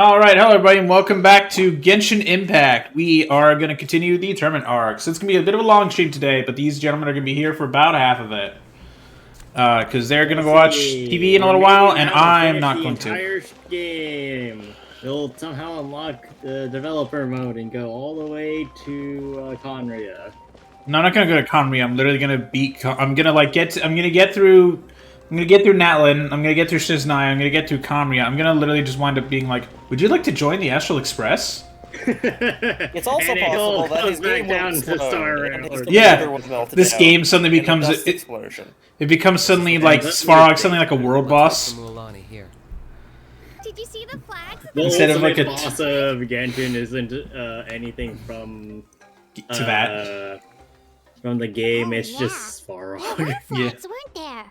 Alright, hello everybody, and welcome back to Genshin Impact. We are going to continue the tournament arc. So it's going to be a bit of a long stream today, but these gentlemen are going to be here for about half of it. Because they're going to go watch TV in a little while, and I'm not going to. Entire game. They'll somehow unlock the developer mode and go all the way to Conria. No, I'm not going to go to Conria. I'm literally going to beat... I'm going to get through Natlin, I'm gonna get through Shiznai, I'm gonna get through Conria. I'm gonna literally just wind up being like, would you like to join the Astral Express? It's also possible that his game will explode. Yeah, this game suddenly becomes it becomes suddenly like Svarog, suddenly like a world boss. Did you see the flags? Instead of like a boss of Genshin isn't anything from from the game. It's just Svarog. There were flags, weren't there?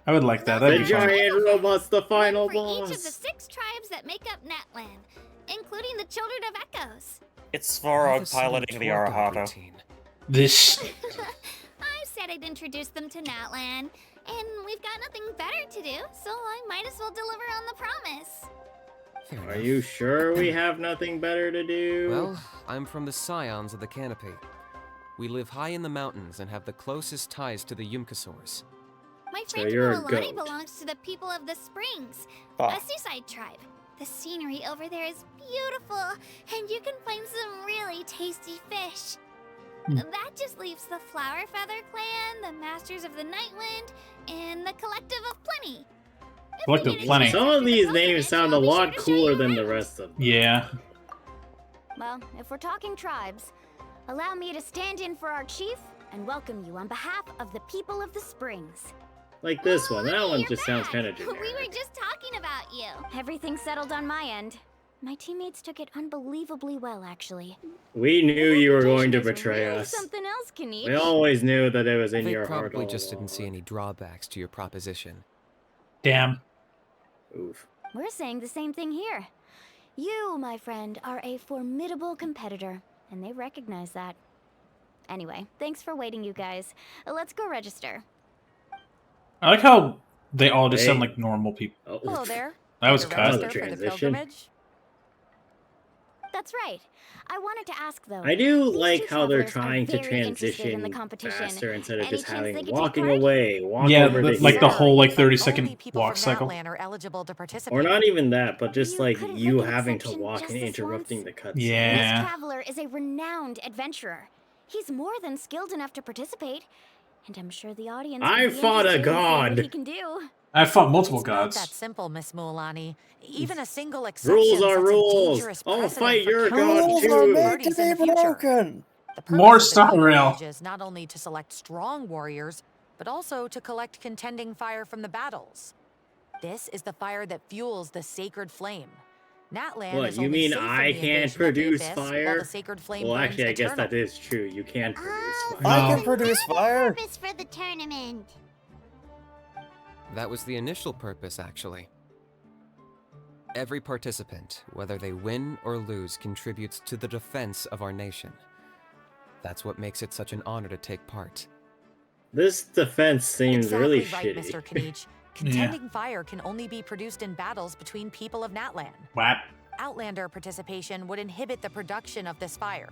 I would like that. The giant robot's the final boss. Each of the 6 tribes that make up Natland, including the Children of Echoes. It's Svarog piloting the Arahato. This. I said I'd introduce them to Natland, and we've got nothing better to do, so I might as well deliver on the promise. Are you sure we have nothing better to do? Well, I'm from the Scions of the Canopy. We live high in the mountains and have the closest ties to the Yumkasaurs. My friend Mulani belongs to the people of the Springs, a seaside tribe. The scenery over there is beautiful, and you can find some really tasty fish. That just leaves the Flower Feather Clan, the Masters of the Nightwind, and the Collective of Plenty. Collective of Plenty. Some of these names sound a lot cooler than the rest of them. Yeah. Well, if we're talking tribes, allow me to stand in for our chief and welcome you on behalf of the people of the Springs. Like this one. That one just sounds kind of generic. We were just talking about you. Everything's settled on my end. My teammates took it unbelievably well, actually. We knew you were going to betray us. Something else, Kanish. We always knew that it was in your heart. They probably just didn't see any drawbacks to your proposition. Damn. Oof. We're saying the same thing here. You, my friend, are a formidable competitor, and they recognize that. Anyway, thanks for waiting, you guys. Let's go register. I like how they all just sound like normal people. Oh. Hello there. That was cut. For the pilgrimage? That's right. I wanted to ask though. I do like how they're trying to transition faster instead of just having walking away, walk over to like here. the whole like 30-second walk cycle. Or not even that, but just like you having to walk and interrupting the cutscene. Yeah. This traveler is a renowned adventurer. He's more than skilled enough to participate, and I'm sure the audience. I fought a god. He can do. I fought multiple gods. Not that simple, Miss Mulani. Even a single exception. Rules are rules. I'll fight your god Rules too. are made to be broken. More Star Rail. Is not only to select strong warriors, but also to collect contending fire from the battles. This is the fire that fuels the sacred flame. Natland What, is you only mean safe from I the can't invasion of the produce abyss, while fire? the sacred flame Well, burns actually, I guess eternal. that is true. You can produce fire. I can produce fire. Purpose for the tournament. That was the initial purpose, actually. Every participant, whether they win or lose, contributes to the defense of our nation. That's what makes it such an honor to take part. This defense seems Exactly really right, shitty. Mr. Kanich. Contending fire can only be produced in battles between people of Natland. What? Outlander participation would inhibit the production of this fire,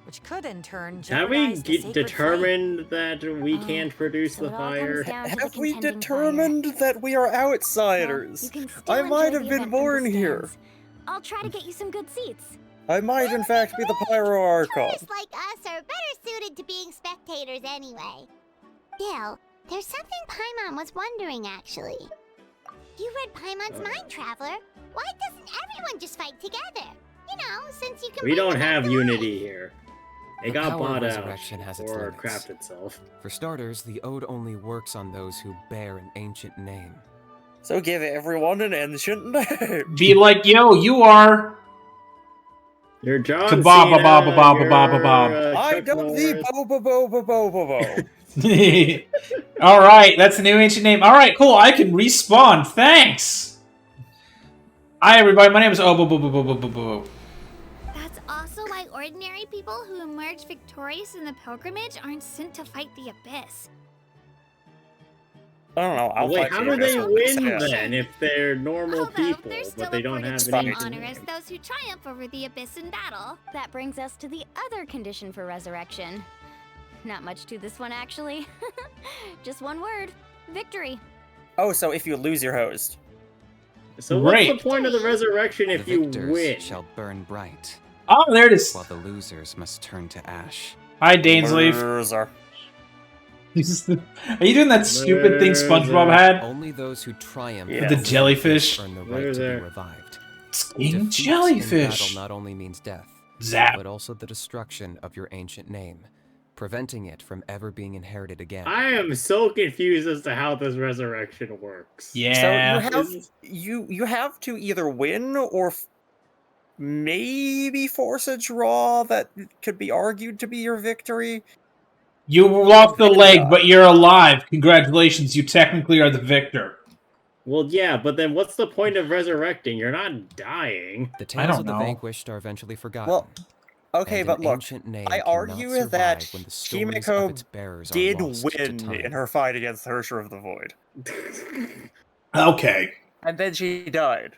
which could in turn Have we jeopardize the sacred determined that we can't produce So the it all comes fire? down to the Have we contending determined that we are outsiders? Well, you can still I might enjoy have the been event from born the here. stands. I'll try to get you some good seats. I might in fact be the Pyro Archon. Tourists like us are better suited to being spectators anyway. Bill, there's something Paimon was wondering, actually. You read Paimon's mind, Traveler. Why doesn't everyone just fight together? You know, since you can. We don't have unity here. It The got power bought of out resurrection has its or limits. craft itself. For starters, the Ode only works on those who bear an ancient name. So give everyone an ancient name. Be like, yo, you are. You're John Ka Cena. ba ba ba ba ba ba ba ba. you're, I Chuck don't the Norris. bo bo bo bo bo bo bo. All right, that's the new ancient name. All right, cool. I can respawn. Thanks. Hi, everybody. My name is Obo. That's also why ordinary people who emerge victorious in the pilgrimage aren't sent to fight the abyss. I don't know. I'll Wait, fight how you do they guys. win then if they're normal Although people, they're still but they don't afforded have the any same honor as name? those who triumph over the abyss in battle. That brings us to the other condition for resurrection. Not much to this one, actually. Just one word. Victory. Oh, so if you lose your host. So what's Great. the point of the resurrection if the you victors win? shall burn bright, Oh, there it is. while the losers must turn to ash. Hi, Dainsleif. Loser. Are you doing that stupid thing SpongeBob had? Only those who triumph Yeah. The jellyfish. earn the right to Loser. be revived. King Defeat in jellyfish. battle not only means death, Zap. but also the destruction of your ancient name, preventing it from ever being inherited again. I am so confused as to how this resurrection works. Yeah. So you have to either win or maybe force a draw that could be argued to be your victory. You lost the leg, but you're alive. Congratulations, you technically are the victor. Well, yeah, but then what's the point of resurrecting? You're not dying. The I tales don't of the know. vanquished are eventually forgotten. Well, okay, and but an look, ancient name I cannot argue survive that when the stories of Himiko its bearers are did lost to win time. in her fight against Hersher of the Void. Okay. And then she died.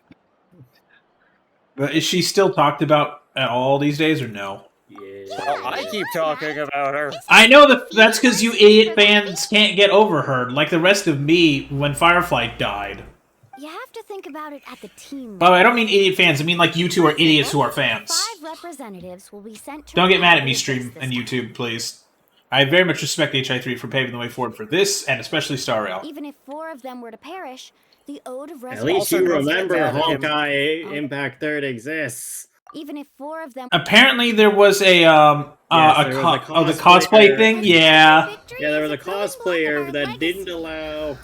But is she still talked about at all these days, or no? Well, I keep talking about her. I know that's because you idiot fans can't get over her, like the rest of me when Firefly died. You have to think about it at the team. By the way, I don't mean idiot fans, I mean like you two are idiots who are fans. 5 representatives will be sent to Don't get mad at me, represent stream this and time. YouTube, please. I very much respect HI3 for paving the way forward for this, and especially Star Rail. Even if 4 of them were to perish, the Ode of At Resurrection... least you Also, remember that him- Hawkeye Impact 3rd exists. Even if 4 of them... Apparently there was a, Yes, there was a the cosplay cosplayer. thing? Yeah. Yeah, there was a cosplayer that didn't allow.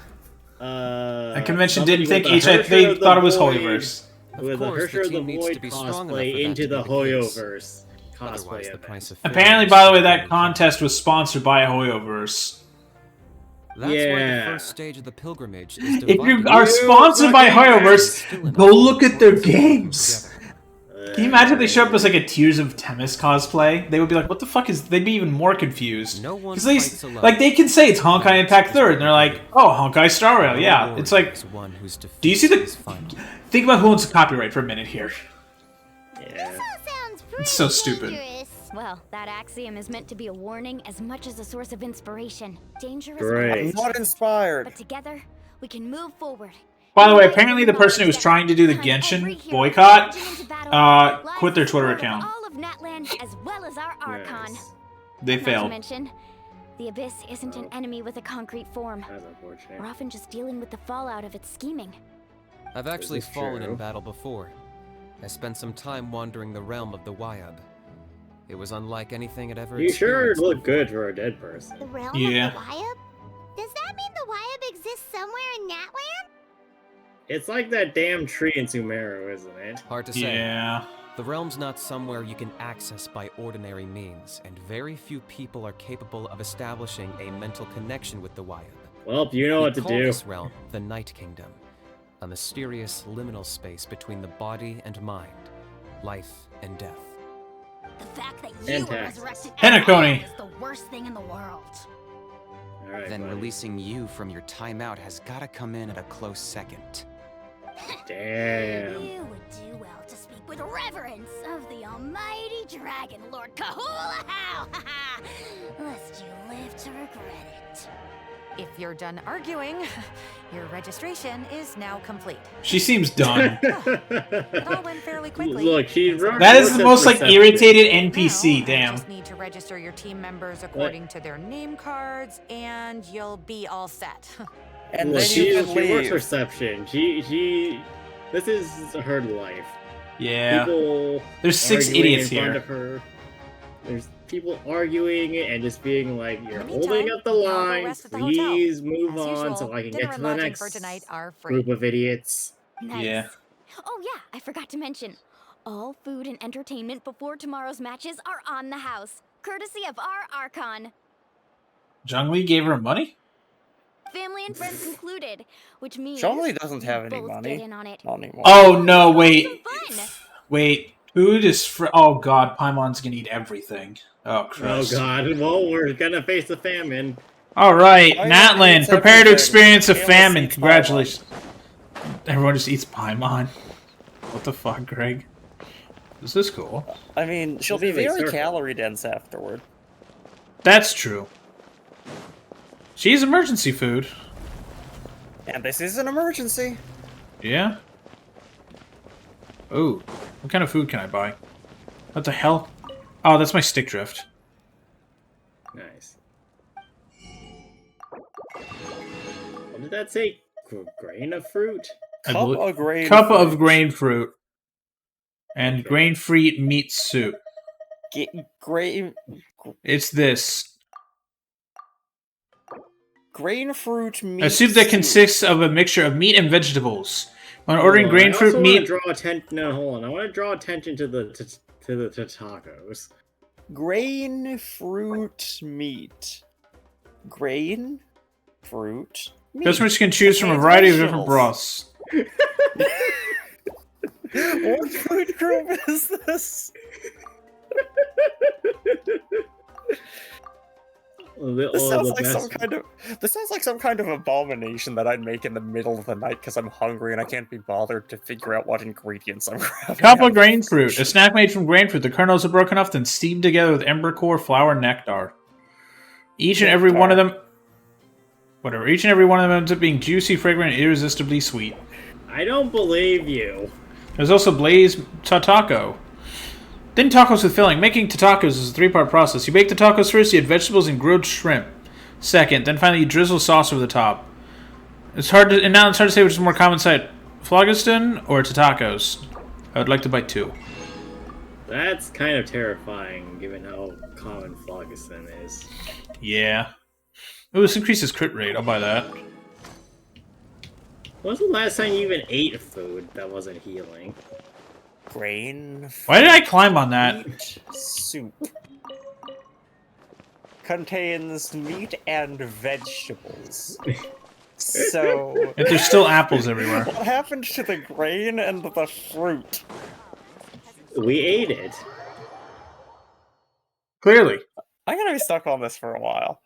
A convention somebody didn't think with the HI, Hersher they of the thought it was Void- Holyverse. With the course, the Hersher of the team needs to Void be strong enough for cosplay that into to the be the case. Hoyoverse Otherwise, cosplay the event. price of Apparently, fairness by the way, will that be- contest was sponsored by Hoyoverse. That's why the Yeah. first stage of the pilgrimage is If you divided. are sponsored by fucking Hoyoverse, go look at their games. Together. Can you imagine if they showed up as like a Tears of Temis cosplay? They would be like, what the fuck is... They'd be even more confused. No one 'Cause they, fights alone. like, they can say it's Honkai Impact 3rd, and they're like, oh, Honkai Star Rail, yeah. Warrior It's like, is one whose do you see defeat is the... final. Think about who owns the copyright for a minute here. Yeah. Sounds pretty It's so stupid. dangerous. Well, that axiom is meant to be a warning as much as a source of inspiration. Dangerous, Great. I'm not inspired. but together, we can move forward. By the way, apparently the person who was trying to do the Genshin boycott quit their Twitter account. All of Natland as well as our Archon. Nice. They Not to failed. mention, the Abyss isn't an enemy with a concrete form. That's unfortunate. We're often just dealing with the fallout of its scheming. I've actually is fallen true. in battle before. I spent some time wandering the realm of the Wyab. It was unlike anything I'd ever You sure experienced look before. good for a dead person. The realm Yeah. of the Wyab? Does that mean the Wyab exists somewhere in Natland? It's like that damn tree in Sumeru, isn't it? Hard to say. Yeah. The realm's not somewhere you can access by ordinary means, and very few people are capable of establishing a mental connection with the Wyab. Well, you know We what to call do. this realm the Night Kingdom, a mysterious liminal space between the body and mind, life and death. The fact that And you were taxes. resurrected Henaconi. is the worst thing in the world. Alright, Then buddy. releasing you from your timeout has gotta come in at a close second. Damn. You would do well to speak with reverence of the almighty Dragon Lord Kahulahau, lest you live to regret it. If you're done arguing, your registration is now complete. She seems done. It all went fairly quickly. Look, she's running. That is the most like perception. irritated Now, NPC, you damn. just need to register your team members according to their name cards, and you'll be all set. And Look, then she, you she can works leave. reception. This is her life. Yeah. People There's 6 arguing idiots in front here. of her. There's people arguing and just being like, "You're In the holding meantime, up the now go line. rest at the hotel. Please move As on usual, so I can dinner get to and the lodging next for tonight are free. group of idiots." Nice. Yeah. Oh yeah, I forgot to mention. All food and entertainment before tomorrow's matches are on the house, courtesy of our Archon. Zhongli gave her money? Family and friends included, which means Zhongli doesn't we have any both money. get in on it. Not anymore. Oh no, wait. Some fun. Wait. Food is oh god, Paimon's gonna eat everything. Oh Oh Christ. god, well, we're gonna face a famine. All right, Oh, yeah, Natlan, it's prepare to everything. experience a Payless famine. eats Congratulations. Everyone just eats Paimon. What the fuck, Greg? This is cool. I mean, she'll This be is a very circle. calorie dense afterward. That's true. She's emergency food. And this is an emergency. Yeah? Ooh. What kind of food can I buy? What the hell? Oh, that's my stick drift. Nice. What did that say? Grain of fruit? Cup of grain Cup fruit. of grain fruit. And grain-free meat soup. Grain... It's this. Grain fruit meat A soup that consists of a mixture of meat and vegetables. When ordering Hold on, grain fruit meat... I want to draw attention to the tacos. Grain fruit meat. Grain fruit meat. Customers can choose from a variety of different broths. What food group is this? This sounds like some kind of abomination that I'd make in the middle of the night because I'm hungry and I can't be bothered to figure out what ingredients I'm grabbing. Cup of grain fruit. A snack made from grain fruit. The kernels are broken off, then steamed together with embercore, flour, and nectar. Each and every one of them ends up being juicy, fragrant, and irresistibly sweet. I don't believe you. There's also Blaze Taco. Thin tacos with filling. Making tacos is a 3-part process. You bake the tacos first, you add vegetables and grilled shrimp. Second, then finally you drizzle sauce over the top. Now it's hard to say which is more common sight, phlogiston or tacos. I would like to buy 2. That's kind of terrifying, given how common phlogiston is. Yeah. Ooh, this increases crit rate. I'll buy that. When was the last time you even ate food that wasn't healing? Grain. Why did I climb on that? Meat soup. Contains meat and vegetables. So... If there's still apples everywhere. What happened to the grain and the fruit? We ate it. Clearly. I'm gonna be stuck on this for a while.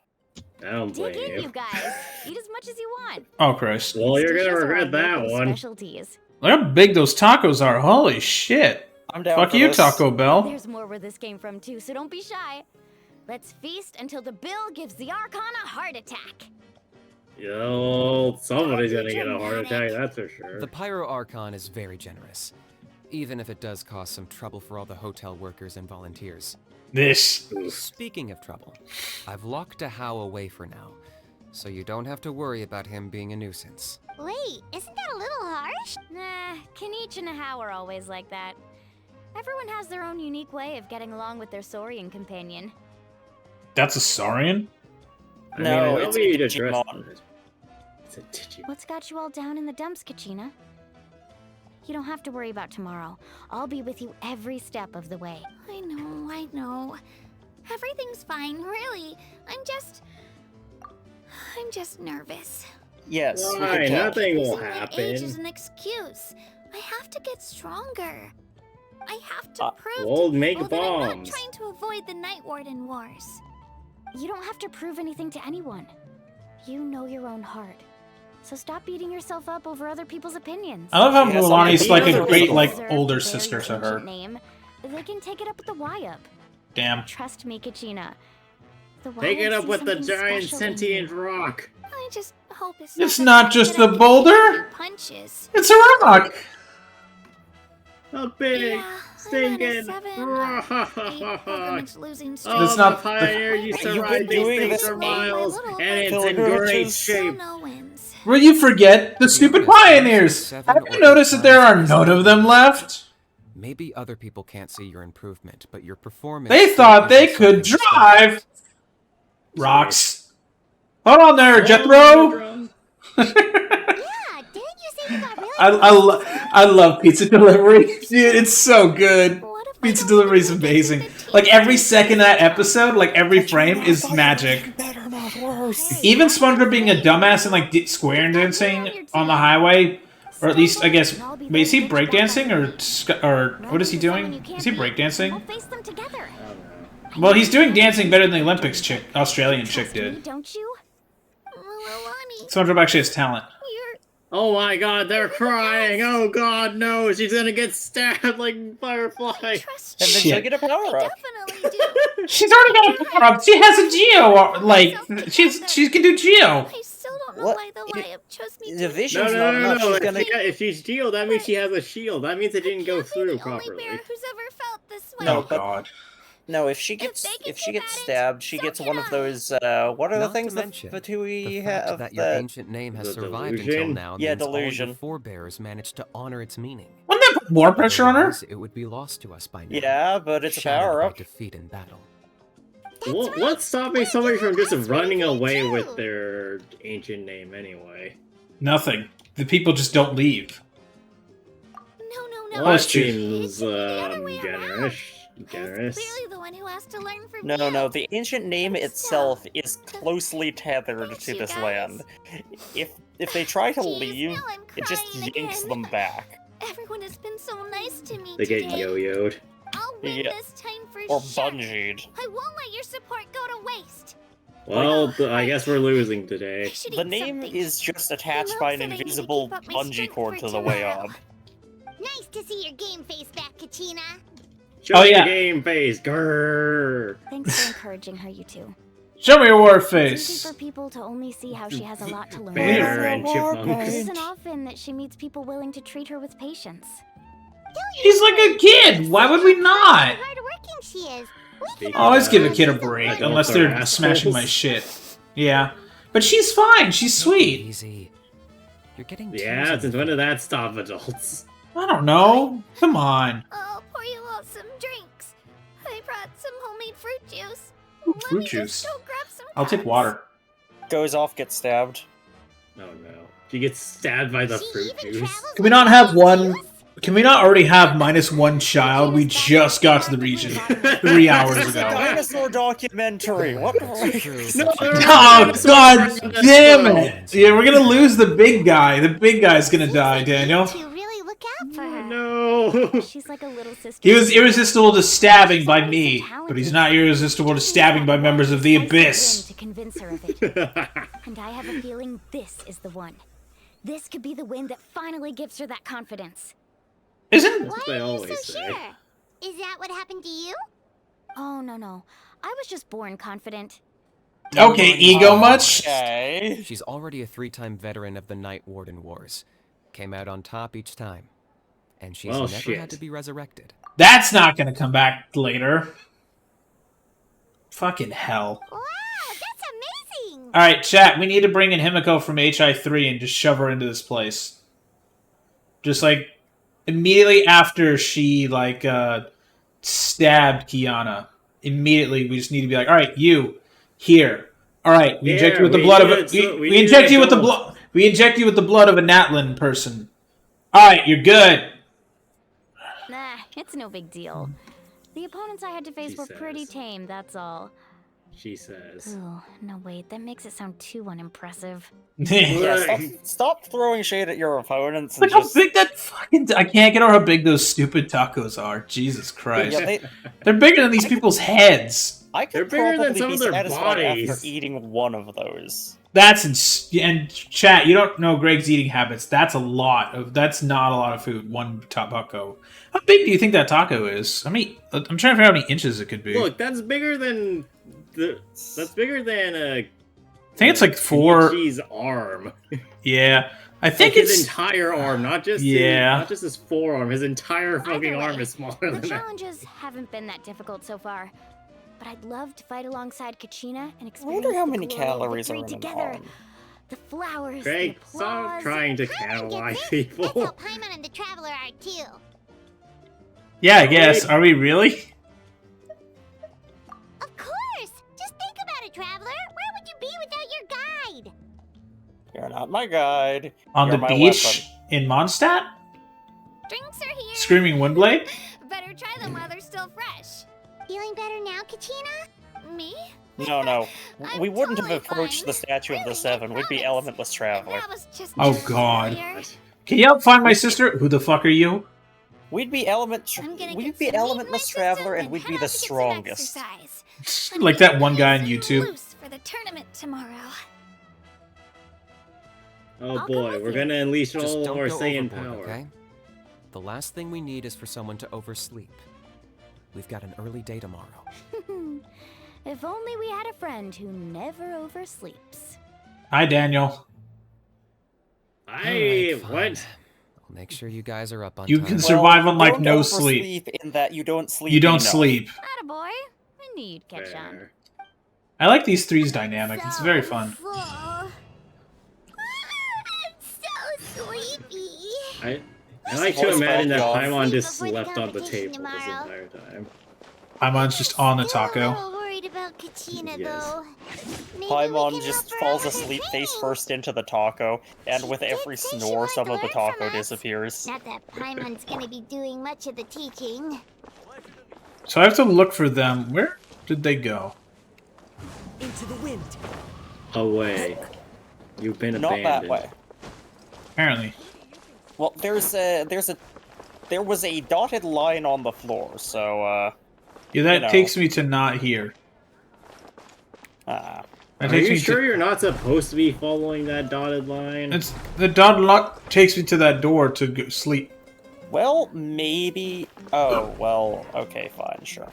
I don't blame Dig in, you. you guys. Eat as much as you want. Oh, Christ. Well, you're gonna Dishes are regret our that local one. Specialties. Look how big those tacos are. Holy shit. I'm down Fuck for you, this. Taco Bell. There's more where this came from too, so don't be shy. Let's feast until the bill gives the Archon a heart attack. Yo, somebody's gonna get a heart attack, that's for sure. The Pyro Archon is very generous, even if it does cause some trouble for all the hotel workers and volunteers. This. Speaking of trouble, I've locked a How away for now, so you don't have to worry about him being a nuisance. Wait, isn't that a little harsh? Nah, Kenichi and How are always like that. Everyone has their own unique way of getting along with their Saurian companion. That's a Saurian? No, I it's mean, a you'd address Digimon. it. It's a Digimon. What's got you all down in the dumps, Kachina? You don't have to worry about tomorrow. I'll be with you every step of the way. I know. Everything's fine, really. I'm just nervous. Yes, we Why? can tell. Nothing will Using my age is happen. an excuse. I have to get stronger. I have to prove We'll to make people that I'm not bombs. trying to avoid the Night Warden wars. You don't have to prove anything to anyone. You know your own heart. So stop beating yourself up over other people's opinions. I love how Yeah, Milani's some like a people great, deserve like, Deserve older a very sister to her. ancient Name. They can take it up with the Y-Up. Damn. Trust me, Kachina. The Take it Y-Up up sees with the something giant special in you. sentient rock. I just hope it's It's the not fact just that I the can boulder. take punches. It's a rock! A big, Yeah, I'm at stinking a 7 rock. pilgrimage losing streak. Oh, That's the not- pioneer used to You've ride been these doing things this for for miles, little and it's in pilgrimages. great Still shape. no wins. Will you forget the stupid pioneers? Have you noticed that there are none of them left? Maybe other people can't see your improvement, but your performance... They thought they could drive! Rocks. Hold on there, Jethro! Yeah, didn't you say you got really I love pizza delivery. Dude, it's so good. What if I Pizza don't delivery is really get amazing. to the Like, every team? second of that episode, like, every frame is magic. Better, not worse. Even SpongeBob being a dumbass and, like, square dancing on the highway, or at least, I guess, wait, is he breakdancing, or what is he doing? Is he We'll breakdancing? face them together. Well, he's doing dancing better than the Olympics chick, Australian chick Trust me, did. don't you? SpongeBob actually has talent. You're Oh my god, they're crying! Oh god, no! She's gonna get stabbed like Firefly! trust And then you. she'll get a power I up. definitely do. She's already got a power up. She has a Geo. Like she can do Geo. I still don't know What? why the YF chose me The to. vision's No, not no, enough. no, She's gonna. if she's healed, that means she has a shield. That means it didn't go I can't be through the only properly. bear who's ever felt this way. No, Oh but- God. No, if she gets they get stabbed, she so gets can one of I. those. What are the Not to things that mention Fatui the fact have? that your ancient name has The survived until delusion? now Yeah, means all delusion. your forebears managed to honor its meaning. Wouldn't that put more pressure on her? Otherwise, it would be lost to us by now. Yeah, but it's a shattered power by up. defeat in battle. What's stopping somebody from just That's running really away true. with their ancient name anyway? Nothing. The people just don't leave. No, no, no. Well, that that's true. seems the other way generous. around. I was Generous. clearly the one who has to learn from No, you. no, the ancient name itself is closely tethered Thanks, to you this guys. land. If they try to Jeez, leave, now I'm it just crying yanks again. them back. Everyone has been so nice to me They today. get yo-yoed. I'll win Yeah. this time for Or sure. bungeed. I won't let your support go to waste. Well, I guess we're losing I today. should The eat name something. is just attached Mom by an said I need to invisible keep up my bungee strength cord for to the way tomorrow. up. Nice to see your game face back, Kachina. Show Oh, me yeah. the game face. Grrr. Thanks for encouraging her, you two. Show me your war It's easy face. for people to only see how she has a lot to learn. Bear and It chipmunks. isn't often that she meets people willing to treat her with patience. She's like a kid. Why would we not? Hardworking she is. Always give a kid a break, Adults unless are they're assholes. smashing my shit. Yeah, but she's fine. She's sweet. Easy. You're getting tears Yeah, in since the when face. did that stop adults? I don't know. Come on. I'll pour you all some drinks. I brought some homemade fruit juice. Ooh, Let fruit me juice. just go grab some I'll take cups. water. Goes off, gets stabbed. Oh no. She gets stabbed by the She fruit even juice. travels Can we not have with one? juice? Can we not already have -1 child? We just got to the region 3 hours This is a ago. dinosaur documentary. What? True, No, such a- there- Oh God damn it! Yeah, we're gonna lose the big guy. The big guy's gonna die, Daniel. To really look out for her. No. She's like a little sister. He was irresistible to stabbing by me, but he's not irresistible to stabbing by members of the Abyss. To convince her of it. And I have a feeling this is the one. This could be the win that finally gives her that confidence. Isn't That's what Why they are you always so say. sure? Is that what happened to you? Oh, no. I was just born confident. okay? Ego much? Okay. She's already a 3-time veteran of the Night Warden Wars. Came out on top each time. And she's Well, never shit. had to be resurrected. That's not gonna come back later. Fucking hell. Wow, that's amazing. All right, chat. We need to bring in Himiko from HI3 and just shove her into this place. Just like immediately after she like stabbed Kiana. Immediately, we just need to be like, all right, you here. All right, we inject you with the we blood of need a, it, we need inject it, you with the go. blood. We inject you with the blood of a Natlin person. All right, you're good. Nah, it's no big deal. The opponents I had to face She were pretty says. tame, that's all. She says. Oh, no wait, that makes it sound too unimpressive. Yeah, stop throwing shade at your opponents and Look how just. big that fucking. I can't get over how big those stupid tacos are. Jesus Christ. Yeah, They're bigger than these people's heads. I They're could bigger than probably some be of their satisfied bodies. after eating one of those. That's and chat. You don't know Greg's eating habits. That's a lot of. That's not a lot of food. One taco. How big do you think that taco is? I mean, I'm trying to figure out how many inches it could be. Look, that's bigger than that's bigger than I think it's like 4. Cheese arm. Yeah, I think Like it's. his entire arm, not just Yeah. not just his forearm. His entire fucking Either way, arm is smaller The than that. challenges haven't been that difficult so far. But I'd love to fight alongside Kachina and I experience wonder how the many glow of calories are victory in an together. arm. The flowers, Greg, the stop applause. trying to Paimon canalize gets it. That's how people. Paimon and the Traveler are too. Yeah, I guess. Are we really? Of course! Just think about it, Traveler. Where would you be without your guide? You're not my guide. On You're the my beach weapon. in Mondstadt, Drinks are here. screaming Windblade. Better try them while they're still fresh. Feeling better now, Kachina? Me? No. I'm We wouldn't totally have approached fine. the Statue of the Really, I Seven. We'd be promise. elementless traveler. That was just Oh, nerves God. earlier. Can you help find my sister? Who the fuck are you? We'd be I'm gonna get We'd some be meat in my elementless system traveler, and and we'd head be out the to get some strongest. exercise. Like that one guy on Nice and YouTube. loose for the tournament tomorrow. Oh I'll come boy, with we're you. gonna unleash Just all of don't our go Saiyan overboard, power. okay? The last thing we need is for someone to oversleep. We've got an early day tomorrow. If only we had a friend who never oversleeps. Hi, Daniel. Hey, Alright, fine. what? I'll make sure you guys are up on You time. can survive on like don't no sleep. oversleep in that you don't sleep. You don't enough. sleep. Attaboy. I knew you'd catch on. Fair. I like these threes dynamic. It's very fun. Full. I'm so sleepy. I like to Voice imagine that crack, Paimon just Before the slept on the competition table this tomorrow. entire time. Paimon's just on the Still a taco. little worried about Kachina, Yes. though. Maybe we Paimon can just help her falls out with her asleep face training. first into the taco, and She with did every say she snore, wanted some to of the learn from taco us. disappears. Not that Paimon's gonna be doing much of the teaching. So I have to look for them. Where did they go? Into the wind. Away. You've been Not abandoned. that way. Apparently. Well, there was a dotted line on the floor, so Yeah, that You know. takes me to not here. uh, That Are takes you me sure to, you're not supposed to be following that dotted line? it's the dot lock takes me to that door to go sleep. well, maybe. Oh, well, okay, fine, sure.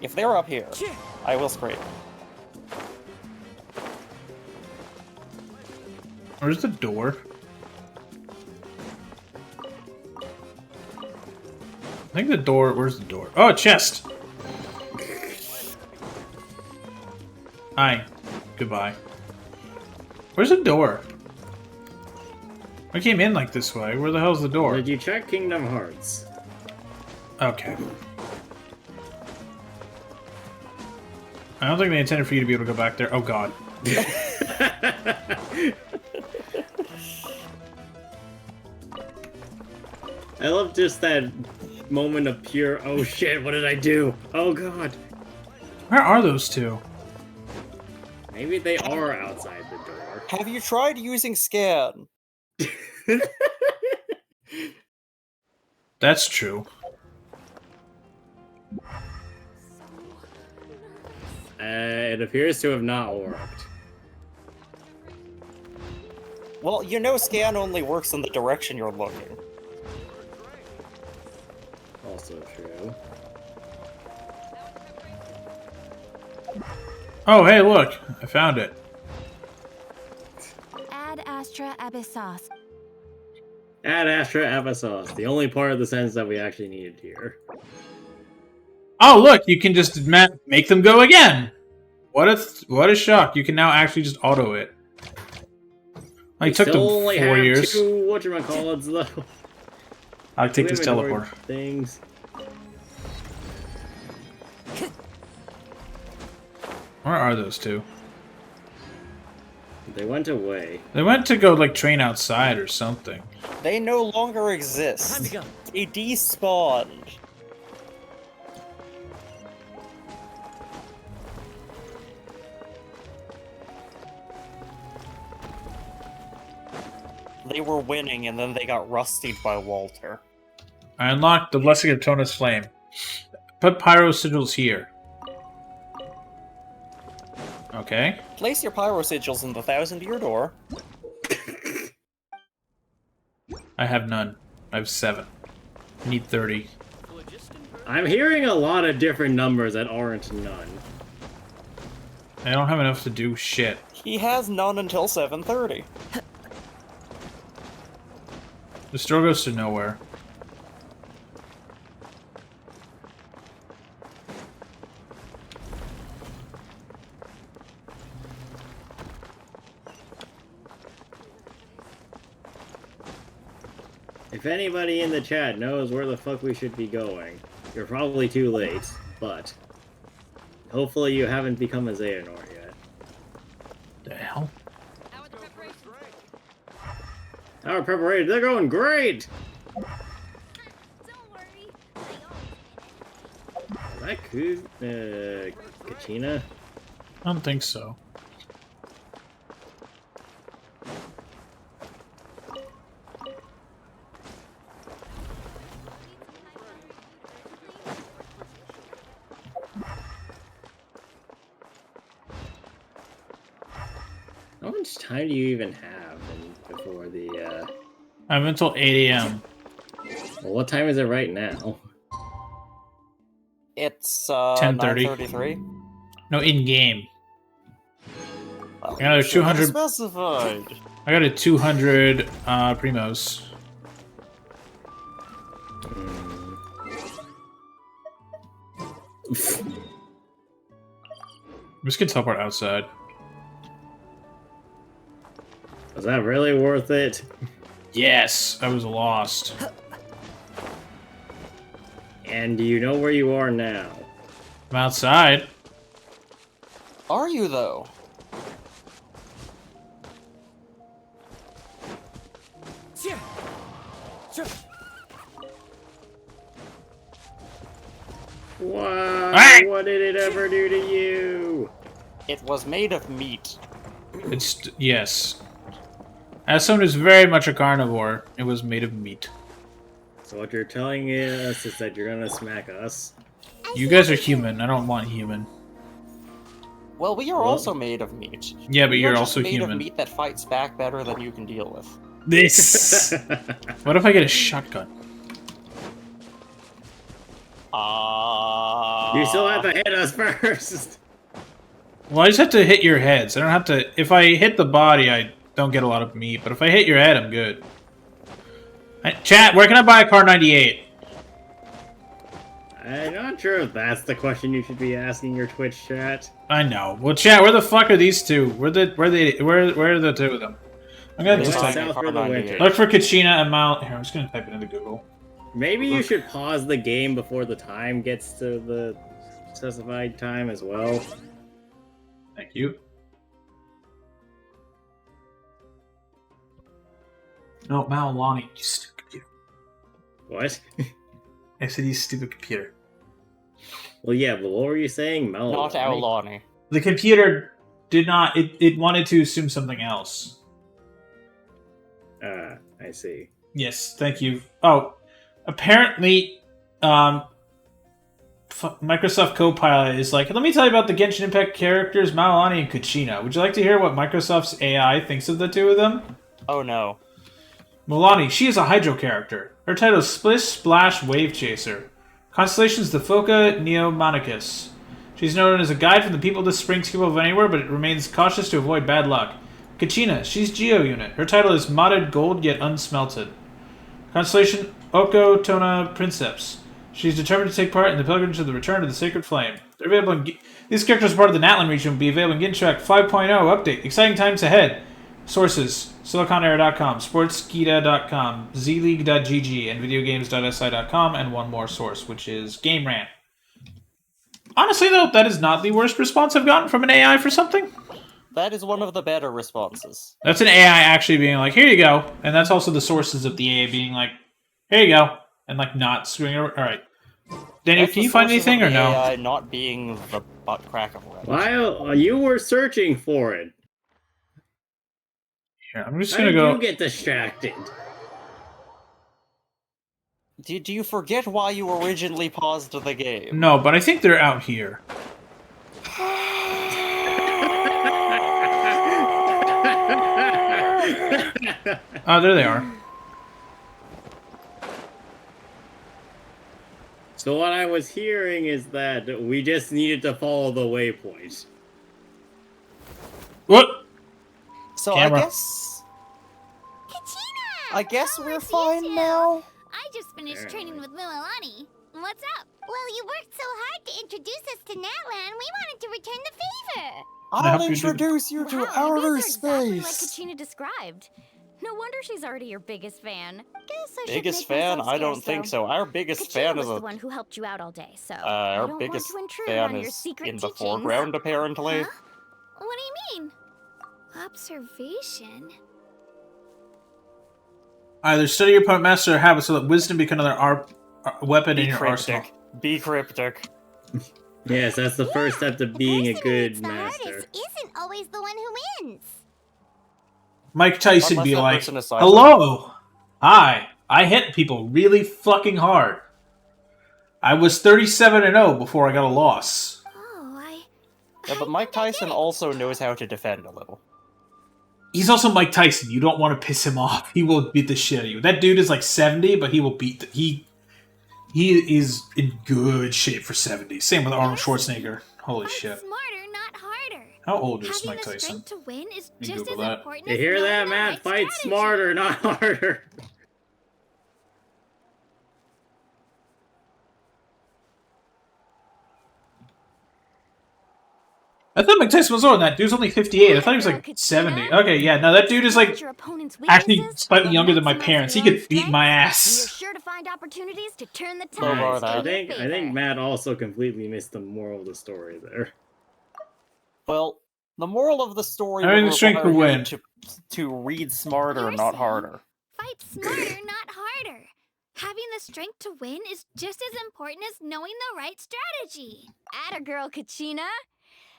If they're up here, I will scream. Where's the door? I think the door. Where's the door? Oh, a chest. Hi. Goodbye. Where's the door? I came in like this way. Where the hell's the door? Did you check Kingdom Hearts? Okay. I don't think they intended for you to be able to go back there. Oh god. I love just that moment of pure, oh shit, what did I do? Oh god. Where are those two? Maybe they are outside the door. Have you tried using scan? That's true. It appears to have not worked. Well, you know scan only works in the direction you're looking. Also true. Oh, hey, look. I found it. Ad Astra Abyssos. Ad Astra Abyssos, the only part of the sentence that we actually needed here. Oh, look. You can just make them go again. What a shock. You can now actually just auto it. Like, it took them Still only 4 have years. two whatchamacallits, though. I'll take this Inventory teleport. Things. Where are those two? They went away. They went to go, like, train outside or something. They no longer exist. They despawned. They were winning, and then they got rustied by Walter. I unlocked the Blessing of Tonus Flame. Put pyro sigils here. Okay. Place your pyro sigils in the 1,000-year door. I have none. I have 7. I need 30. I'm hearing a lot of different numbers that aren't none. I don't have enough to do shit. He has none until 7:30. The store goes to nowhere. If anybody in the chat knows where the fuck we should be going, you're probably too late, but hopefully you haven't become a Xehanort yet. The hell? Our preparation, they're going great! Don't worry. Is that Kachina? I don't think so. much time do you even have before the, I'm until 8 a.m. Well, what time is it right now? It's 10:30. 9:33. No, in-game. Well, I got a you should have 200 specified. I got a 200 Primos. I'm just gonna teleport outside. Was that really worth it? Yes, I was lost. And do you know where you are now? I'm outside. Are you, though? What? Ah! What did it ever do to you? It was made of meat. It's yes. As someone who's very much a carnivore, it was made of meat. So what you're telling us is that you're gonna smack us? You guys are human. I don't want human. Well, we are Well- also made of meat. Yeah, but We you're are also just made human. of meat that fights back better than you can deal with. This. What if I get a shotgun? You still have to hit us first. Well, I just have to hit your heads. I don't have to. If I hit the body, I don't get a lot of meat. But if I hit your head, I'm good. Chat, where can I buy a car 98? I'm not sure if that's the question you should be asking your Twitch chat. I know. Well, chat, where the fuck are these two? Where are the two of them? I'm gonna They just went type. south for the winter. Look for Kachina and Mount. Here, I'm just gonna type it into Google. Maybe you should pause the game before the time gets to the specified time as well. Thank you. No, Malani, you stupid computer. What? I said you stupid computer. Well, yeah, but what were you saying? Not Aulani. The computer did not. It wanted to assume something else. I see. Yes, thank you. Oh, apparently, Microsoft Copilot is like, let me tell you about the Genshin Impact characters Malani and Kachina. Would you like to hear what Microsoft's AI thinks of the two of them? Oh no. Milani, she is a Hydro character. Her title is Splish Splash Wave Chaser. Constellation is the Phoca Neomanicus. She's known as a guide from the people of the springs capable of anywhere, but it remains cautious to avoid bad luck. Kachina, she's Geo Unit. Her title is Modded Gold Yet Unsmelted. Constellation Oko Tona Princeps. She's determined to take part in the pilgrimage of the return of the Sacred Flame. They're available in these characters are part of the Natlan region will be available in Genshin 5.0 update. Exciting times ahead. Sources: SiliconAir.com, Sportskeeda.com, ZLeague.gg, and VideoGames.si.com, and one more source, which is Game Rant. Honestly, though, that is not the worst response I've gotten from an AI for something. That is one of the better responses. That's an AI actually being like, here you go. And that's also the sources of the AI being like, here you go. And like not screwing over. Alright. Daniel, That's can the you find sources anything of or the no? AI not being the butt crack of Reddit. While you were searching for it, Here, I'm just how gonna did go. you get distracted? Did you forget why you originally paused the game? No, but I think they're out here. Oh, there they are. So what I was hearing is that we just needed to follow the waypoint. What? So Camera. I guess we're fine now. I just finished Apparently. training with Mililani. What's up? Well, you worked so hard to introduce us to Natlan, we wanted to return the favor. I'll hope you do. introduce you to Wow, you outer guys are exactly like space. Kachina described. No wonder she's already your biggest fan. Guess I should Biggest make fan? myself I don't scarce, think though. so. Our biggest Kachina fan was is the a one who helped you out all day, so I our don't biggest want to intrude fan on your is secret in the teachings. foreground apparently. Huh? What do you mean? Observation? Either study your opponent, master their habits, so that wisdom become another weapon in Be your arsenal. cryptic. Be cryptic. Yes, that's the first step to being a The person who hits good the master. hardest isn't always the one who wins. Mike Tyson Unless be that like, person is silent. hello! Hi, I hit people really fucking hard. I was 37-0 before I got a loss. Oh, Yeah, but Mike Tyson also knows how to defend a little. he's also Mike Tyson. You don't want to piss him off. He will beat the shit out of you. That dude is like 70, but he will beat he is in good shape for 70. Same with Arnold Schwarzenegger. Holy shit. Smarter, not harder. How old is Having Mike the Tyson? strength to win is Let me just as Google that. important You as hear knowing that, the Matt? right Fight strategy. smarter, not harder. I thought Mike Tyson was older than that. Dude's only 58. I thought he was like 70. Okay, yeah, no, that dude is like actually slightly younger than my parents. He could beat my You're ass. sure to find opportunities to turn the Low bar tides that. in your I think favor. Matt also completely missed the moral of the story there. Well, the moral of the story Having would the strength to require you win. to read smarter, You're not saying harder. Fight smarter, not harder. Having the strength to win is just as important as knowing the right strategy. Atta girl, Kachina.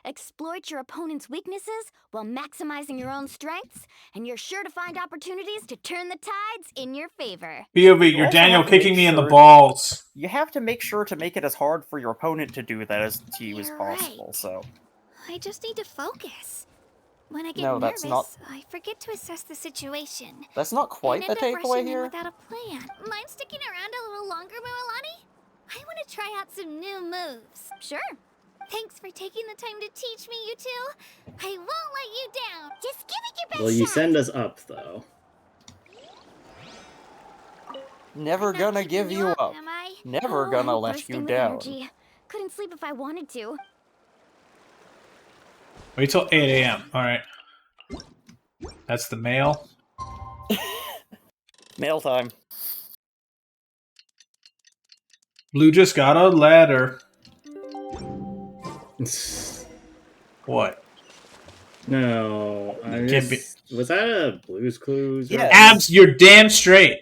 Exploit your opponent's weaknesses while maximizing your own strengths, and you're sure to find opportunities to turn the tides in your favor. POV, You you're also Daniel have to kicking make me in the sure- balls. You have to make sure to make it as hard for your opponent to do that as to you as You're possible, right. so... I just need to focus. When I get No, nervous, that's not- I forget to assess the situation. That's not quite and the end up takeaway rushing in here. without a plan. Mind sticking around a little longer, Mualani? I want to try out some new moves. Sure. Thanks for taking the time to teach me, you two. I won't let you down. Just give it your best Well, you shot. send us up, though. Never I'm not gonna keeping give you up. am I? Never Oh, gonna I'm let bursting you with down. energy. Couldn't sleep if I wanted to. Wait till 8 a.m. Alright. That's the mail. Mail time. Blue just got a letter. What? No, I Can't just... Was that a Blue's Clues? Yes. Abs, you're damn straight.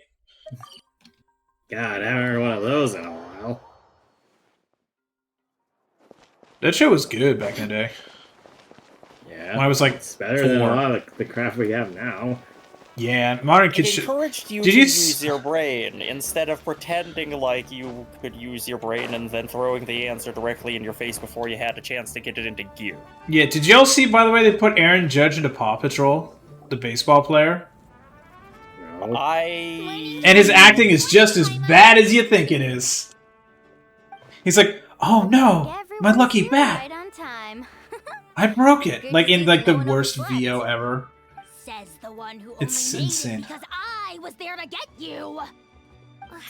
God, I haven't heard one of those in a while. That show was good back in the day. Yeah. When I was like It's better than a 4. lot of the crap we have now. Yeah, modern It kids should. encouraged you Did to you use your brain, instead of pretending like you could use your brain and then throwing the answer directly in your face before you had a chance to get it into gear. Yeah, did y'all see, by the way, they put Aaron Judge into Paw Patrol? The baseball player? No. And his acting is just as bad as you think it is. He's like, oh no, my lucky Everyone's here bat. right on time. I broke it. Good Like in to like see the no one worst else VO left. ever. Says the one who It's only made insane. it because I was there to get you.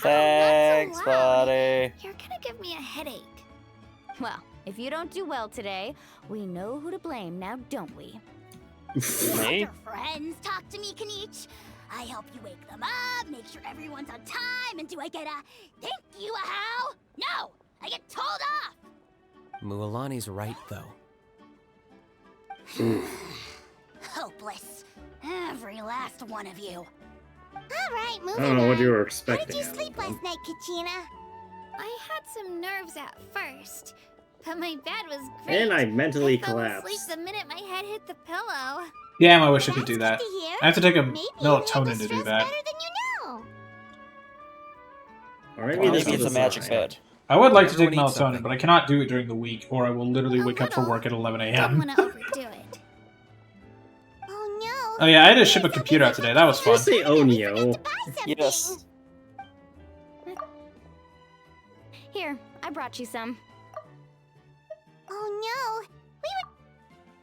Thanks, buddy. You're gonna give me a headache. Well, if you don't do well today, we know who to blame now, don't we? Me? Your friends talk to me, Kanich. I help you wake them up, make sure everyone's on time, and do I get a thank you, a how? No, I get told off. Mualani's right, though. Hopeless. Every last one of you. All right, I moving don't know what you on. were How expecting. did you out of sleep them. last night, Kachina? I had some nerves at first, but my bed was great. And I mentally I fell asleep collapsed. the minute my head hit the pillow. Damn, I wish I could That's do that. good to hear. I have to take a Maybe melatonin you to do stress that. better than you know. Or Or maybe maybe this it's was a magic sign. bed. I would like to take Everyone eats melatonin, something. but I cannot do it during the week, or I will literally wake up for little. work at 11 Don't a.m. want to overdo it. Oh no. Oh yeah, I had to ship a computer out today. That was fun. Just say Onio. Yes. Here, I brought you some. Oh no.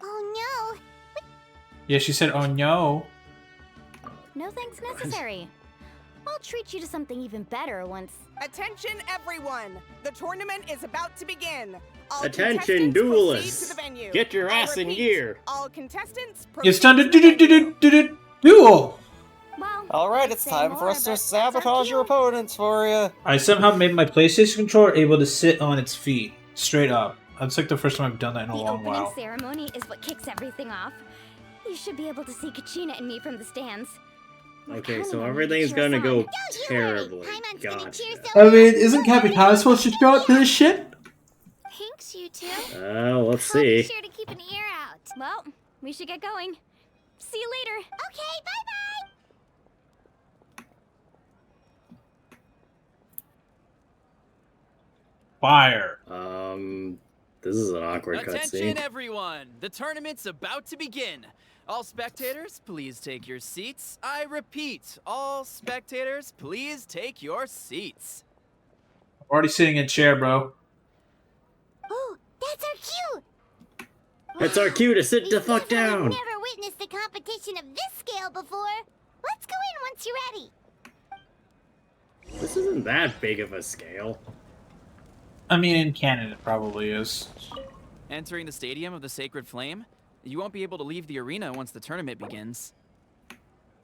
Oh no. Yeah, she said, oh no. No thanks necessary. I'll treat you to something even better once. Attention, everyone! The tournament is about to begin. All Attention, contestants duelists! proceed to the venue. Get your I ass in repeat, gear! All contestants It's proceed time to to the venue. duel! Well, Alright, it's say time more, for us but to that's our sabotage your cue. opponents for you. I somehow made my PlayStation controller able to sit on its feet, straight up. That's like the first time I've done that in a The long opening while. ceremony is what kicks everything off. You should be able to see Kachina and me from the stands. We're Okay, counting so on you to everything's cheer us gonna on. go Don't you terribly. worry. Paimon's gonna Gotcha. cheer so hard. isn't Capitana supposed to show up to this shit? Thanks, you two. Let's I'll be see. sure to keep an ear out. Well, we should get going. See you later. Okay, bye-bye. Fire. This is an awkward Attention cutscene. everyone! The tournament's about to begin. All spectators, please take your seats. I repeat, all spectators, please take your seats. I'm already sitting in chair, bro. Oh, that's our cue! It's our cue to sit the fuck down! I've never witnessed a competition of this scale before. Let's go in once you're ready. This isn't that big of a scale. I mean, in canon, it probably is. Entering the Stadium of the Sacred Flame, you won't be able to leave the arena once the tournament begins.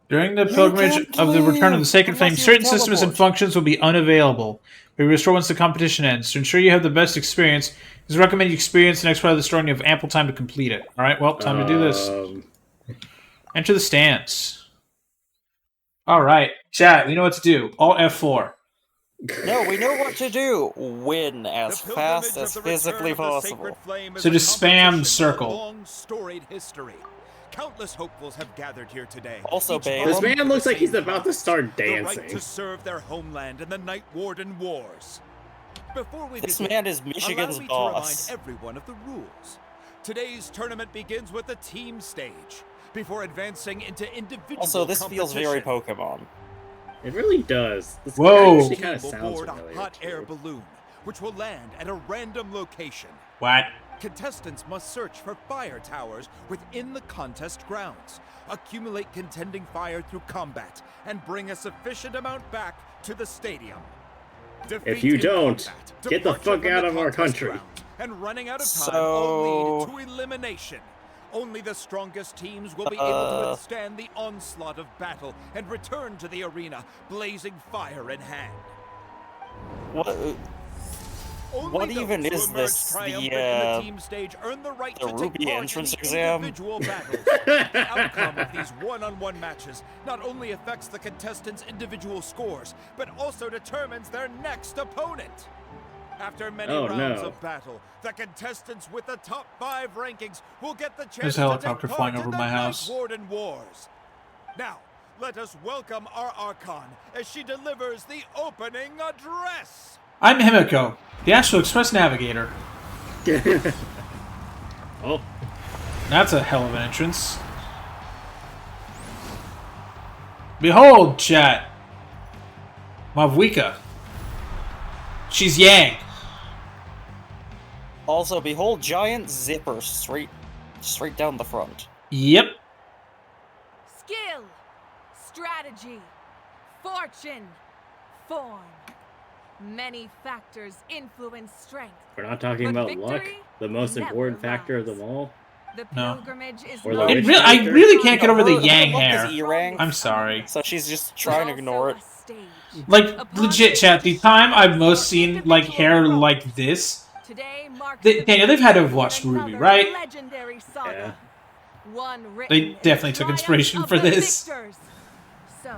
During the pilgrimage of the return of the Sacred Flame, certain systems and functions will be unavailable. We restore once the competition ends. To ensure you have the best experience, it's recommended you experience the next part of the story and you have ample time to complete it. Alright, well, time to do this. Enter the stands. Alright, chat, we know what to do. Alt F4. No, we know what to do. Win as fast as physically possible. So just spam circle. Long storied history. Countless hopefuls have gathered here today. Also, This man looks like he's about to start dancing. The right to serve their homeland in the Night Warden Wars. Before we this begin, man is Michigan's allow me boss. to remind everyone of the rules. Today's tournament begins with a team stage before advancing into individual Also, this feels very competition. Pokemon. It really does. This Whoa. actually kind of Will sounds board familiar. a hot air balloon, which will land at a random location. What? Contestants must search for fire towers within the contest grounds, accumulate contending fire through combat, and bring a sufficient amount back to the stadium. If you don't, get the fuck out of our country. And running out of time will lead to elimination. Only the strongest teams will be able to withstand the onslaught of battle and return to the arena, blazing fire in hand. What even is this? The team stage earn the right the to Ruby take part entrance in the exam? individual battles. The outcome of these one-on-one matches not only affects the contestants' individual scores, but also determines their next opponent. After many rounds of battle, the contestants with the top 5 rankings will get the chance There's a to helicopter take flying part over in my the house. Night Warden Wars. Now, let us welcome our Archon as she delivers the opening address. I'm Himiko, the Astral Express Navigator. Oh. That's a hell of an entrance. Behold, chat. Mavwika. She's Yang. Also, behold, giant zipper straight down the front. Yep. Skill, strategy, fortune, form. Many factors influence strength. We're not talking about luck, the most important factor of them all. The pilgrimage is Or the I witch really can't get over the Her Yang look is hair. E-ring, I'm sorry. so she's just trying to ignore it. Like, legit, chat, the time I've most seen, like, hair like this... Daniel, they've had to have watched Ruby, right? Yeah. They definitely took inspiration for this. So,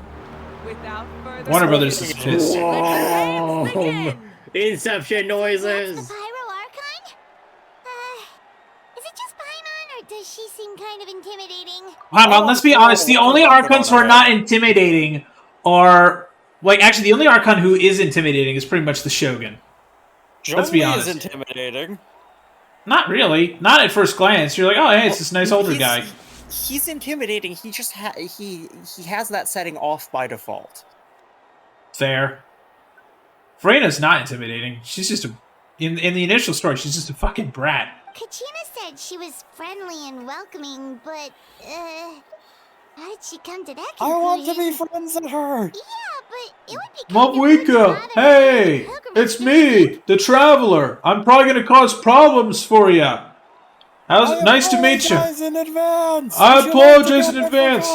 without further Warner Brothers is pissed. Whoa. Inception noises! What's the Pyro Archon? Is it just Paimon, or does she seem kind of intimidating? Hold on, let's be honest. The only Archons who are not intimidating are... Like, actually, the only Archon who is intimidating is pretty much the Shogun. Let's be honest. Is intimidating. Not really. Not at first glance. You're like, oh, hey, it's this nice older guy. He's intimidating. He just he has that setting off by default. Fair. Freya's not intimidating. She's just a... In the initial story, she's just a fucking brat. Kachina said she was friendly and welcoming, but, how did she come to that conclusion? I want to be friends with her! Yeah, but it would be kind of Mavwika! Hey! It's me, the Traveler. I'm probably gonna cause problems for you. Nice to meet you. In advance. I apologize in advance.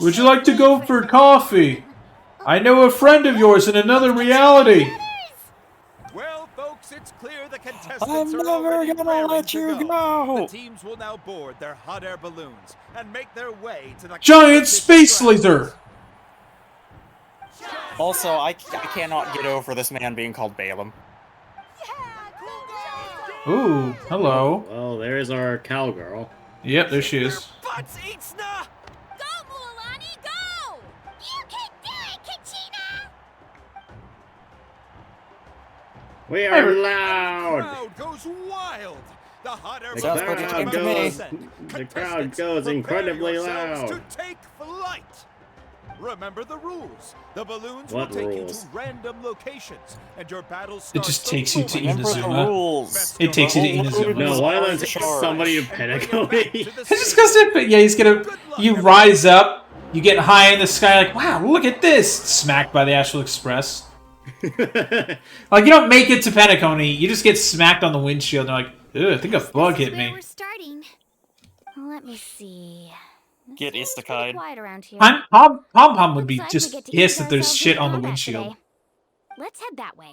Would you like to go for coffee? I know a friend of yours in another reality. Well, folks, it's clear the contestants I'm are never already gonna raring let to you go. go. The teams will now board their hot air balloons and make their way to the Giant space laser. Also, I cannot get over this man being called Balaam. Ooh, hello. Well, there's our cowgirl. Yep, there she is. Butts, Ixna! Go, Mualani, go! You can do it, Kachina! We are loud. The crowd goes wild. The hot air the crowd goes incredibly loud. To take flight. Remember the rules. The balloons What will take rules? you to random locations, and your battles It just takes you to Remember the Inazuma. rules. It takes you to Inazuma. No, why don't take somebody to Pentagon? It's just because yeah, he's gonna. You rise up, you get high in the sky, like wow, look at this! Smacked by the Astral Express. Like you don't make it to Penacony, you just get smacked on the windshield. And they're like, ugh, I think a bug hit me. We're starting. Let me see. Get Pretty isekai. quiet around here. Pom Pom would be Looks like we just get to pissed ease that there's ourselves shit in on the combat windshield. today. Let's head that way.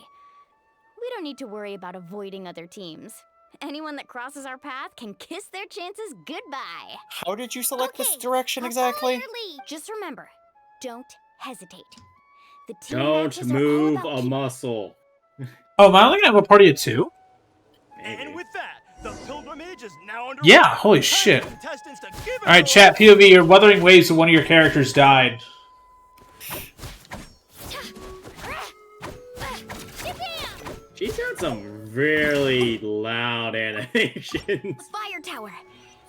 We don't need to worry about avoiding other teams. Anyone that crosses our path can kiss their chances goodbye. How did you select this direction exactly? Just remember, don't hesitate. The team Don't matches are all move about a muscle. Oh, am I only gonna have a party of 2? And with that, the pilgrimage is now under. Yeah, holy shit. Alright, chat, POV, you're weathering waves so one of your characters died. She's got some really loud animations. Fire tower.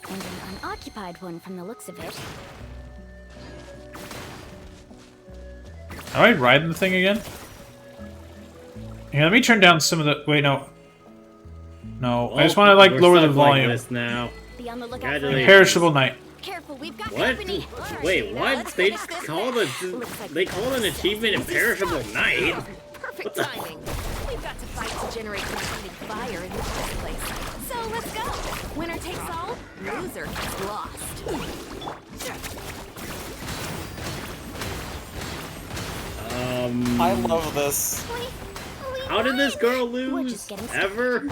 And an unoccupied one from the looks of it. Am I riding the thing again? Here, let me turn down some of the... Wait, no. No, I just want to, like, lower the volume. Like this now. Be on the lookout for Imperishable Night. Careful, we've got What? company. Wait, what? They just called they called an achievement Imperishable Night? Perfect timing. We've got to fight to generate competitive fire in the first place. So let's go. Winner takes all, loser gets lost. I love this. How did this girl lose? Ever?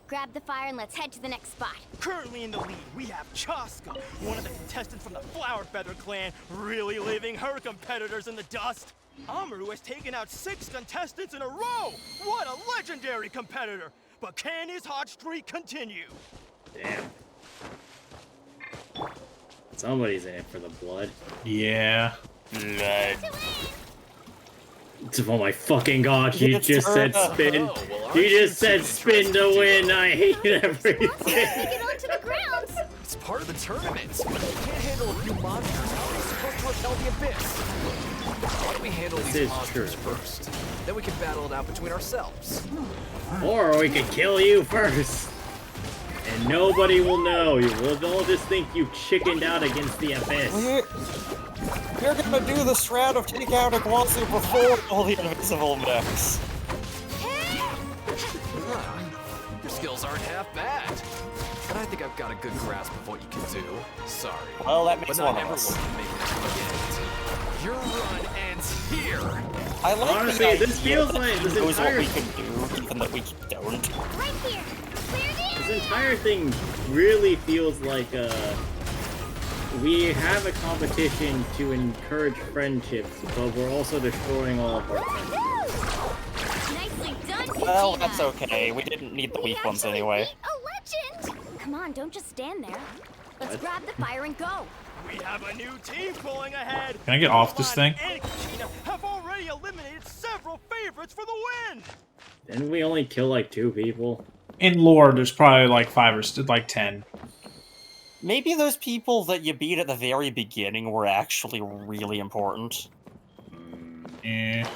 Grab the fire and let's head to the next spot. Currently in the lead, we have Chaska, one of the contestants from the Flower Feather clan, really leaving her competitors in the dust. Amaru has taken out 6 contestants in a row! What a legendary competitor! But can his hot streak continue? Damn. Somebody's in it for the blood. Yeah. Blood. Oh my fucking god, you just said spin. You just said spin to win. I hate everything. It's part of the tournament. We can't handle a few monsters. How are we supposed to repel the abyss? Why don't we handle these monsters first? Then we can battle it out between ourselves. Or we could kill you first. And nobody will know. We'll all just think you chickened out against the abyss. You're gonna do the strat of take out Iguazu before all the invincible mechs. Your skills aren't half bad. But I think I've got a good grasp of what you can do. Sorry. Well, that makes but not one of us. everyone can make it to the end. Your run ends here. I like Honestly, the idea this feels like this knows what entire we can do, even though we don't. Right here. This entire thing really feels like we have a competition to encourage friendships, but we're also destroying all of our friendships. Nicely done, Well, Kachina. that's okay. We didn't need the weak ones anyway. A legend! Come on, don't just stand there. Let's grab the fire and go. We have a new team pulling ahead. Can I get off this thing? And Kachina have already eliminated several favorites for the win. Didn't we only kill like 2 people? In lore, there's probably like 5 or 10. Maybe those people that you beat at the very beginning were actually really important. Yeah.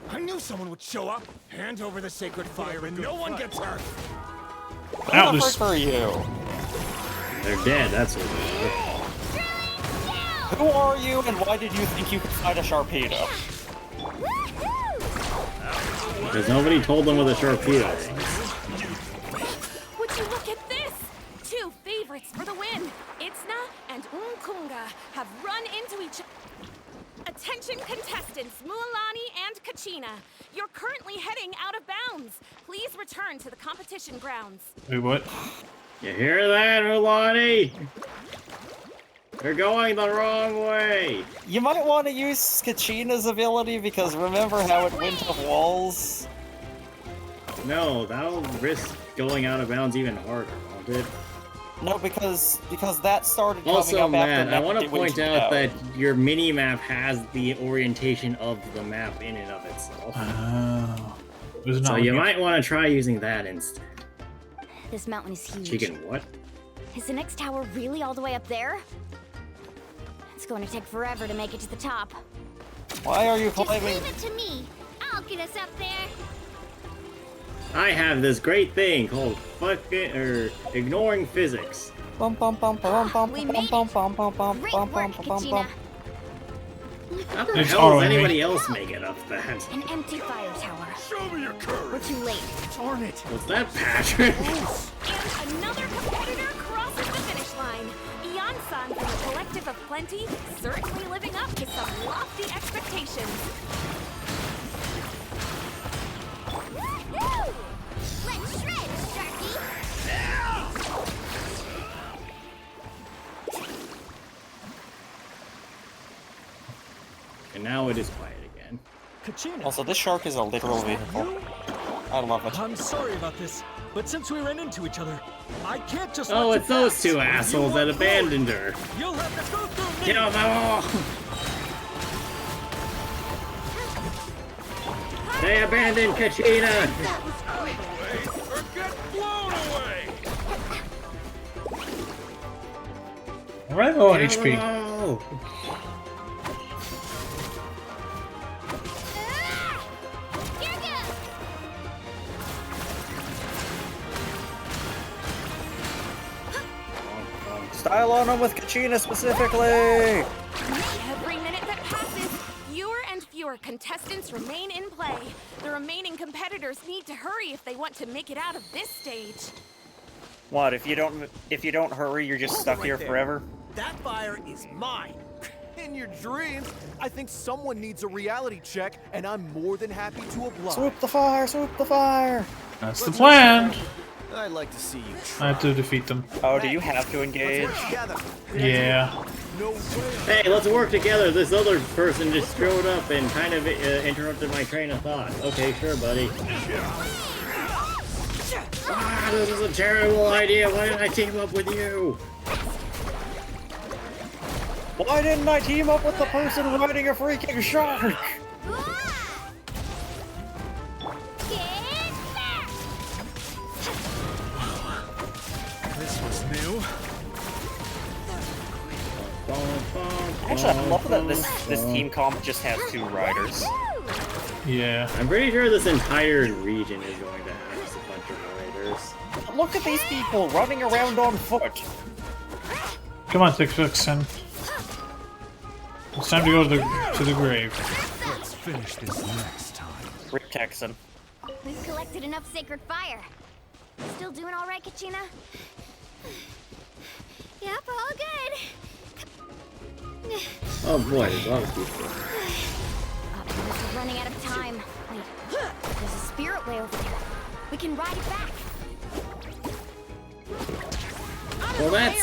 I knew someone would show up. Hand over the sacred fire and no one gets hurt. That Who the was... frick are you? They're dead, that's what it is. Who are you, and why did you think you could fight a Sharpedo? Because nobody told them what a Sharpedo is. Would you look at this? 2 favorites for the win. Itzna and Unkunga have run into each other. Attention contestants, Mualani and Kachina. You're currently heading out of bounds. Please return to the competition grounds. Wait, what? You hear that, Ulani? You're going the wrong way. You might want to use Kachina's ability, because remember how it went up walls? No, that'll risk going out of bounds even harder, won't it? No, because that started coming Also, up Matt, after I want to Matt went point out out. that your mini-map has the orientation of the map in and of itself. Oh. So you might want to try using that instead. This mountain is huge. Chicken what? Is the next tower really all the way up there? It's going to take forever to make it to the top. Why are you Just climbing? leave it to me. I'll get us up there. I have this great thing called ignoring physics. We made it. Great work, Kachina. How the It's hell does auto-aiming. anybody else make it up that? An empty fire tower. Show me your courage. We're too late. Darn it. Was that Patrick? And another competitor crosses the finish line. Ian-san from the Collective of Plenty, certainly living up to some lofty expectations. Woo! Let's shred, Sharky. And now it is quiet again. Kachina. Also, this shark is a literal vehicle. I love it. I'm sorry about this, but since we ran into each other, I can't just Oh, let it's you those pass. two assholes that abandoned her. You'll have to go through me. Get off my wall! They abandoned Kachina! Or get blown away. Right low on Get off the HP. wall! Here goes. Style on him with Kachina specifically! Every minute that passes, fewer and fewer contestants remain in play. The remaining competitors need to hurry if they want to make it out of this stage. What, if you don't hurry, you're just stuck here forever? That fire is mine. In your dreams, I think someone needs a reality check, and I'm more than happy to oblige. Swoop the fire, swoop the fire! That's the plan. I'd like to see you I have to defeat them. Oh, do you have to engage? Yeah. No way. Hey, let's work together. This other person just showed up and kind of interrupted my train of thought. Okay, sure, buddy. Ah, this is a terrible idea. Why did I team up with you? Why didn't I team up with the person riding a freaking shark? This was new. Actually, I love that this team comp just has 2 riders. Yeah. I'm pretty sure this entire region is going to have just a bunch of riders. Look at these people running around on foot. Come on, Fixin. It's time to go to the grave. Let's finish this next time. Rip Texan. We've collected enough sacred fire. Still doing all right, Kachina? Yep, all good. Oh boy, there's a lot of people. We're running out of time. Wait, there's a spirit way over there. We can ride it back. Well, that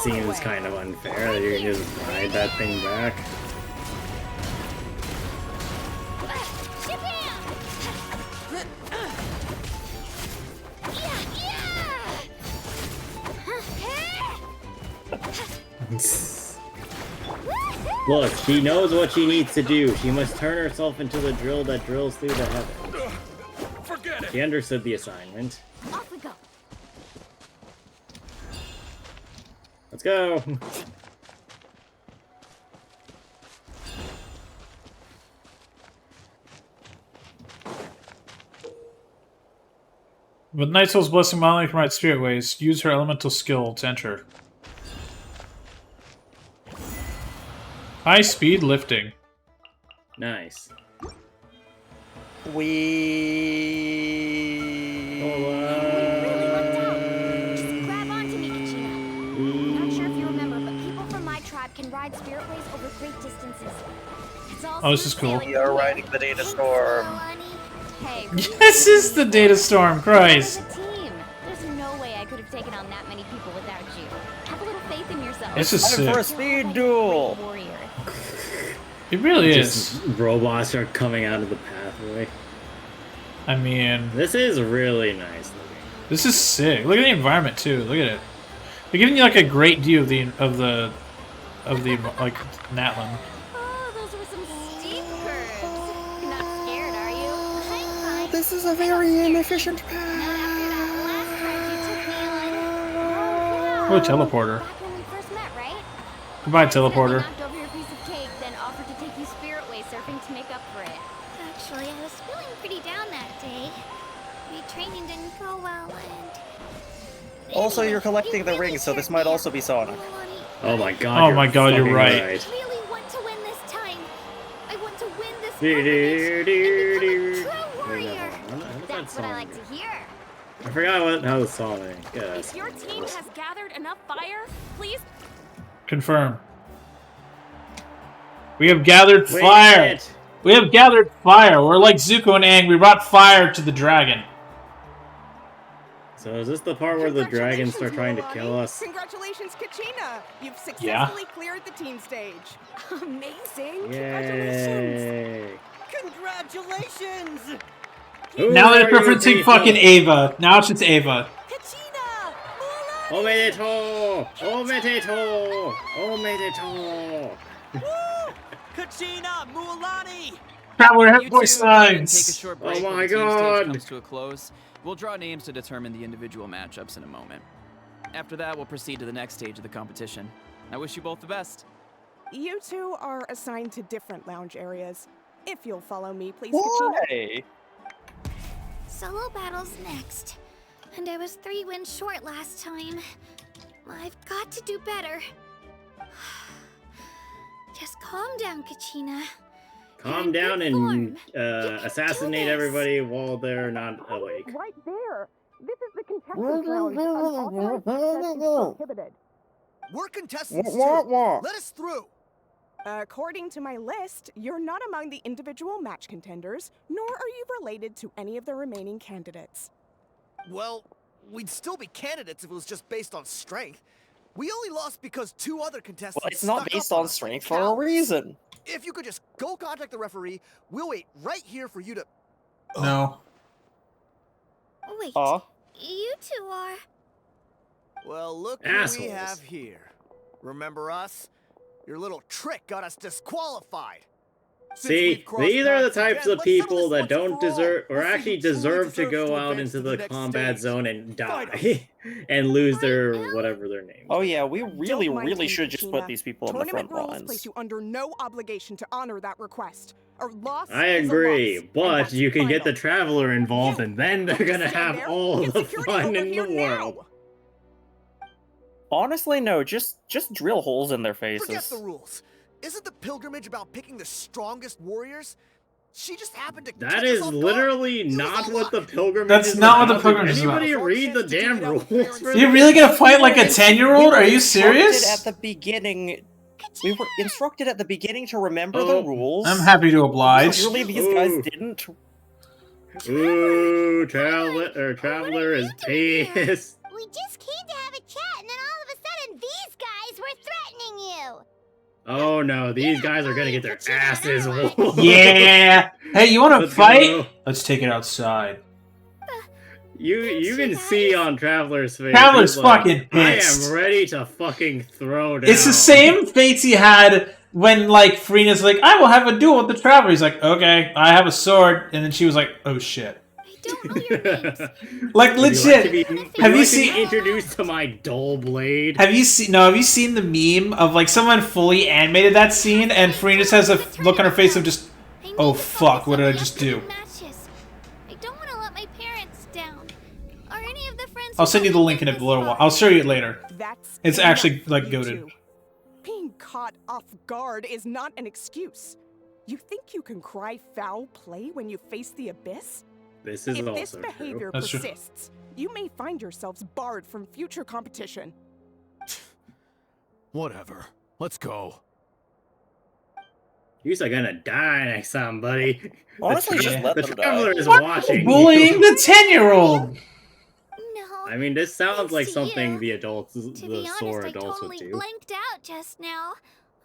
seems kind of unfair that you can just ride that thing back. Ship him! Look, she knows what she needs to do. She must turn herself into the drill that drills through the heavens. Forget it. She understood the assignment. Off we go. Let's go. With Night Soul's blessing modeling from right spirit ways, use her elemental skill to enter. High speed lifting. Nice. Just grab onto me, Kachina. I'm not sure if you remember, but people from my tribe can ride spirit ways over great distances. It's all Oh, this is cool. We are riding the data storm. Hey, This is the data storm, Christ. As a team, there's no way I could have taken on that many people without you. Have a little faith in yourself. This is Time for a sick. speed duel. Warrior. It really is. Just robots are coming out of the pathway. I mean, This is really nice looking. this is sick. Look at the environment too. Look at it. They're giving you like a great view of the like Natlan. Oh, those were some steep curves. You're not scared, are you? This is a very inefficient path. Oh, teleporter. Back when we first met, right? Goodbye, teleporter. Knocked over your piece of cake, then offered to take you spirit-way surfing to make up for it. Actually, I was feeling pretty down that day. My training didn't go well, and... Also, you're collecting the rings, so this might also be Sonic. Oh my god. Oh my god, you're right. I really want to win this time. I want to win this warrior. That's what I like to hear. I forgot how the song went. Yeah. If your team has gathered enough fire, please. Confirm. We have gathered fire. We have gathered fire. We're like Zuko and Aang. We brought fire to the dragon. So is this the part where the dragons start trying to kill us? Congratulations, Kachina! You've successfully cleared the team stage. Amazing! Yay! Congratulations! Now they're referencing fucking Ava. Now it's just Ava. Omedeto! Omedeto! Omedeto! Kachina! Mualani! Traveler You hit voice two can take a signs. short break Oh while my the team stage god! comes to a close. We'll draw names to determine the individual matchups in a moment. After that, we'll proceed to the next stage of the competition. I wish you both the best. You two are assigned to different lounge areas. If you'll follow me, please, Why? Solo battle's next. And I was 3 wins short last time. I've got to do better. Just calm down, Kachina. Calm down and assassinate everybody while they're not awake. Right there. This is the contestants lounge. Unauthorized access is prohibited. We're contestants too. Let us through. According to my list, you're not among the individual match contenders, nor are you related to any of the remaining candidates. Well, we'd still be candidates if it was just based on strength. We only lost because 2 other contestants. Well, it's not snuck based up on us. strength for a reason. If you could just go contact the referee, we'll wait right here for you to. No. Wait, you two are... Well, look Assholes. who we have here. Remember us? Your little trick got us disqualified. See, these are the types of people that don't deserve, or actually deserve to go out into the combat zone and die, and lose their whatever their name. Oh yeah, we really should just put these people on the front Tournament rules lines. place you under no obligation to honor that request. A loss I is a agree, loss, and but that's you can get the final. traveler involved, and then they're gonna Stand have there. all Get the security fun over in the here now. world. Honestly, no, just drill holes in their Forget faces. the rules. Isn't the pilgrimage about picking the strongest warriors? She just happened to. That catch is us off guard. literally It was not all what luck. the pilgrimage That's is not what the about. pilgrimage is Did anybody about. read the damn rules? for You're this? really gonna fight like a 10-year-old? Are you Instructed serious? At the beginning, we were instructed at the beginning to remember the rules. I'm happy to oblige. Clearly, these guys didn't. Ooh, traveler is pissed. We just came to have a chat, and then all of a sudden, these guys were threatening you. Oh no, these guys are gonna get their asses whooped. Yeah. Hey, you want to Let's fight? go. Let's take it outside. You can see on Traveler's face. Traveler's he's like, fucking pissed. I am ready to fucking throw down. It's the same face he had when, like, Freena's like, I will have a duel with the Traveler. He's like, okay, I have a sword. And then she was like, oh shit. Like, legit. Have you seen introduced to my dull blade? Have you seen the meme of, like, someone fully animated that scene and Freen just has a look on her face of just, oh fuck, what did I just do? I don't want to let my parents down. Are any of the friends? I'll send you the link in a little while. I'll show you it later. That's It's enough actually, for like, you goated. two. Being caught off guard is not an excuse. You think you can cry foul play when you face the abyss? This is if also this behavior true. That's true. persists, you may find yourselves barred from future competition. Whatever. Let's go. You're gonna die next time, buddy. Honestly, just let the them Traveler die. is watching. Bullying the 10-year-old. I mean, this sounds like something the adults, To the be sore honest, I adults totally would do. blanked out just now.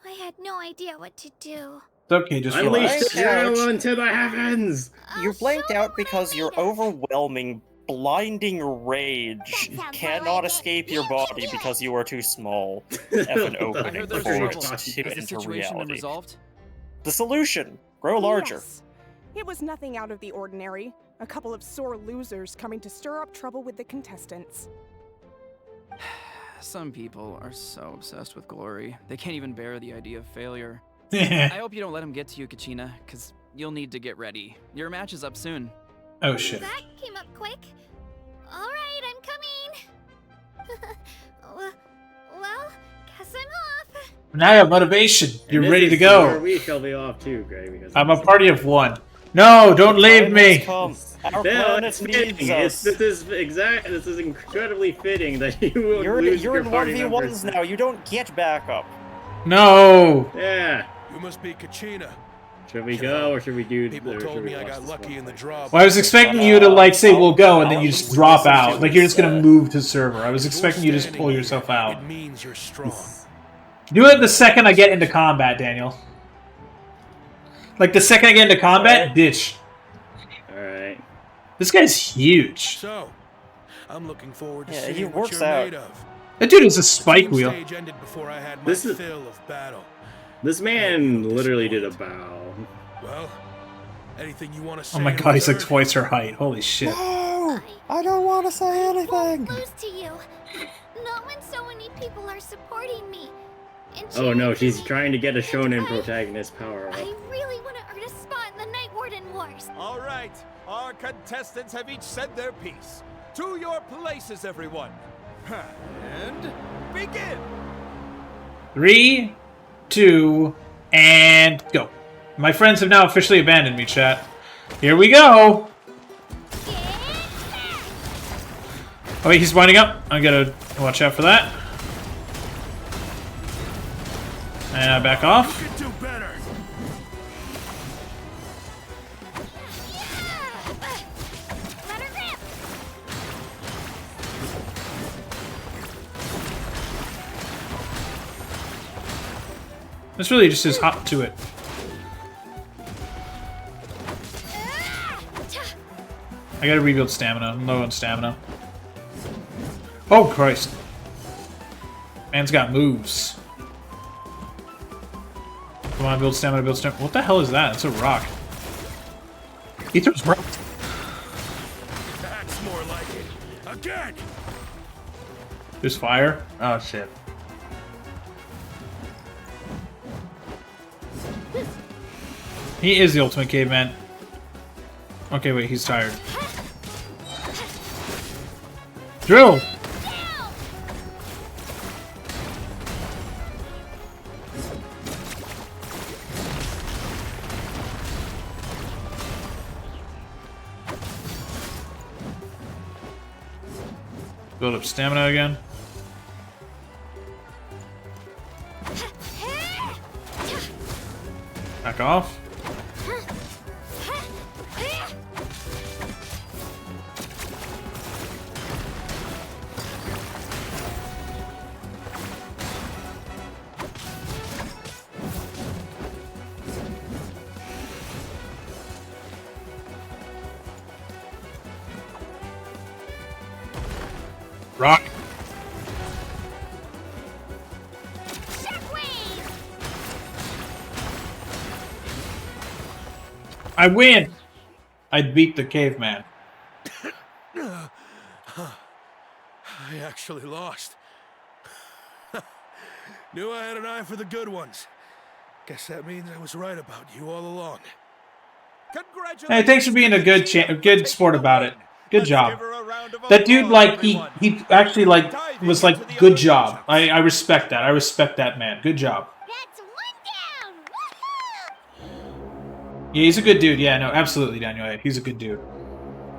I had no idea what to do. It's okay, just Unleash relax. the hero into the heavens! You blanked out because your overwhelming blinding rage cannot escape your body because you are too small of an opening for it to enter reality. Resolved? The solution: grow larger. Yes. It was nothing out of the ordinary. A couple of sore losers coming to stir up trouble with the contestants. Some people are so obsessed with glory, they can't even bear the idea of failure. I hope you don't let him get to you, Kachina, because you'll need to get ready. Your match is up soon. Oh shit. That came up quick. Alright, I'm coming. well, guess I'm off. Now I have motivation. You're And ready this to is where go. we shall be off too, Gray. Because I'm a party of one. No, don't leave me. Our planet needs us. This is incredibly fitting that you will lose You're your in party 1v1s members. now. You don't get backup. No. Yeah. You must be Kachina. Should we go or should we do? People told me I got lucky in the draw. Well, I was expecting you to like say we'll go and then you just drop out. Like you're just gonna move to server. I was expecting you to just pull yourself out. It means you're strong. Do it the second I get into combat, Daniel. Like the second I get into combat, ditch. Alright. This guy's huge. So, I'm looking forward to Yeah, seeing he what works you're out. made of. That dude is a spike wheel. Stage ended before I had my This is- fill of battle. This man literally did a bow. Well, anything you want to say? Oh my in god, he's like return? twice her height. Holy shit. No! I don't want to say I anything. won't lose to you. Not when so many people are supporting me. And Oh no, cheering she's for me. trying to get a shonen I- protagonist power up. I really want to earn a spot in the Night Warden Wars. All right, our contestants have each said their piece. To your places, everyone. And begin. 3, 2, and go. My friends have now officially abandoned me, chat. Here we go. Oh wait, he's winding up. I gotta watch out for that. And I back off. You can do better. Let her rip. This really just is hop to it. I gotta rebuild stamina. I'm low on stamina. Oh Christ. Man's got moves. Come on, build stamina, build stamina. What the hell is that? It's a rock. He throws rocks. That's more like it. Again. There's fire? Oh shit. He is the ultimate caveman. Okay, wait, he's tired. Drill! Build up stamina again. Back off. Rock. I win! I beat the caveman. I actually lost. Knew I had an eye for the good ones. Guess that means I was right about you all along. Hey, thanks for being a good sport about it. Good job. That dude, like, he actually, like, was like, good job. I respect that. I respect that man. Good job. That's one down. Woohoo! Yeah, he's a good dude. Yeah, no, absolutely, Daniel. He's a good dude.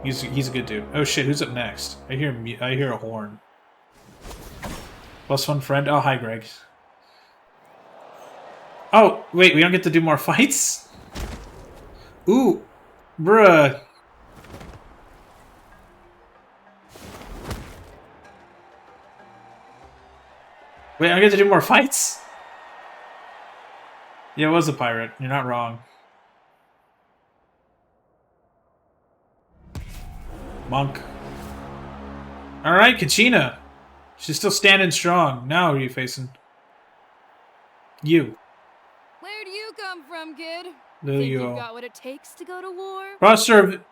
He's a good dude. Oh shit, who's up next? I hear a horn. Plus one friend. Oh, hi, Greg. Oh, wait, we don't get to do more fights? Ooh, bruh. Wait, I get to do more fights? Yeah, it was a pirate. You're not wrong. Monk. All right, Kachina. She's still standing strong. Now who are you facing? You. Where do you come from, kid? There Think you you've go. got what it takes to go to war? Frostar.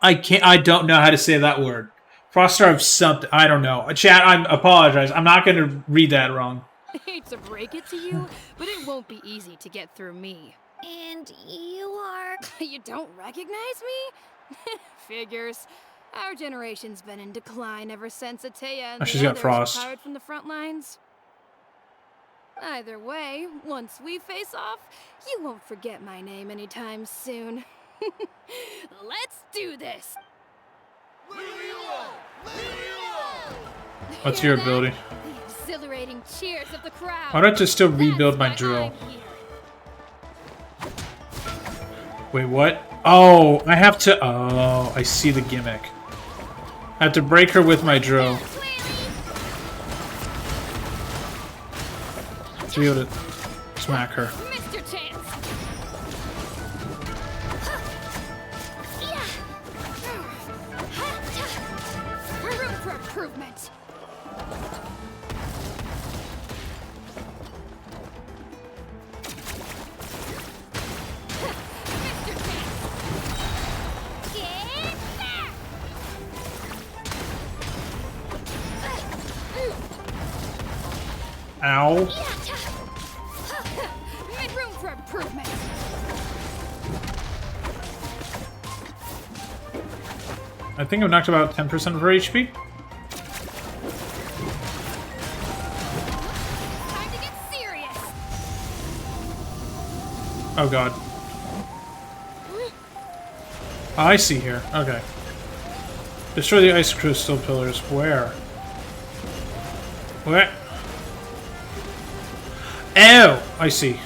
I don't know how to say that word. Frostar of something. I don't know. Chat, I apologize. I'm not going to read that wrong. I hate to break it to you, but it won't be easy to get through me. And you are... You don't recognize me? Figures. Our generation's been in decline ever since Atea and She's the got others frost. retired from the front lines. Either way, once we face off, you won't forget my name anytime soon. Let's do this! What's your ability? The exhilarating cheers of the crowd. Why don't I still rebuild my drill? Wait, what? Oh, I have to... Oh, I see the gimmick. I have to break her with my drill. To be able to smack her. Mr. Chance. Room for improvement. Ow. Room for improvement. I think I've knocked about 10% of her HP. Time to get serious. Oh god. Oh, I see here. Okay. Destroy the ice crystal pillars. Where? Where? Oh! I see.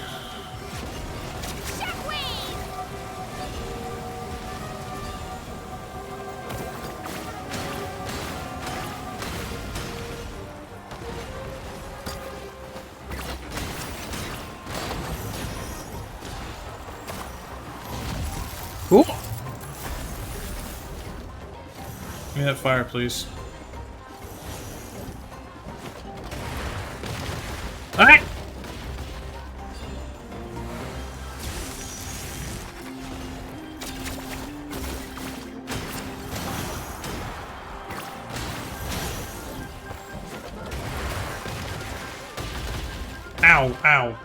Cool. Give me that fire, please. Alright! Ow, ow.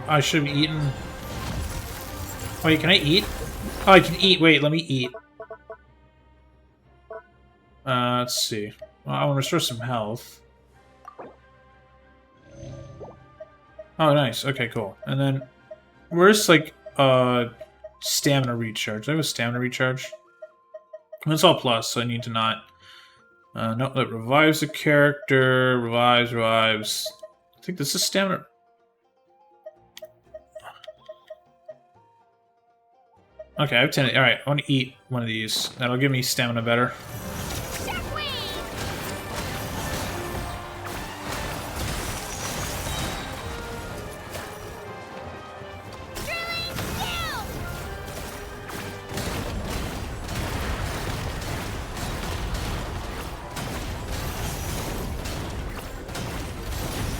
I should have eaten. Wait, can I eat? Oh, I can eat. Wait, let me eat. Let's see. Well, I want to restore some health. Oh, nice. Okay, cool. And then, where's like stamina recharge? Do I have a stamina recharge? That's all plus, so I need to not. No, that revives the character. Revives. I think this is stamina. Okay, I have 10. Alright, I want to eat one of these. That'll give me stamina better.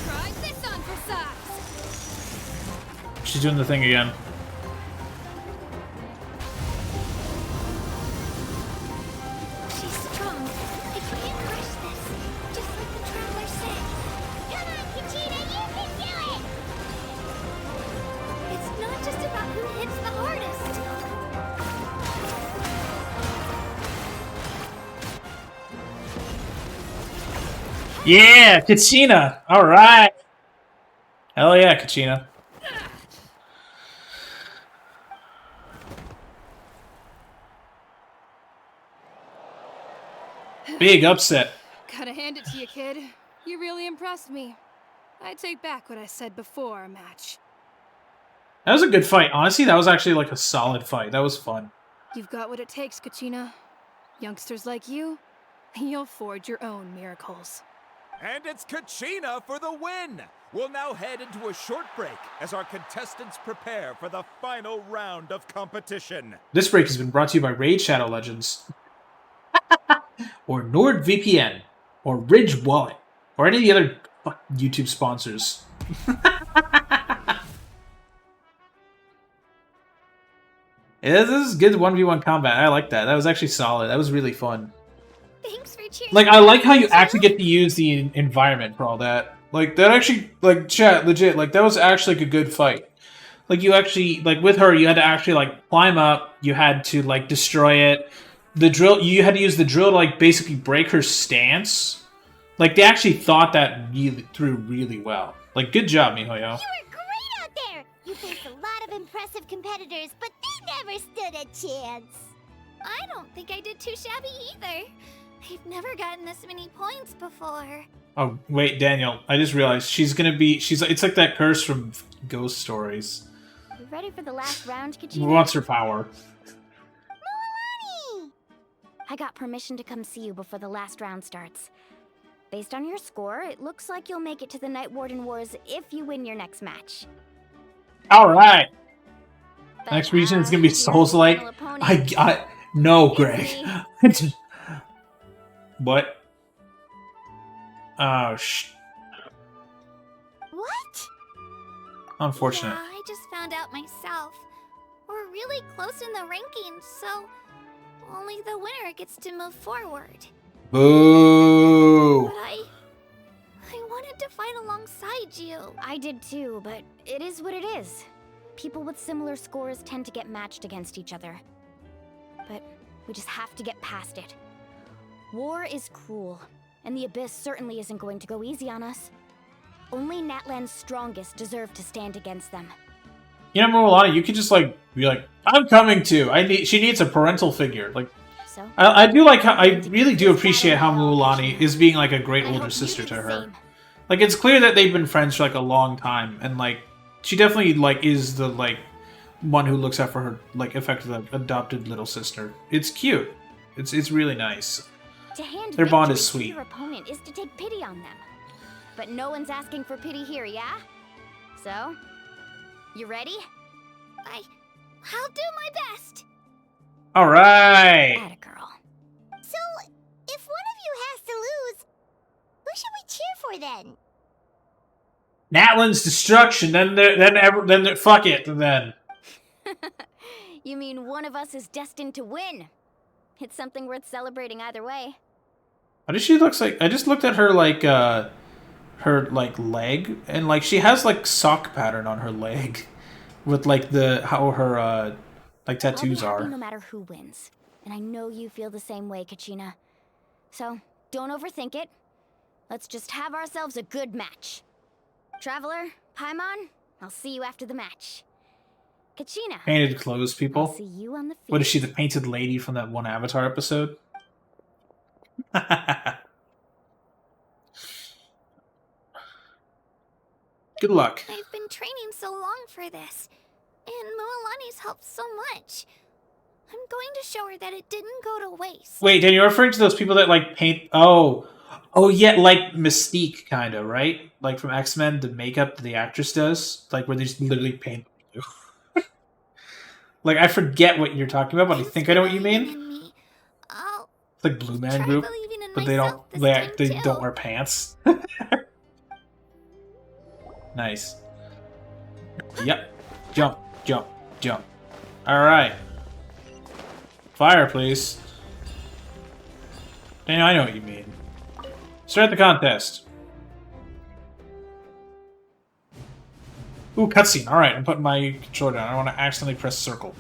Try this on for size. She's doing the thing again. Yeah, Kachina! Alright! Hell yeah, Kachina. Big upset. Gotta hand it to you, kid. You really impressed me. I take back what I said before our match. That was a good fight. Honestly, that was actually like a solid fight. That was fun. You've got what it takes, Kachina. Youngsters like you, you'll forge your own miracles. And it's Kachina for the win! We'll now head into a short break as our contestants prepare for the final round of competition. This break has been brought to you by Raid Shadow Legends, or NordVPN, or Ridge Wallet, or any of the other YouTube sponsors. Yeah, this is good 1v1 combat. I like that. That was actually solid. That was really fun. Thanks for cheering. Like, I like how you actually get to use the environment for all that. Like, that actually, like, chat, legit, like, that was actually like a good fight. Like, you actually, like, with her, you had to actually, like, climb up, you had to, like, destroy it. The drill, you had to use the drill to, like, basically break her stance. Like, they actually thought that through really well. Like, good job, MiHoYo. You were great out there! You faced a lot of impressive competitors, but they never stood a chance. I don't think I did too shabby either. I've never gotten this many points before. Oh, wait, Daniel, I just realized she's gonna be, it's like that curse from Ghost Stories. You ready for the last round, Kachina? Who wants her power? Mualani! I got permission to come see you before the last round starts. Based on your score, it looks like you'll make it to the Night Warden Wars if you win your next match. Alright! Next region is gonna be Souls-like. No, Greg. What? Oh, What? Unfortunate. Yeah, I just found out myself. We're really close in the rankings, so only the winner gets to move forward. Boo! But I wanted to fight alongside you. I did too, but it is what it is. People with similar scores tend to get matched against each other. But we just have to get past it. War is cruel, and the Abyss certainly isn't going to go easy on us. Only Natlan's strongest deserve to stand against them. You know, Mualani, you could just, like, be like, I'm coming to. She needs a parental figure. Like, so? I do like how, I really do appreciate how Mualani is being, like, a great older sister to her. Like, it's clear that they've been friends for, like, a long time, and, like, she definitely, like, is the, like, one who looks out for her, like, effectively adopted little sister. It's cute. It's really nice. Their bond is sweet. Your opponent is to take pity on them. But no one's asking for pity here, yeah? So, you ready? I'll do my best. All right. Atta girl. So, if one of you has to lose, who should we cheer for then? Natlan's destruction. Then fuck it. Then. You mean one of us is destined to win? It's something worth celebrating either way. What does she looks like? I just looked at her like leg, and like she has like sock pattern on her leg, with like how her like tattoos I'll be happy are. No matter who wins, and I know you feel the same way, Kachina. So don't overthink it. Let's just have ourselves a good match. Traveler, Paimon, I'll see you after the match. Kachina. Painted clothes, people. I'll see you on the field. What is she, the painted lady from that one Avatar episode? Good luck. I've been training so long for this, and Mualani's helped so much. I'm going to show her that it didn't go to waste. Wait, Dan, you're referring to those people that like paint? Oh yeah, like Mystique, kind of, right? Like from X-Men, the makeup that the actress does, like where they just literally paint. Like, I forget what you're talking about, but I think I know what you mean. It's like Blue Man Group, but they don't wear pants. Nice. Yep. Jump, jump, jump. All right. Fire, please. Daniel, I know what you mean. Start the contest. Ooh, cutscene. Alright, I'm putting my controller down. I don't want to accidentally press circle.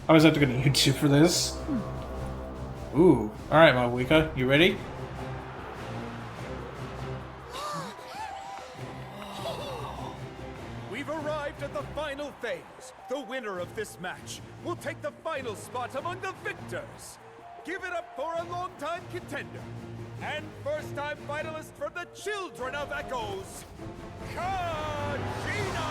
I always have to go to YouTube for this. Ooh. Alright, Mawika, you ready? We've arrived at the final phase. The winner of this match will take the final spot among the victors. Give it up for a longtime contender, And first-time finalist from the Children of Echoes, Kachina!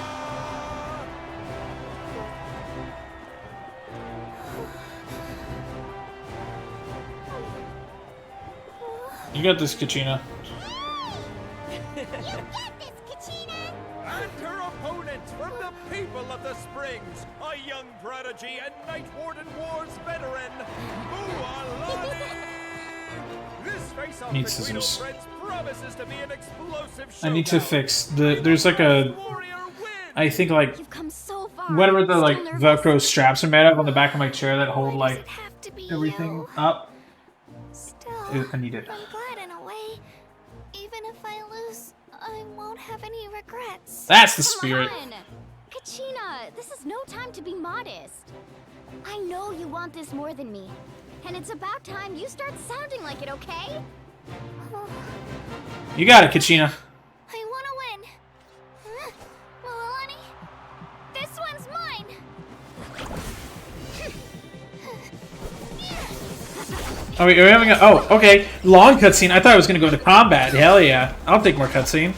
You got this, Kachina. And her opponent from the people of the Springs, a young prodigy and Night Warden Wars veteran, Mualani! This face-off Need between old scissors. friends promises to be an explosive I need to showdown. fix the. There's like a. I think like You've come so far. whatever the I'm like still nervous. Velcro straps are made of on the back of my chair that hold Why does like it have to be everything you? up. Still, I need it. I'm glad in a way. Even if I lose, I won't have any regrets. That's the spirit. Come on. Kachina, this is no time to be modest. I know you want this more than me. And it's about time you start sounding like it, okay? You got it, Kachina. I want to win. Mualani, this one's mine. Oh, wait, are we having a... Oh, okay. Long cutscene. I thought I was going to go into combat. Hell yeah. I'll take more cutscene.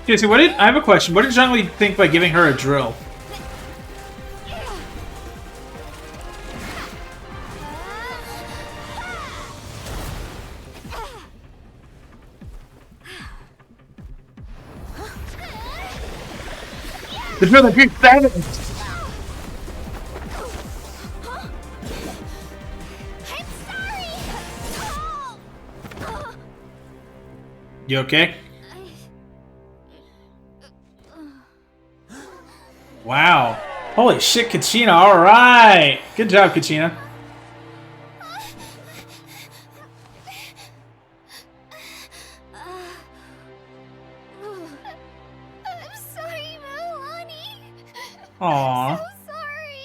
Okay, so I have a question. What did Zhongli think by giving her a drill? The drill that creeps savage! You okay? Wow. Holy shit, Kachina. Alright. Good job, Kachina. I'm sorry, Mualani. Aww. I'm so sorry.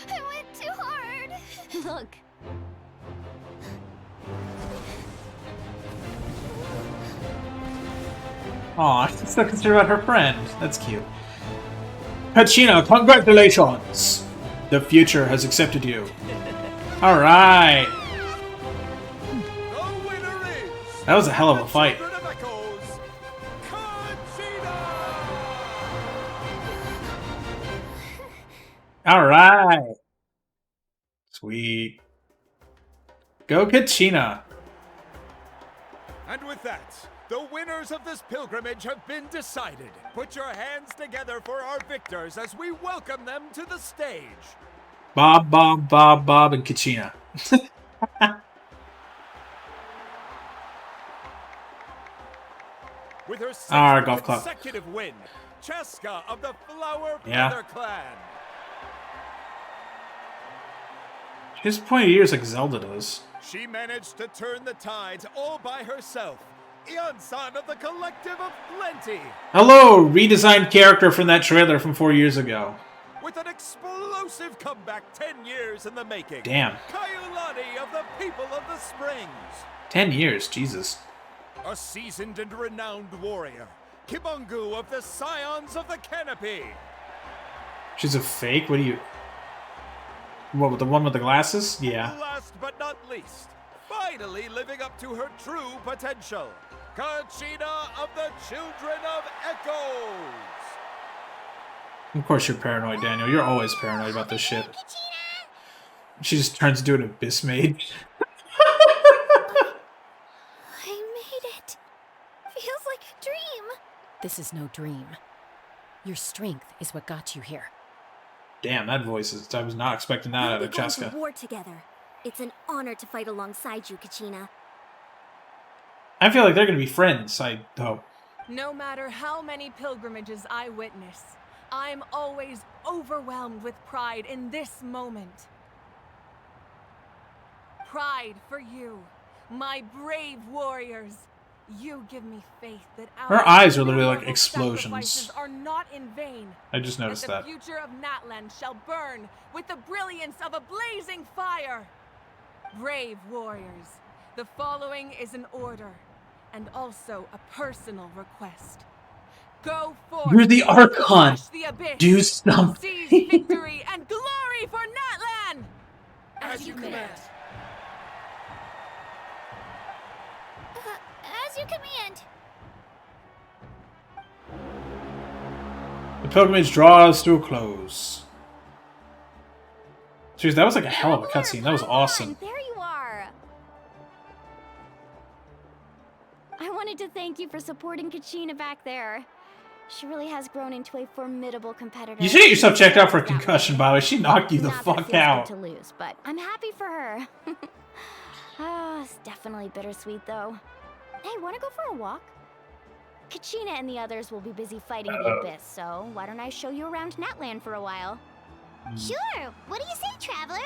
I went too hard. Look. Aw, she's still concerned about her friend. That's cute. Kachina, congratulations! The future has accepted you. Alright. That was a hell of a fight. Alright. Sweet. Go Kachina. And with that, the winners of this pilgrimage have been decided. Put your hands together for our victors as we welcome them to the stage. Bob, Bob, Bob, Bob, and Kachina. With her Alright, second golf club. consecutive win, Cheska of the Flower Yeah. Feather Clan. She has pointy ears like Zelda does. She managed to turn the tides all by herself. Ian-san of the Collective of Plenty. Hello, redesigned character from that trailer from 4 years ago. With an explosive comeback 10 years in the making. Damn. Kaiulani of the People of the Springs. 10 years, Jesus. A seasoned and renowned warrior. Kibungu of the Scions of the Canopy. She's a fake? What do you... What, with the one with the glasses? Yeah. Last but not least, finally living up to her true potential. Kachina of the Children of Echoes. Of course you're paranoid, Daniel. You're always paranoid about this shit. She just turns into an abyss mage. I made it. Feels like a dream. This is no dream. Your strength is what got you here. Damn, that voice is... I was not expecting that out of We'll be going Cheska. to war together. It's an honor to fight alongside you, Kachina. I feel like they're gonna be friends, I hope. No matter how many pilgrimages I witness, I'm always overwhelmed with pride in this moment. Pride for you, my brave warriors. You give me faith that Her eyes are literally like explosions. Are not in vain. I just noticed that. The future of Natland shall burn with the brilliance of a blazing fire. Brave warriors, the following is an order and also a personal request. Go forth. You're the Archon. The abyss, do something. Seize victory and glory for Natland. As you command. As you command. The pilgrimage draws to a close. Seriously, that was like a hell of a cutscene. That was awesome. There you are. I wanted to thank you for supporting Kachina back there. She really has grown into a formidable competitor. You should get yourself checked out for a concussion, by the way. She knocked you the fuck out. To lose, but I'm happy for her. It's definitely bittersweet, though. Hey, want to go for a walk? Kachina and the others will be busy fighting the abyss, so why don't I show you around Natland for a while? Sure. What do you say, traveler?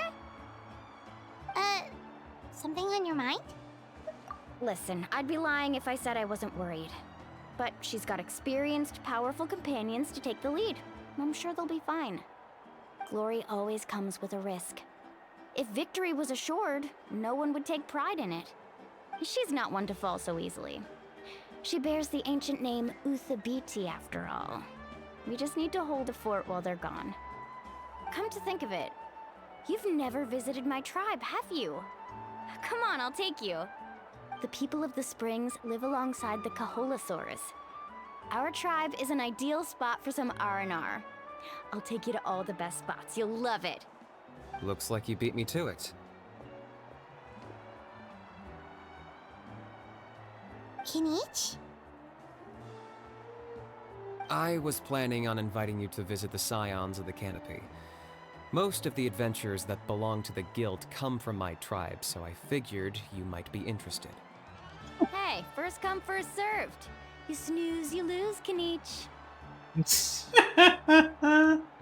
Something on your mind? Listen, I'd be lying if I said I wasn't worried. But she's got experienced, powerful companions to take the lead. I'm sure they'll be fine. Glory always comes with a risk. If victory was assured, no one would take pride in it. She's not one to fall so easily. She bears the ancient name Uthabiti after all. We just need to hold the fort while they're gone. Come to think of it, you've never visited my tribe, have you? Come on, I'll take you. The people of the Springs live alongside the Kaholasaurus. Our tribe is an ideal spot for some R&R. I'll take you to all the best spots. You'll love it. Looks like you beat me to it. Kinich? I was planning on inviting you to visit the Scions of the Canopy. Most of the adventurers that belong to the guild come from my tribe, so I figured you might be interested. Hey, first come, first served. You snooze, you lose, Kinich.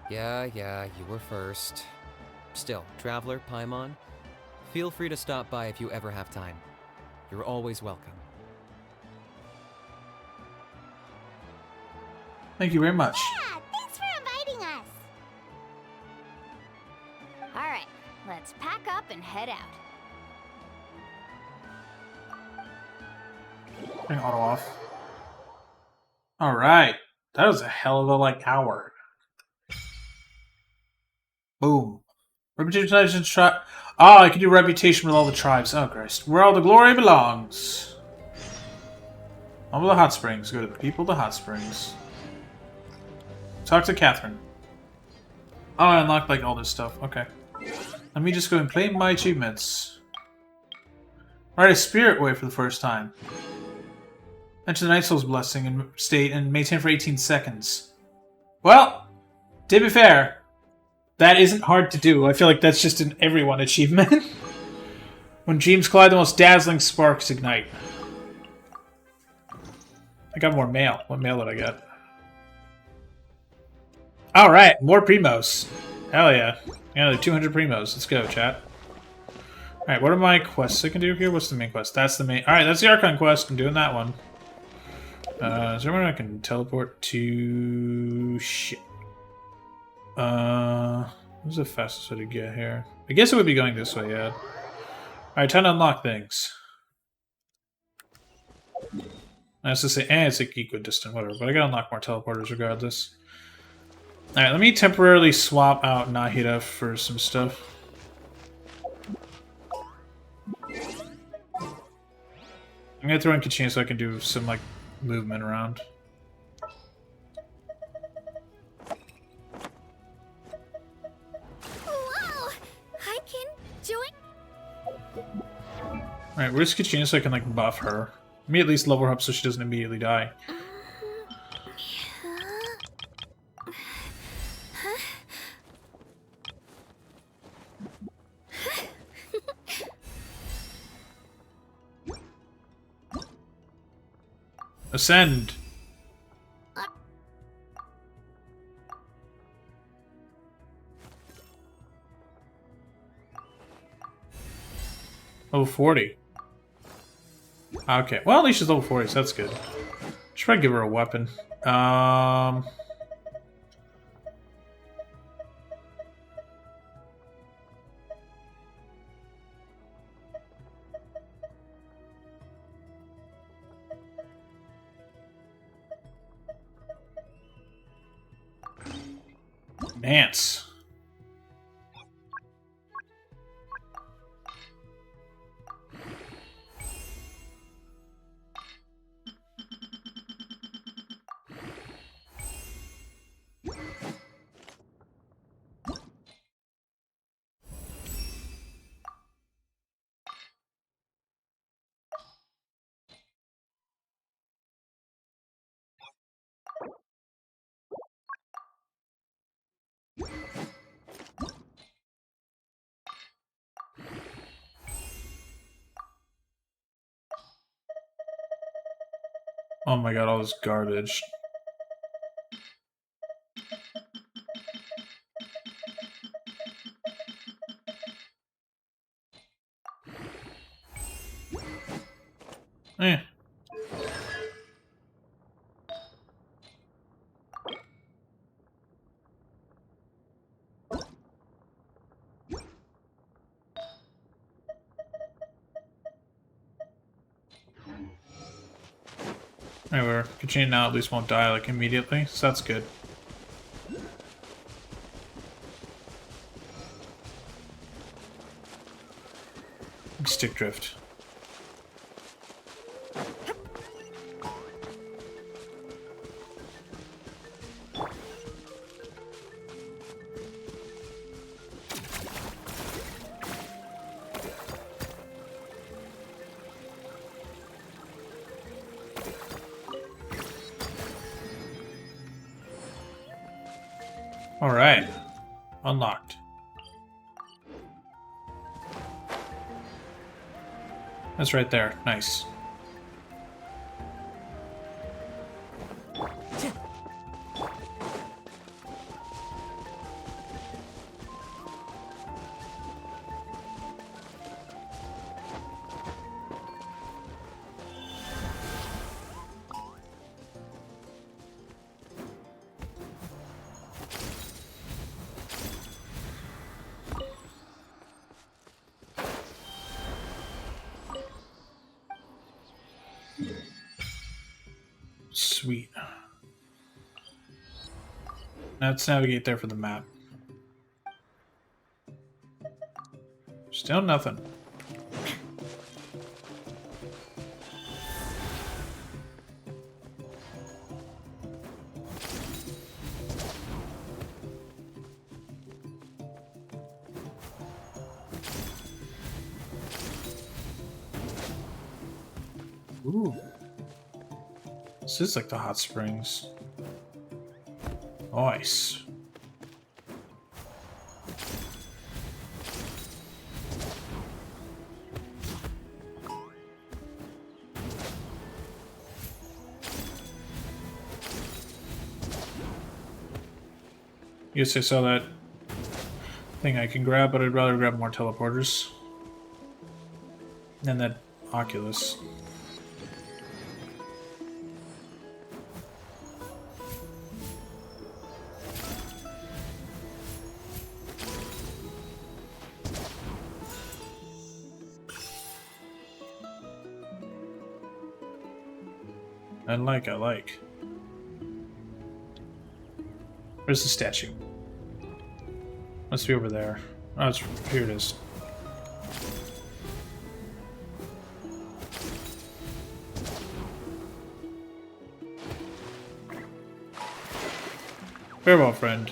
Yeah, you were first. Still, Traveler, Paimon, feel free to stop by if you ever have time. You're always welcome. Thank you very much. Yeah, thanks for inviting us. All right, let's pack up and head out. Turn auto off. Alright. That was a hell of a, hour. Boom. Reputation tribe. Oh, I can do reputation with all the tribes. Oh, Christ. Where all the glory belongs. Over the hot springs. Go to the people of the hot springs. Talk to Catherine. Oh, I unlocked, all this stuff. Okay. Let me just go and claim my achievements. Write a spirit way for the first time. Enter the Night Soul's blessing and state and maintain for 18 seconds. Well, to be fair, that isn't hard to do. I feel like that's just an everyone achievement. When dreams collide, the most dazzling sparks ignite. I got more mail. What mail did I get? Alright, more primos. Hell yeah. Another 200 primos. Let's go, chat. Alright, what are my quests I can do here? What's the main quest? That's the main... Alright, that's the Archon quest. I'm doing that one. Is there one I can teleport to? Shit. What's the fastest way to get here? I guess it would be going this way, yeah. Alright, time to unlock things. I was to say, it's equidistant, whatever, but I gotta unlock more teleporters regardless. Alright, let me temporarily swap out Nahida for some stuff. I'm gonna throw in Kachina so I can do some, movement around. Whoa! I can join. Alright, where's Kachina so I can, buff her? Let me at least level her up so she doesn't immediately die. Ascend! Oh, 40. Okay, well, at least she's level 40, so that's good. Should probably give her a weapon. Nance. Oh my god, all this garbage. Eh. Anyway, Kachin now at least won't die like immediately, so that's good. Stick drift. Alright. Unlocked. That's right there. Nice. Sweet. Now let's navigate there for the map. Still nothing. Ooh. This is like the hot springs. Nice. Yes, I saw that thing I can grab, but I'd rather grab more teleporters. And that Oculus. I like. Where's the statue? Must be over there. Oh, it's here it is. Farewell, friend.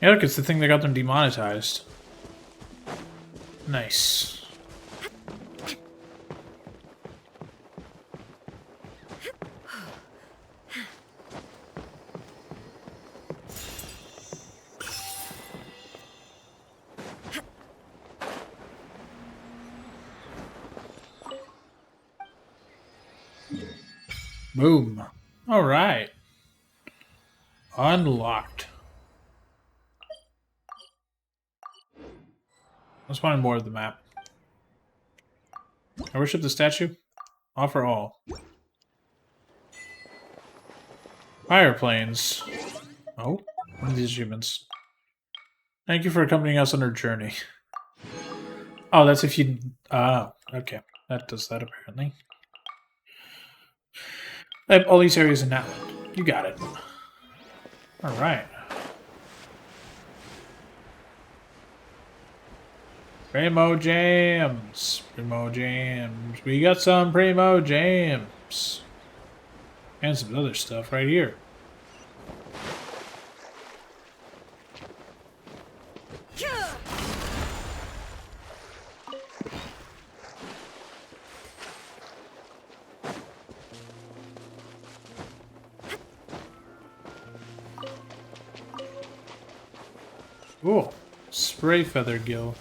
Yeah, look, it's the thing that got them demonetized. Nice. Boom. All right. Unlocked. Let's find more of the map. I worship the statue. Offer all. Higher planes. Oh, one of these achievements. Thank you for accompanying us on our journey. Oh, that's if you... okay. That does that, apparently. I have all these areas in Natland. You got it. Alright. Primo Jams. Primo Jams. We got some Primo Jams. And some other stuff right here. Cool. Spray Feather Gill.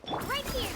Right here.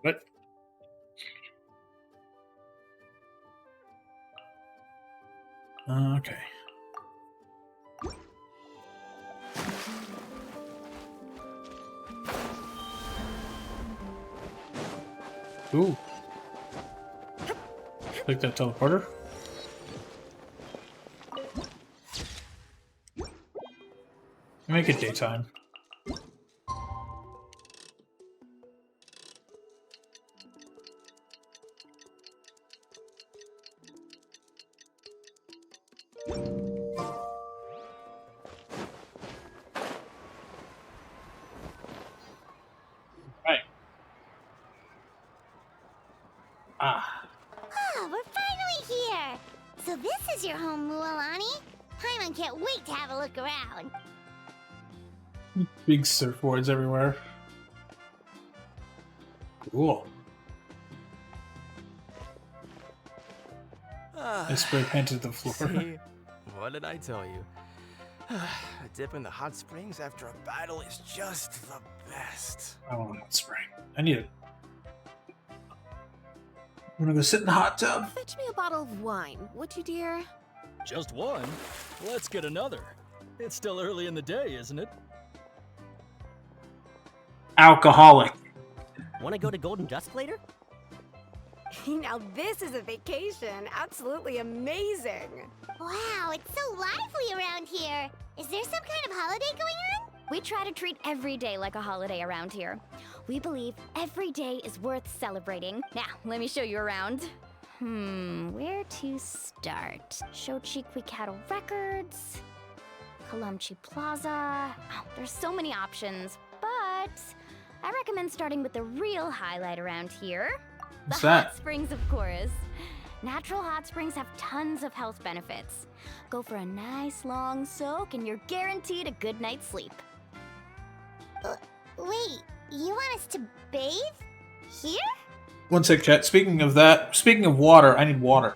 What? Okay. Ooh. Click that teleporter. Make it daytime. Right. Ah. Oh, we're finally here! So this is your home, Mualani? Paimon can't wait to have a look around. Big surfboards everywhere. Cool. I spray painted the floor. See? What did I tell you? A dip in the hot springs after a battle is just the best. I want a hot spring. I need it. I'm gonna go sit in the hot tub. Fetch me a bottle of wine, would you, dear? Just one? Let's get another. It's still early in the day, isn't it? Alcoholic. Want to go to Golden Dusk later? Now this is a vacation. Absolutely amazing. Wow, it's so lively around here. Is there some kind of holiday going on? We try to treat every day like a holiday around here. We believe every day is worth celebrating. Now, let me show you around. Where to start? Shochiqui Cattle Records, Kalumchi Plaza. Oh, there's so many options, but I recommend starting with the real highlight around here. What's the that? hot springs, of course. Natural hot springs have tons of health benefits. Go for a nice long soak and you're guaranteed a good night's sleep. Wait, you want us to bathe? Here? One sec, chat. Speaking of that, speaking of water, I need water.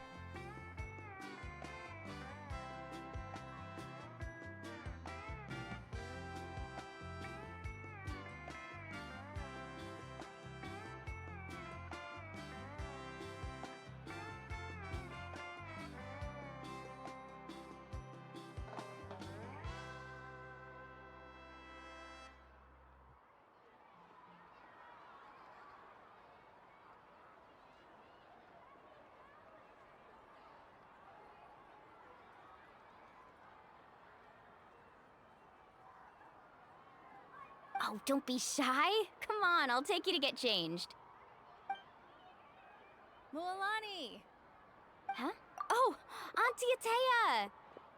Oh, don't be shy. Come on, I'll take you to get changed. Mualani! Huh? Oh, Auntie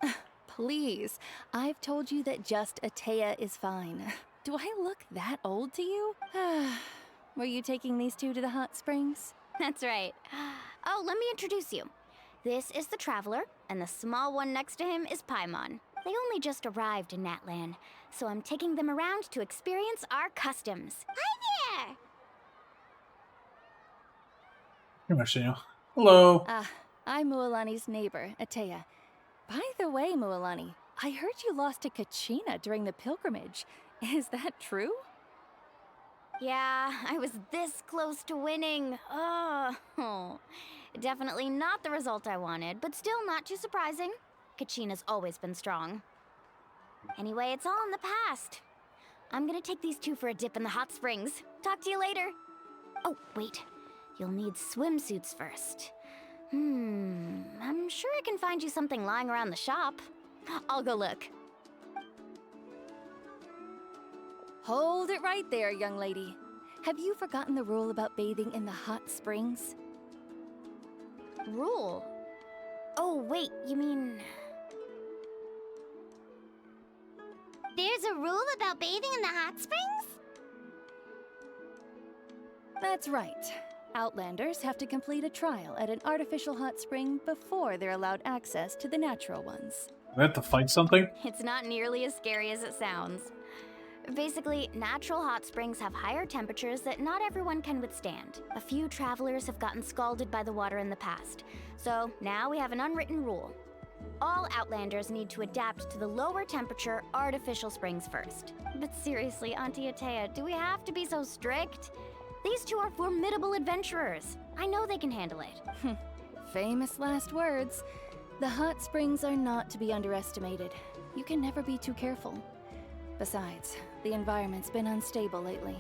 Atea! please. I've told you that just Atea is fine. Do I look that old to you? Were you taking these two to the hot springs? That's right. Oh, let me introduce you. This is the Traveler, and the small one next to him is Paimon. They only just arrived in Natlan, so I'm taking them around to experience our customs. Hi there! Pretty much, Daniel. Hello. I'm Mualani's neighbor, Atea. By the way, Mualani, I heard you lost to Kachina during the pilgrimage. Is that true? Yeah, I was this close to winning. Oh, definitely not the result I wanted, but still not too surprising. Kachina's always been strong. Anyway, it's all in the past. I'm gonna take these two for a dip in the hot springs. Talk to you later. Oh, wait. You'll need swimsuits first. I'm sure I can find you something lying around the shop. I'll go look. Hold it right there, young lady. Have you forgotten the rule about bathing in the hot springs? Rule? Oh, wait, you mean... There's a rule about bathing in the hot springs? That's right. Outlanders have to complete a trial at an artificial hot spring before they're allowed access to the natural ones. We have to fight something? It's not nearly as scary as it sounds. Basically, natural hot springs have higher temperatures that not everyone can withstand. A few travelers have gotten scalded by the water in the past, so now we have an unwritten rule. All Outlanders need to adapt to the lower temperature artificial springs first. But seriously, Auntie Atea, do we have to be so strict? These two are formidable adventurers. I know they can handle it. Famous last words. The hot springs are not to be underestimated. You can never be too careful. Besides, the environment's been unstable lately.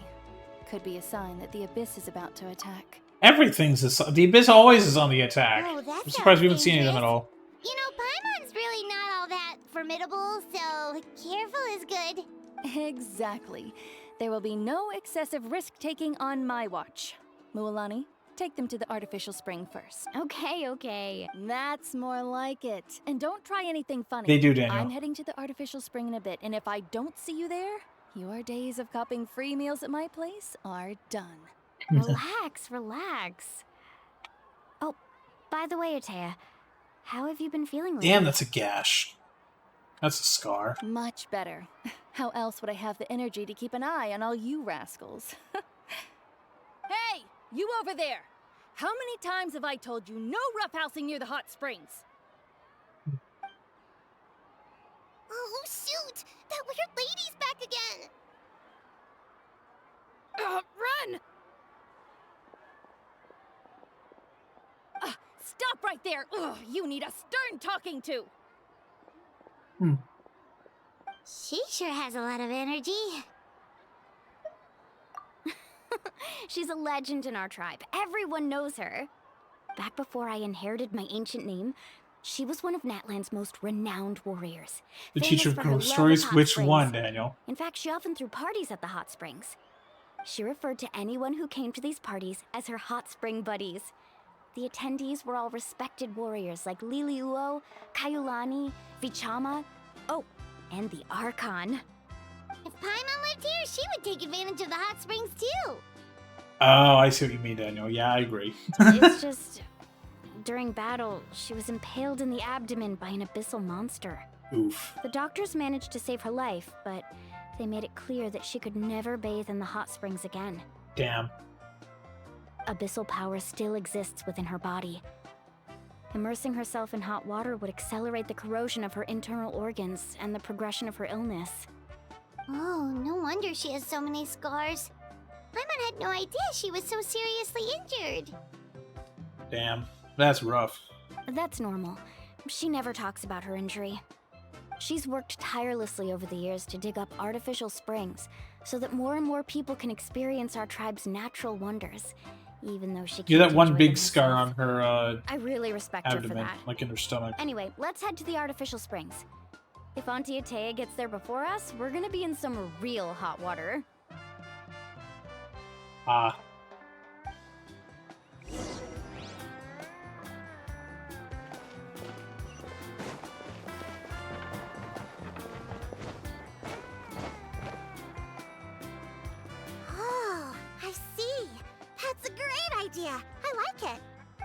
Could be a sign that the Abyss is about to attack. Everything's the Abyss always is on the attack. Oh, I'm surprised we haven't seen any of them at all. You know, Paimon's really not all that formidable, so careful is good. Exactly. There will be no excessive risk-taking on my watch. Mualani, take them to the artificial spring first. Okay. That's more like it. And don't try anything funny. They do, Daniel. I'm heading to the artificial spring in a bit, and if I don't see you there, your days of copping free meals at my place are done. Relax. Oh, by the way, Atea, how have you been feeling lately? Damn, that's a gash. That's a scar. Much better. How else would I have the energy to keep an eye on all you rascals? Hey, you over there! How many times have I told you no roughhousing near the hot springs? Oh, shoot! That weird lady's back again! Run! Stop right there! Ugh, you need a stern talking to! She sure has a lot of energy. She's a legend in our tribe. Everyone knows her. Back before I inherited my ancient name, she was one of Natlan's most renowned warriors. The teacher of ghost stories? Which one, Daniel? In fact, she often threw parties at the hot springs. She referred to anyone who came to these parties as her hot spring buddies. The attendees were all respected warriors like Liliuo, Kaiulani, Vichama, oh, and the Archon. If Paimon lived here, she would take advantage of the hot springs too. Oh, I see what you mean, Daniel. Yeah, I agree. It's just, during battle, she was impaled in the abdomen by an abyssal monster. Oof. The doctors managed to save her life, but they made it clear that she could never bathe in the hot springs again. Damn. Abyssal power still exists within her body. Immersing herself in hot water would accelerate the corrosion of her internal organs and the progression of her illness. Oh, no wonder she has so many scars. Paimon had no idea she was so seriously injured. Damn. That's rough. That's normal. She never talks about her injury. She's worked tirelessly over the years to dig up artificial springs so that more and more people can experience our tribe's natural wonders, even though she can't. Yeah, that one enjoy big them scar on herself. her I really respect abdomen, her for that. like in her stomach. Anyway, let's head to the artificial springs. If Auntie Atea gets there before us, we're gonna be in some real hot water. Ah.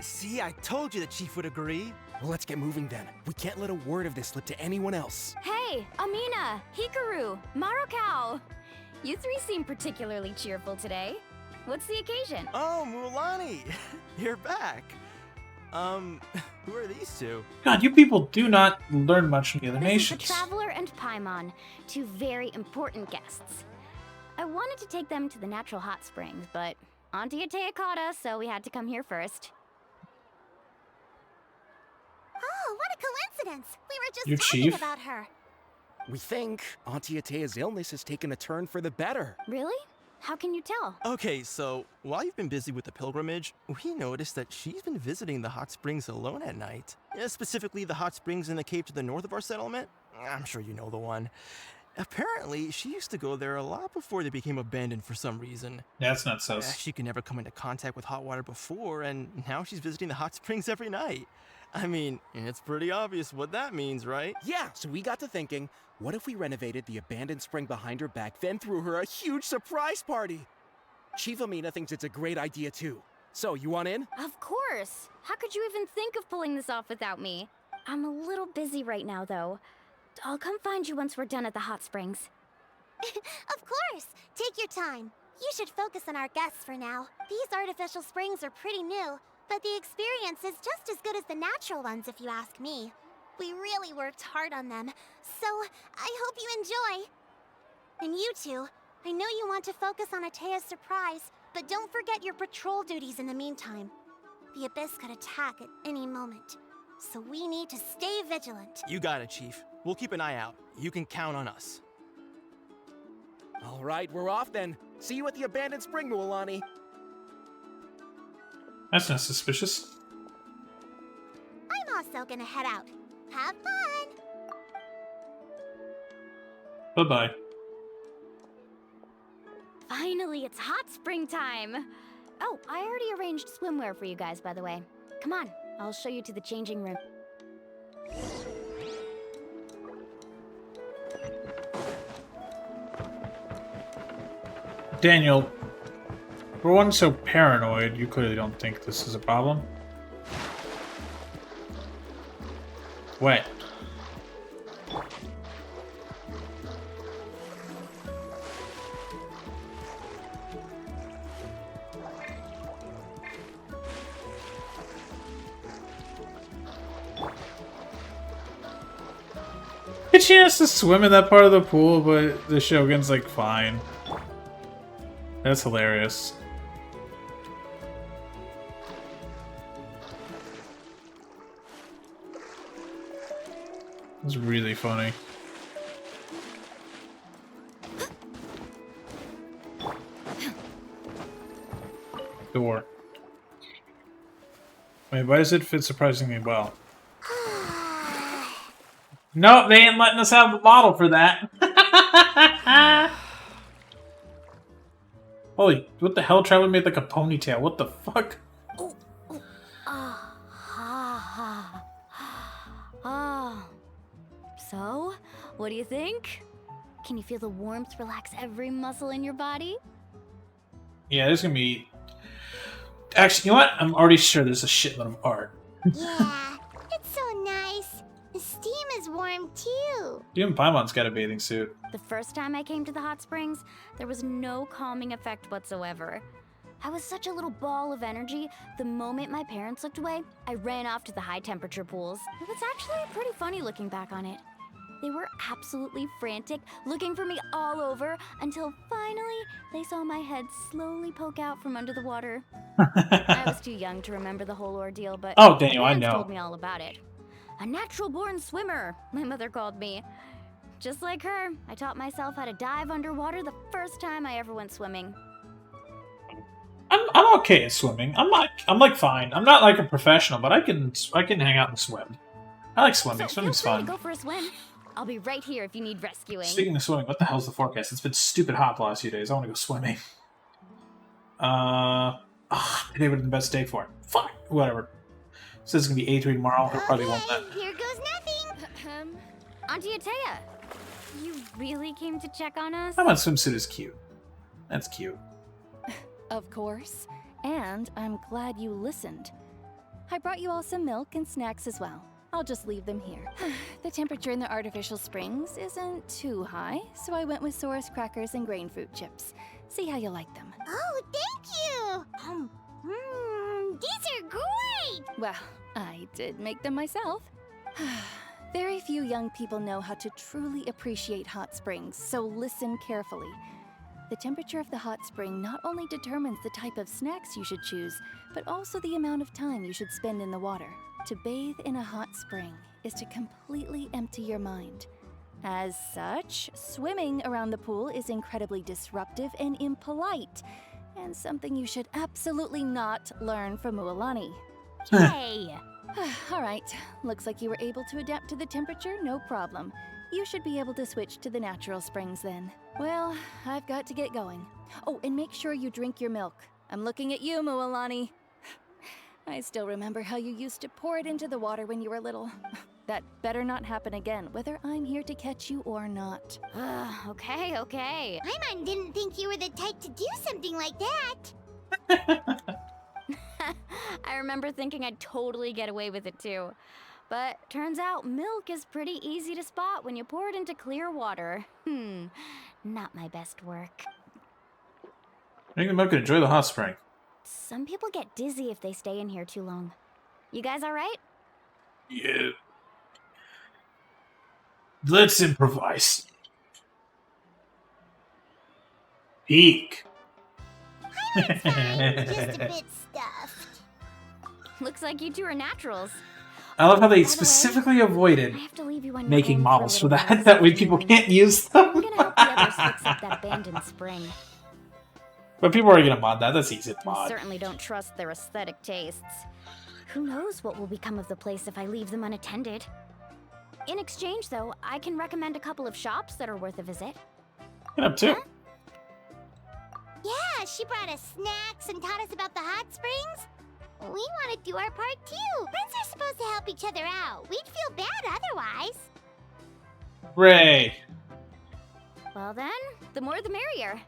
See, I told you the chief would agree. Well, let's get moving then. We can't let a word of this slip to anyone else. Hey, Amina, Hikaru, Marukao. You three seem particularly cheerful today. What's the occasion? Oh, Mualani, you're back. Who are these two? God, you people do not learn much from the other This nations. is the Traveler and Paimon, two very important guests. I wanted to take them to the natural hot springs, but Auntie Atea caught us, so we had to come here first. Oh, what a coincidence! We were just Your talking chief? about her. We think Auntie Atea's illness has taken a turn for the better. Really? How can you tell? Okay, so while you've been busy with the pilgrimage, we noticed that she's been visiting the hot springs alone at night. Specifically, the hot springs in the cave to the north of our settlement. I'm sure you know the one. Apparently, she used to go there a lot before they became abandoned for some reason. That's not so. She could never come into contact with hot water before, and now she's visiting the hot springs every night. I mean, it's pretty obvious what that means, right? Yeah, so we got to thinking, what if we renovated the abandoned spring behind her back, then threw her a huge surprise party? Chief Amina thinks it's a great idea too. So, you want in? Of course! How could you even think of pulling this off without me? I'm a little busy right now, though. I'll come find you once we're done at the hot springs. Of course! Take your time. You should focus on our guests for now. These artificial springs are pretty new, but the experience is just as good as the natural ones if you ask me. We really worked hard on them, so I hope you enjoy. And you two, I know you want to focus on Atea's surprise, but don't forget your patrol duties in the meantime. The Abyss could attack at any moment, so we need to stay vigilant. You got it, Chief. We'll keep an eye out. You can count on us. All right, we're off then. See you at the abandoned spring, Mualani. That's not suspicious. I'm also gonna head out. Have fun! Bye-bye. Finally, it's hot spring time! Oh, I already arranged swimwear for you guys, by the way. Come on, I'll show you to the changing room. Daniel, for one so paranoid, you clearly don't think this is a problem. Wet. She has to swim in that part of the pool, but the Shogun's like, fine. That's hilarious. It's really funny. Door. Wait, why does it fit surprisingly well? Nope, they ain't letting us have the model for that. Holy, what the hell? Traveler made like a ponytail. What the fuck? Oh. So, what do you think? Can you feel the warmth relax every muscle in your body? Yeah, there's gonna be... Actually, you know what? I'm already sure there's a shitload of art. Yeah, it's so nice. The steam is warm too. Even Paimon's got a bathing suit. The first time I came to the hot springs, there was no calming effect whatsoever. I was such a little ball of energy, the moment my parents looked away, I ran off to the high temperature pools. It was actually pretty funny looking back on it. They were absolutely frantic, looking for me all over, until finally they saw my head slowly poke out from under the water. I was too young to remember the whole ordeal, but oh, Daniel, my I parents know. told me all about it. A natural-born swimmer, my mother called me. Just like her, I taught myself how to dive underwater the first time I ever went swimming. I'm okay at swimming. I'm like fine. I'm not like a professional, but I can hang out and swim. I like swimming. So Swimming's feel free fun. to go for a swim. I'll be right here if you need rescuing. Speaking of swimming, what the hell's the forecast? It's been stupid hot the last few days. I want to go swimming. Today would have been the best day for it. Fuck, whatever. Says it's gonna be 83 tomorrow. I probably won't that. Here goes nothing. Auntie Atea, you really came to check on us? How about swimsuit is cute? That's cute. Of course. And I'm glad you listened. I brought you all some milk and snacks as well. I'll just leave them here. The temperature in the artificial springs isn't too high, so I went with Saurus crackers and grain fruit chips. See how you like them. Oh, thank you! These are great! Well, I did make them myself. Very few young people know how to truly appreciate hot springs, so listen carefully. The temperature of the hot spring not only determines the type of snacks you should choose, but also the amount of time you should spend in the water. To bathe in a hot spring is to completely empty your mind. As such, swimming around the pool is incredibly disruptive and impolite, and something you should absolutely not learn from Mualani. Hey! All right, looks like you were able to adapt to the temperature, no problem. You should be able to switch to the natural springs then. Well, I've got to get going. Oh, and make sure you drink your milk. I'm looking at you, Mualani. I still remember how you used to pour it into the water when you were little. That better not happen again, whether I'm here to catch you or not. Okay. Paimon didn't think you were the type to do something like that. I remember thinking I'd totally get away with it too. But turns out milk is pretty easy to spot when you pour it into clear water. Not my best work. Drink the milk and enjoy the hot spring. Some people get dizzy if they stay in here too long. You guys all right? Yeah. Let's improvise. Peek. Just a bit stuffed. Looks like you two are naturals. I love how they specifically avoided making models for that. That way people can't use them. I'm gonna help the others fix up that abandoned spring. But people are gonna mod that. That's easy to I mod. certainly don't trust their aesthetic tastes. Who knows what will become of the place if I leave them unattended. In exchange, though, I can recommend a couple of shops that are worth a visit. Get up too. Yeah, she brought us snacks and taught us about the hot springs. We want to do our part too. Friends are supposed to help each other out. We'd feel bad otherwise. Ray. Well then, the more the merrier.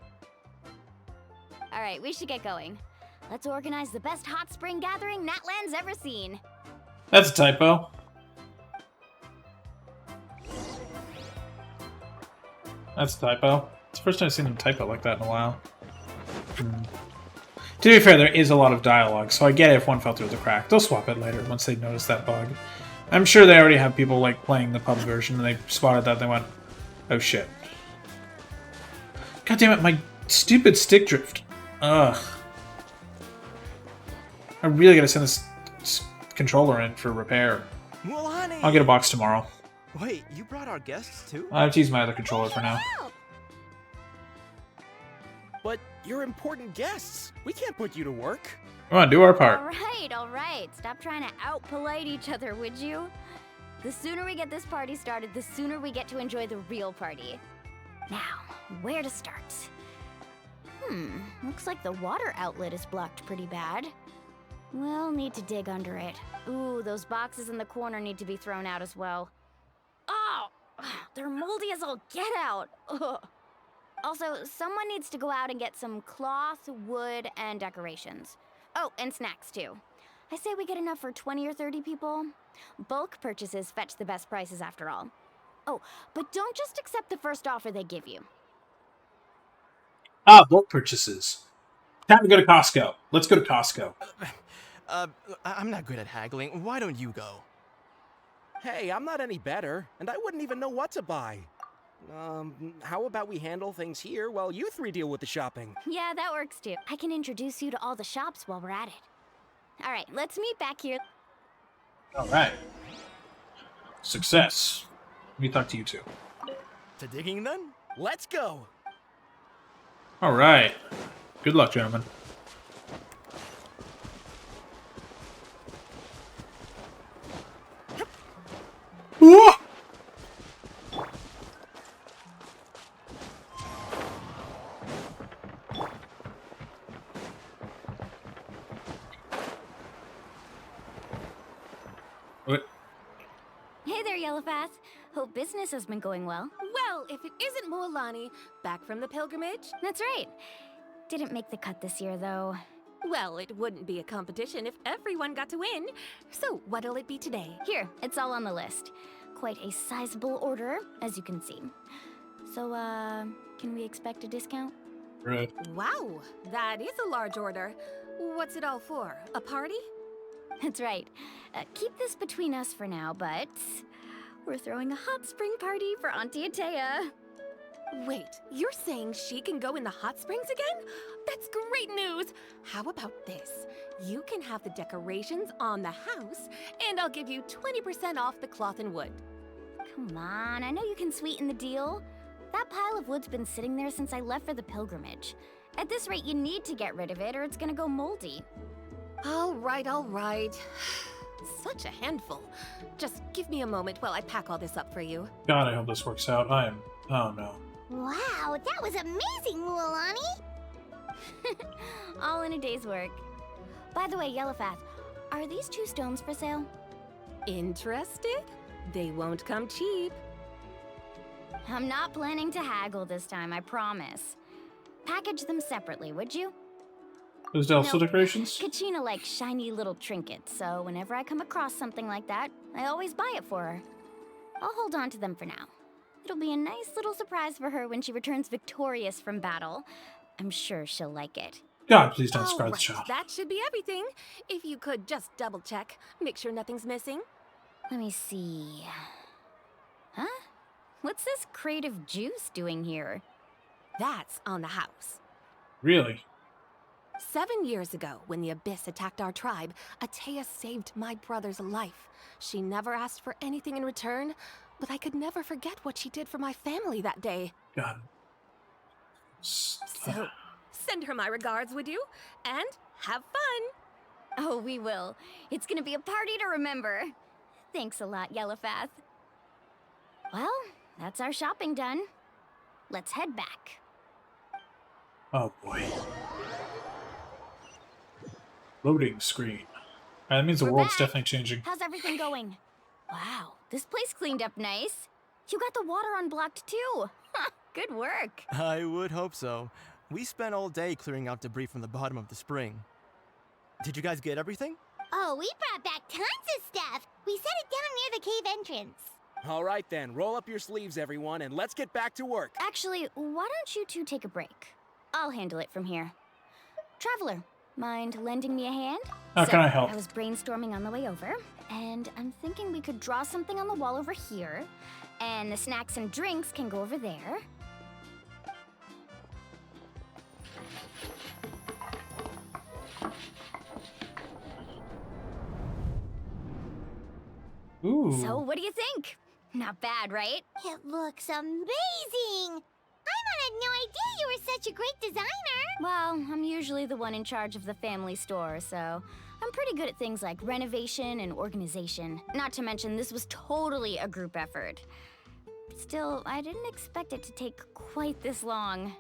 Alright, we should get going. Let's organize the best hot spring gathering Natland's ever seen. That's a typo. That's a typo. It's the first time I've seen them typo like that in a while. To be fair, there is a lot of dialogue, so I get it if one fell through the crack. They'll swap it later once they notice that bug. I'm sure they already have people like playing the pub version and they spotted that and they went, oh shit. God damn it, my stupid stick drift. Ugh. I really gotta send this controller in for repair. Mualani! I'll get a box tomorrow. Wait, you brought our guests too? I have to use my other controller for now. But you're important guests. We can't put you to work. Come on, do our part. All right. Stop trying to out-polite each other, would you? The sooner we get this party started, the sooner we get to enjoy the real party. Now, where to start? Looks like the water outlet is blocked pretty bad. We'll need to dig under it. Ooh, those boxes in the corner need to be thrown out as well. Oh, they're moldy as all get out. Ugh. Also, someone needs to go out and get some cloth, wood, and decorations. Oh, and snacks too. I say we get enough for 20 or 30 people. Bulk purchases fetch the best prices after all. Oh, but don't just accept the first offer they give you. Ah, bulk purchases. Time to go to Costco. Let's go to Costco. I'm not good at haggling. Why don't you go? Hey, I'm not any better, and I wouldn't even know what to buy. How about we handle things here while you three deal with the shopping? Yeah, that works too. I can introduce you to all the shops while we're at it. All right, let's meet back here. All right. Success. Let me talk to you two. To digging then? Let's go! All right. Good luck, gentlemen. Whoa! What? Hey there, Yellowfast. Hope business has been going well. Well, if it isn't Mualani, back from the pilgrimage. That's right. Didn't make the cut this year, though. Well, it wouldn't be a competition if everyone got to win. So, what'll it be today? Here, it's all on the list. Quite a sizable order, as you can see. So, can we expect a discount? Right. Wow, that is a large order. What's it all for? A party? That's right. Keep this between us for now, but we're throwing a hot spring party for Auntie Atea. Wait, you're saying she can go in the hot springs again? That's great news! How about this? You can have the decorations on the house, and I'll give you 20% off the cloth and wood. Come on, I know you can sweeten the deal. That pile of wood's been sitting there since I left for the pilgrimage. At this rate, you need to get rid of it or it's gonna go moldy. All right, all right. Such a handful. Just give me a moment while I pack all this up for you. God, I hope this works out. Oh no. Wow, that was amazing, Mualani! All in a day's work. By the way, Yellowfath, are these 2 stones for sale? Interested? They won't come cheap. I'm not planning to haggle this time, I promise. Package them separately, would you? Those Delphi decorations? Kachina likes shiny little trinkets, so whenever I come across something like that, I always buy it for her. I'll hold on to them for now. It'll be a nice little surprise for her when she returns victorious from battle. I'm sure she'll like it. God, please don't scar the child. That should be everything. If you could just double check, make sure nothing's missing. Let me see. Huh? What's this crate of juice doing here? That's on the house. Really? 7 years ago, when the Abyss attacked our tribe, Atea saved my brother's life. She never asked for anything in return, but I could never forget what she did for my family that day. God. So, send her my regards, would you? And have fun! Oh, we will. It's gonna be a party to remember. Thanks a lot, Yellowfath. Well, that's our shopping done. Let's head back. Oh boy. Loading screen. That means the world's definitely changing. How's everything going? Wow, this place cleaned up nice. You got the water unblocked too. Good work. I would hope so. We spent all day clearing out debris from the bottom of the spring. Did you guys get everything? Oh, we brought back tons of stuff. We set it down near the cave entrance. All right then, roll up your sleeves, everyone, and let's get back to work. Actually, why don't you 2 take a break? I'll handle it from here. Traveler, mind lending me a hand? How can I help? I was brainstorming on the way over, and I'm thinking we could draw something on the wall over here, and the snacks and drinks can go over there. Ooh. So, what do you think? Not bad, right? It looks amazing! Paimon had no idea you were such a great designer! Well, I'm usually the one in charge of the family store, so I'm pretty good at things like renovation and organization. Not to mention, this was totally a group effort. Still, I didn't expect it to take quite this long.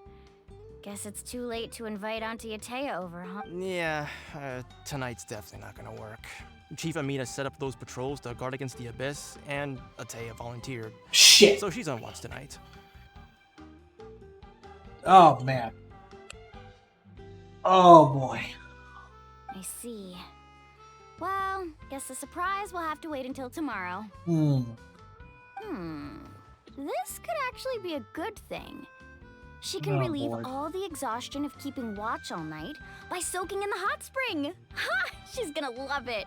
Guess it's too late to invite Auntie Atea over, huh? Yeah, tonight's definitely not gonna work. Chief Amina set up those patrols to guard against the Abyss, and Atea volunteered. Shit! So she's on watch tonight. Oh, man. Oh, boy. I see. Well, guess the surprise will have to wait until tomorrow. This could actually be a good thing. She can relieve all the exhaustion of keeping watch all night by soaking in the hot spring. Ha! She's gonna love it.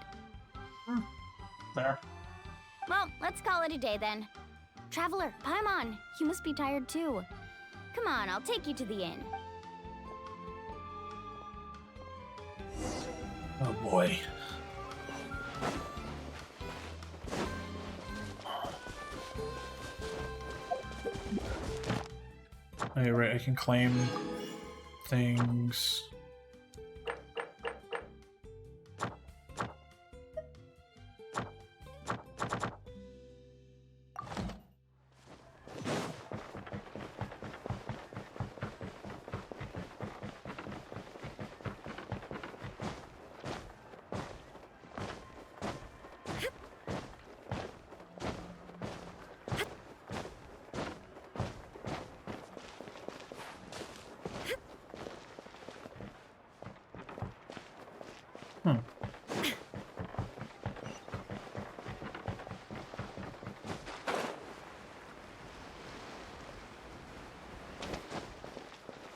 Fair. Well, let's call it a day then. Traveler, Paimon, you must be tired too. Come on, I'll take you to the inn. Oh boy. Okay, right, I can claim things.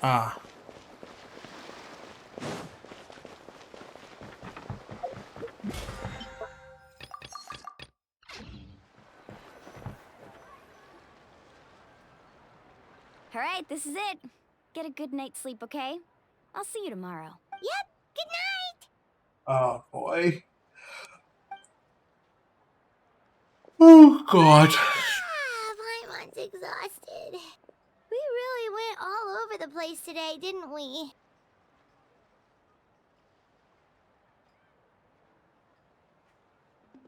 Ah. Alright, this is it. Get a good night's sleep, okay? I'll see you tomorrow. Yep, good night! Oh, boy. Oh, God. Paimon's exhausted. We really went all over the place today, didn't we?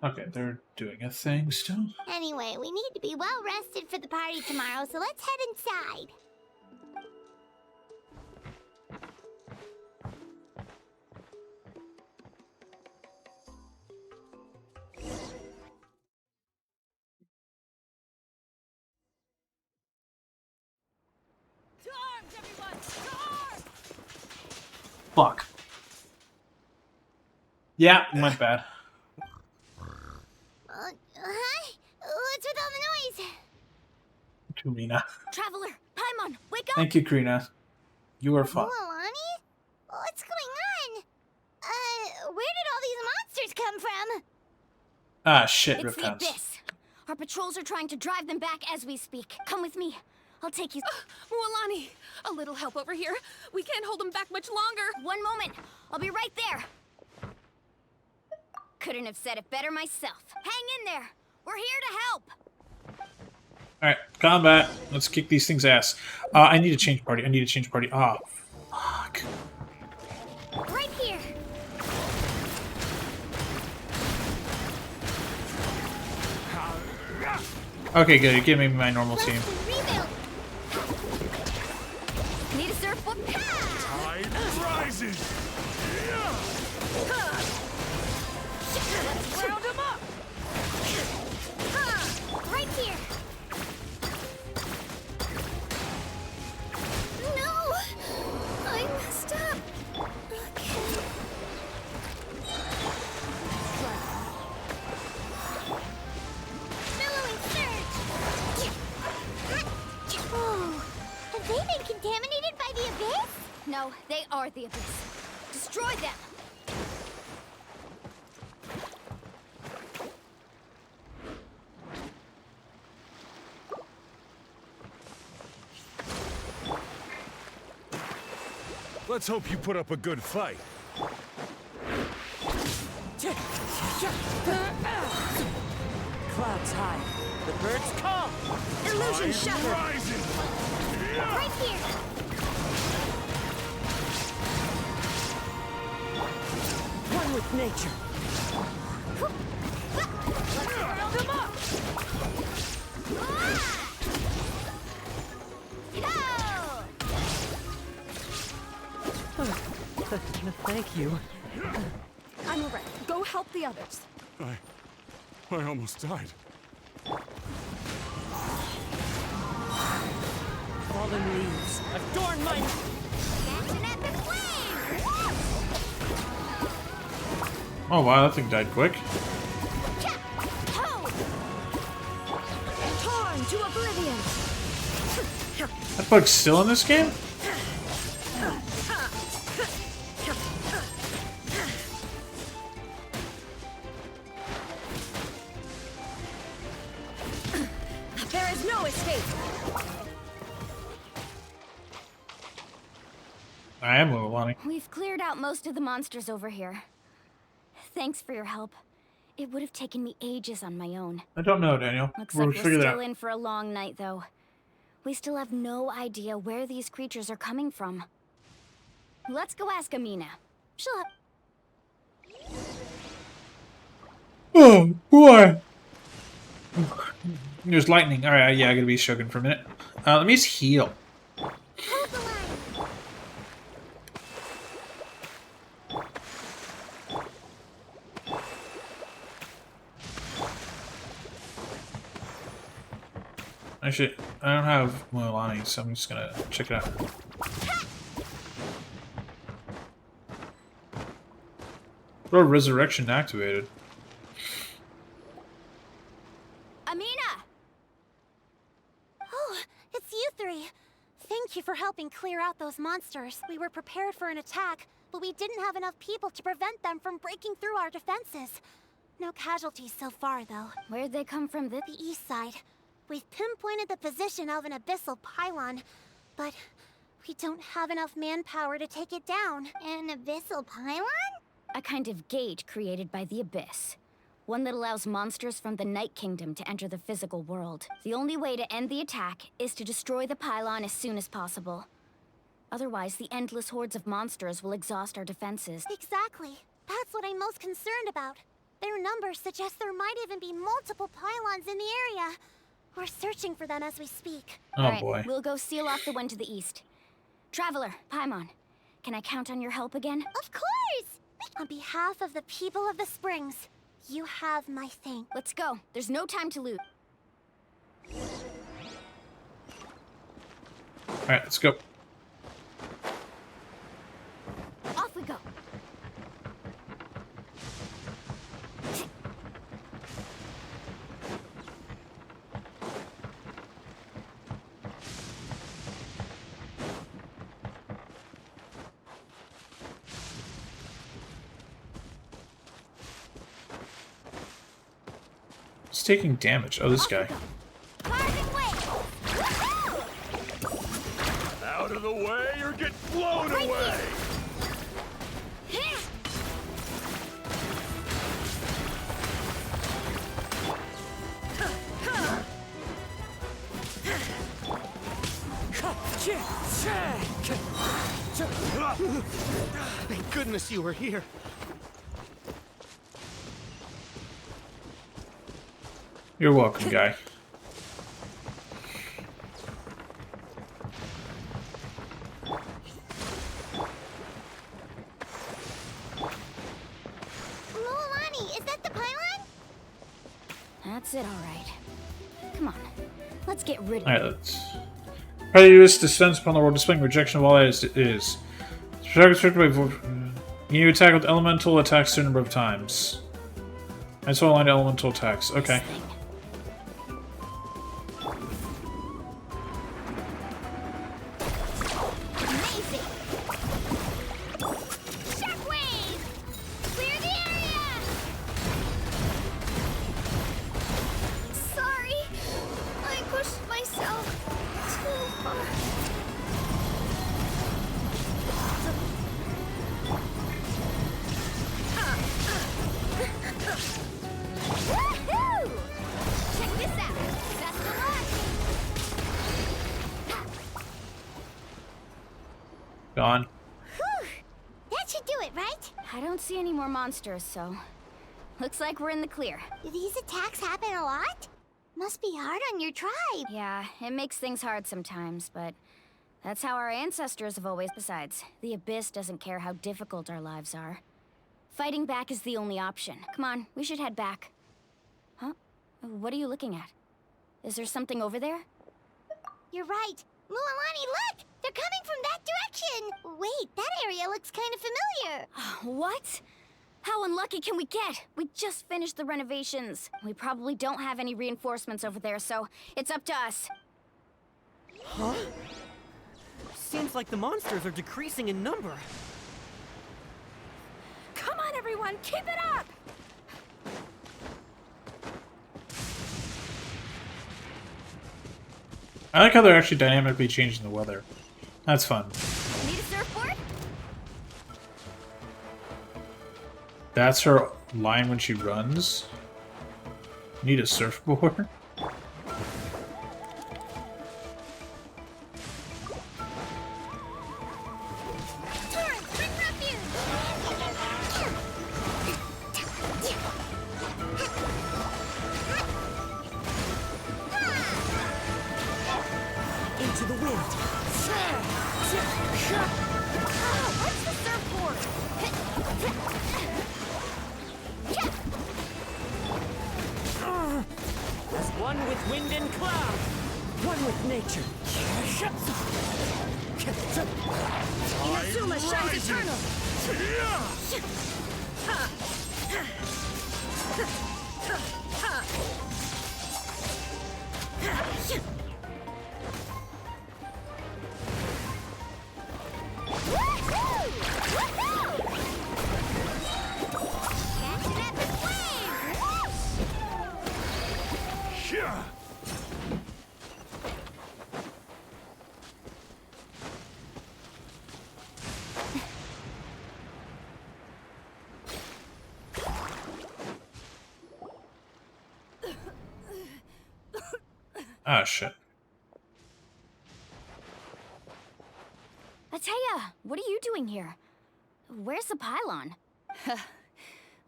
Okay, they're doing a thing still. Anyway, we need to be well rested for the party tomorrow, so let's head inside. To arms, everyone! To arms! Fuck. Yeah, my bad. Hi? What's with all the noise? Karina. Traveler, Paimon, wake up! Thank you, Karina. You are fun. Mualani? What's going on? Where did all these monsters come from? Ah, shit, It's the Riptons. Abyss. Our patrols are trying to drive them back as we speak. Come with me. I'll take you. Mualani, a little help over here. We can't hold them back much longer. One moment. I'll be right there. Couldn't have said it better myself. Hang in there. We're here to help. Alright, combat. Let's kick these things' ass. I need to change party. I need to change party. Ah, fuck. Right here. Okay, good. Give me my normal team. Rebuild. Need a surfboard? Tide rises. Let's round them up. Right here. No! I messed up. Okay. Billowing surge! Oh, have they been contaminated by the Abyss? No, they are the Abyss. Destroy them. Let's hope you put up a good fight. Clouds high. The birds come. Illusion shattered. Right here. One with nature. Let's round them up. Thank you. I'm alright. Go help the others. I almost died. Fallen leaves. Adorn my... That's an epic flame! Oh wow, that thing died quick. Torn to oblivion. That bug's still in this game? There is no escape. I am Lilani. We've cleared out most of the monsters over here. Thanks for your help. It would have taken me ages on my own. I don't know, Daniel. Looks We'll like we're figure that still out. in for a long night, though. We still have no idea where these creatures are coming from. Let's go ask Amina. She'll have... Oh boy! There's lightning. Alright, yeah, I gotta be shogun for a minute. Let me just heal. Actually, I don't have Mualani, so I'm just gonna check it out. Oh, resurrection activated. Amina! Oh, it's you three. Thank Thank you for helping clear out those monsters. We were prepared for an attack, but we didn't have enough people to prevent them from breaking through our defenses. No casualties so far, though. Where'd they come from? The east side. We've pinpointed the position of an abyssal pylon, but we don't have enough manpower to take it down. An abyssal pylon? A kind of gate created by the Abyss. One that allows monsters from the Night Kingdom to enter the physical world. The only way to end the attack is to destroy the pylon as soon as possible. Otherwise, the endless hordes of monsters will exhaust our defenses. Exactly. That's what I'm most concerned about. Their numbers suggest there might even be multiple pylons in the area. We're searching for them as we speak. Oh, All right, boy. We'll go seal off the one to the east. Traveler, Paimon, can I count on your help again? Of course! On behalf of the people of the Springs, you have my thanks. Let's go. There's no time to lose. Alright, let's go. Off we go. He's taking damage. Oh, this guy. Out of the way or get blown away! Thank goodness you were here. You're welcome, guy. Mualani, is that the pylon? That's it, all right. Come on, let's get rid of Alright, let's... Prejudice descends upon the world, displaying rejection of all that is. You attack with elemental attacks a number of times. I saw a line of elemental attacks. Okay. Gone. Whew. That should do it, right? I don't see any more monsters, so... Looks like we're in the clear. Do these attacks happen a lot? Must be hard on your tribe. Yeah, it makes things hard sometimes, but... That's how our ancestors have always... Besides, the Abyss doesn't care how difficult our lives are. Fighting back is the only option. Come on, we should head back. Huh? What are you looking at? Is there something over there? You're right. Mualani, look! They're coming from that direction! Wait, that area looks kind of familiar. What? How unlucky can we get? We just finished the renovations. We probably don't have any reinforcements over there, so it's up to us. Huh? Seems like the monsters are decreasing in number. Come on, everyone, keep it up! I like how they're actually dynamically changing the weather. That's fun. Need a surfboard? That's her line when she runs. Need a surfboard? Into the wind. What's the surfboard? As one with wind and cloud, one with nature. Inazuma shines eternal. Oh, shit. Atea, what are you doing here? Where's the pylon?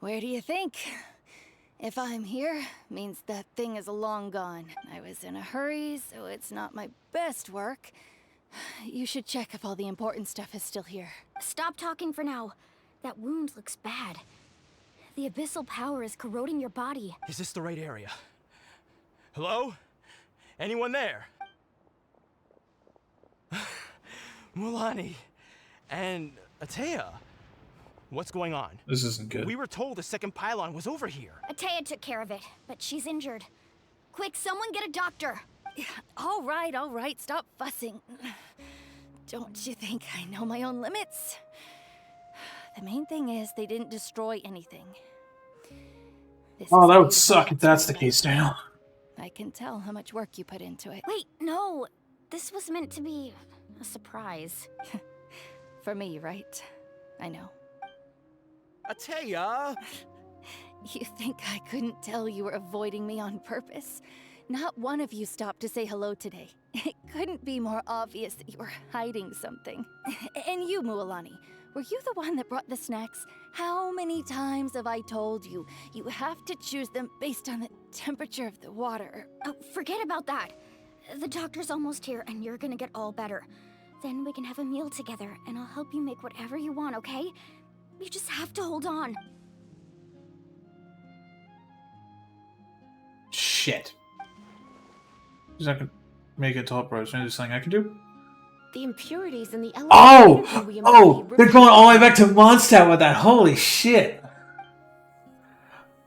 Where do you think? If I'm here, means that thing is long gone. I was in a hurry, so it's not my best work. You should check if all the important stuff is still here. Stop talking for now. That wound looks bad. The abyssal power is corroding your body. Is this the right area? Hello? Anyone there? Mualani and Atea. What's going on? This isn't good. We were told the second pylon was over here. Atea took care of it, but she's injured. Quick, someone get a doctor. All right, stop fussing. Don't you think I know my own limits? The main thing is they didn't destroy anything. Oh, that would suck if that's the case, Daniel. I can tell how much work you put into it. Wait, no. This was meant to be a surprise. For me, right? I know. Atea! You think I couldn't tell you were avoiding me on purpose? Not one of you stopped to say hello today. It couldn't be more obvious that you were hiding something. And you, Mualani, were you the one that brought the snacks? How many times have I told you, you have to choose them based on the temperature of the water? Oh, forget about that. The doctor's almost here and you're gonna get all better. Then we can have a meal together and I'll help you make whatever you want, okay? You just have to hold on. Shit. Is that gonna make it to help Rose? Maybe there's something I can do? The impurities in the Oh, they're going all the way back to Mondstadt with that. Holy shit.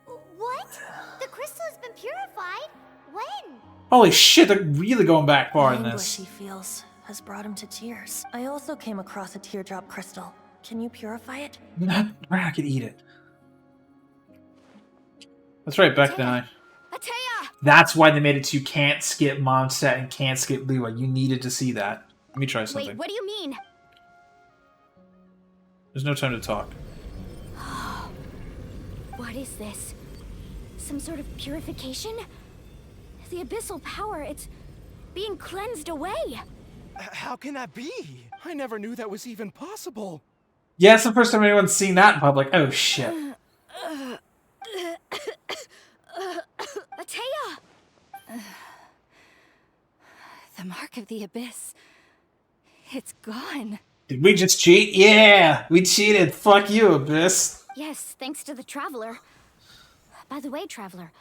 What? The crystal has been purified? When? Holy shit, they're really going back far in The this. anguish he feels has brought him to tears. I also came across a teardrop crystal. Can you purify it? We're not gonna eat it. That's right, Beck and I. Atea! That's why they made it so you can't skip Mondstadt and can't skip Lewa. You needed to see that. Let me try something. Wait, what do you mean? There's no time to talk. What is this? Some sort of purification? The abyssal power, it's being cleansed away. How can that be? I never knew that was even possible. Yeah, it's the first time anyone's seen that in public. Oh, shit. Atea! The mark of the abyss. It's gone. Did we just cheat? Yeah, we cheated. Fuck you, Abyss. Yes, thanks to the Traveler. By the way, Traveler,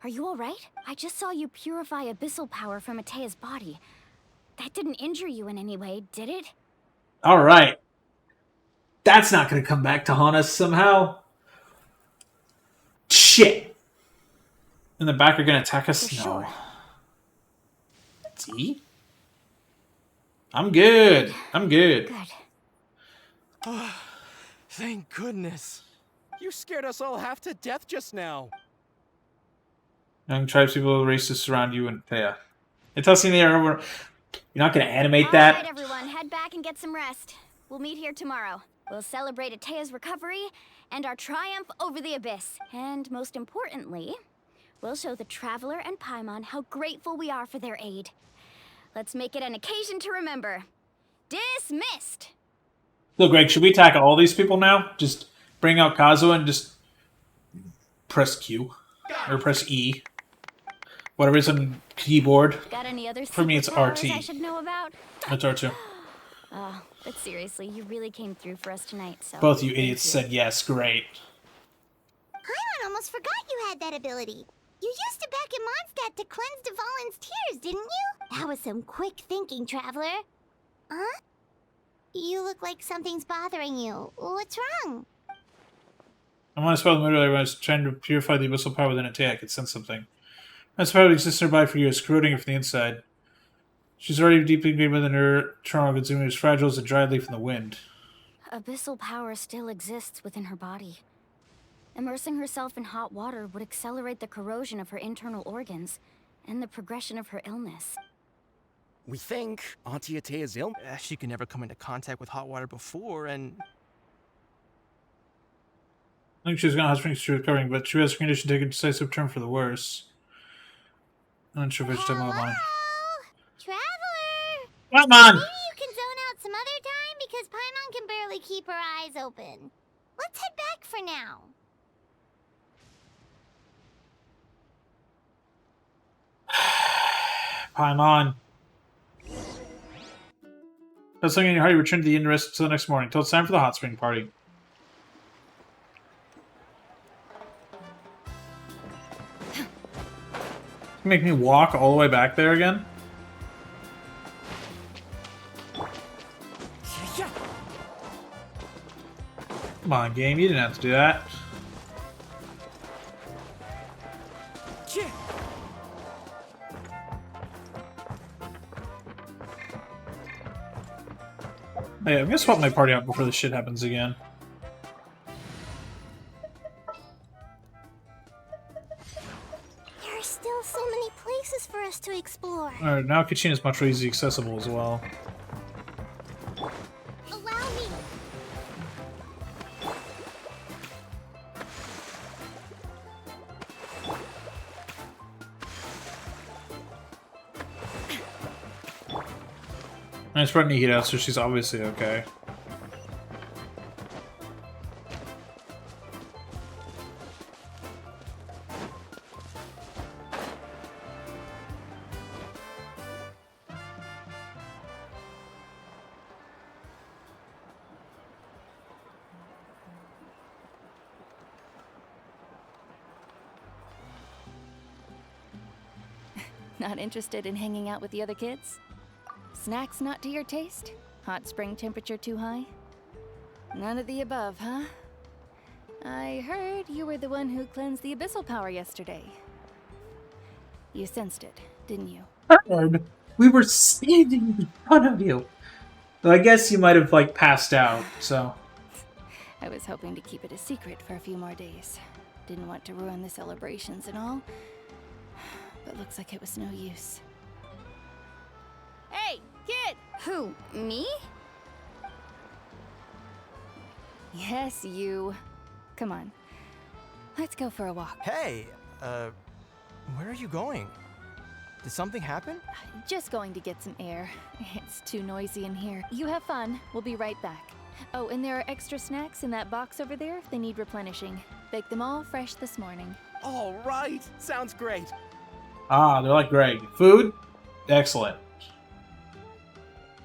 are you alright? I just saw you purify abyssal power from Atea's body. That didn't injure you in any way, did it? Alright. That's not gonna come back to haunt us somehow. Shit. In the back are gonna attack us? For no. sure. See? I'm good. I'm good. Good. Oh, thank goodness. You scared us all half to death just now. Young tribespeople race to surround you and Thea. It's us in the air. You're not going to animate that? Alright, everyone, head back and get some rest. We'll meet here tomorrow. We'll celebrate Atea's recovery and our triumph over the abyss. And most importantly, we'll show the Traveler and Paimon how grateful we are for their aid. Let's make it an occasion to remember. Dismissed! Look, Greg, should we attack all these people now? Just bring out Kazuha and just press Q. Or press E. Whatever is on keyboard. Got any other For me, it's superpowers RT. I should know about? It's R2. Oh, but seriously, you really came through for us tonight, so... Both you thank idiots said yes. Great. Paimon almost forgot you had that ability. You used it back in Mondstadt to cleanse Dvalin's tears, didn't you? That was some quick thinking, Traveler. Huh? You look like something's bothering you. What's wrong? I want to spell the mood earlier when I was trying to purify the abyssal power within Atea. I could sense something. That's probably exists nearby for you, is corroding her from the inside. She's already deeply ingrained within her internal organs, and as fragile as a dried leaf in the wind. Abyssal power still exists within her body. Immersing herself in hot water would accelerate the corrosion of her internal organs. and the progression of her illness. We think Auntie Atea's ill. She could never come into contact with hot water before, and I think she's gonna have springs to recovering, but she has condition to take a decisive turn for the worse. I'm not sure if I should tell my mind. Traveler! Come on! Maybe you can zone out some other time because Paimon can barely keep her eyes open. Let's head back for now. Paimon. That's something in your heart, you return to the inn rest until the next morning, until it's time for the hot spring party. Make me walk all the way back there again? Come on, game, you didn't have to do that. Hey, I'm gonna swap my party out before this shit happens again. There are still so many places for us to explore. Alright, now Kachin is much more easily accessible as well. Allow me. I just brought Nihida, so she's obviously okay. Not interested in hanging out with the other kids? Snacks not to your taste? Hot spring temperature too high? None of the above, huh? I heard you were the one who cleansed the abyssal power yesterday. You sensed it, didn't you? Heard. We were standing in front of you. Well, I guess you might have, like, passed out, so... I was hoping to keep it a secret for a few more days. Didn't want to ruin the celebrations and all. But looks like it was no use. Hey, kid! Who, me? Yes, you. Come on. Let's go for a walk. Hey, where are you going? Did something happen? Just going to get some air. It's too noisy in here. You have fun. We'll be right back. Oh, and there are extra snacks in that box over there if they need replenishing. Baked them all fresh this morning. All right. Sounds great. Ah, they're like Greg. Food? Excellent.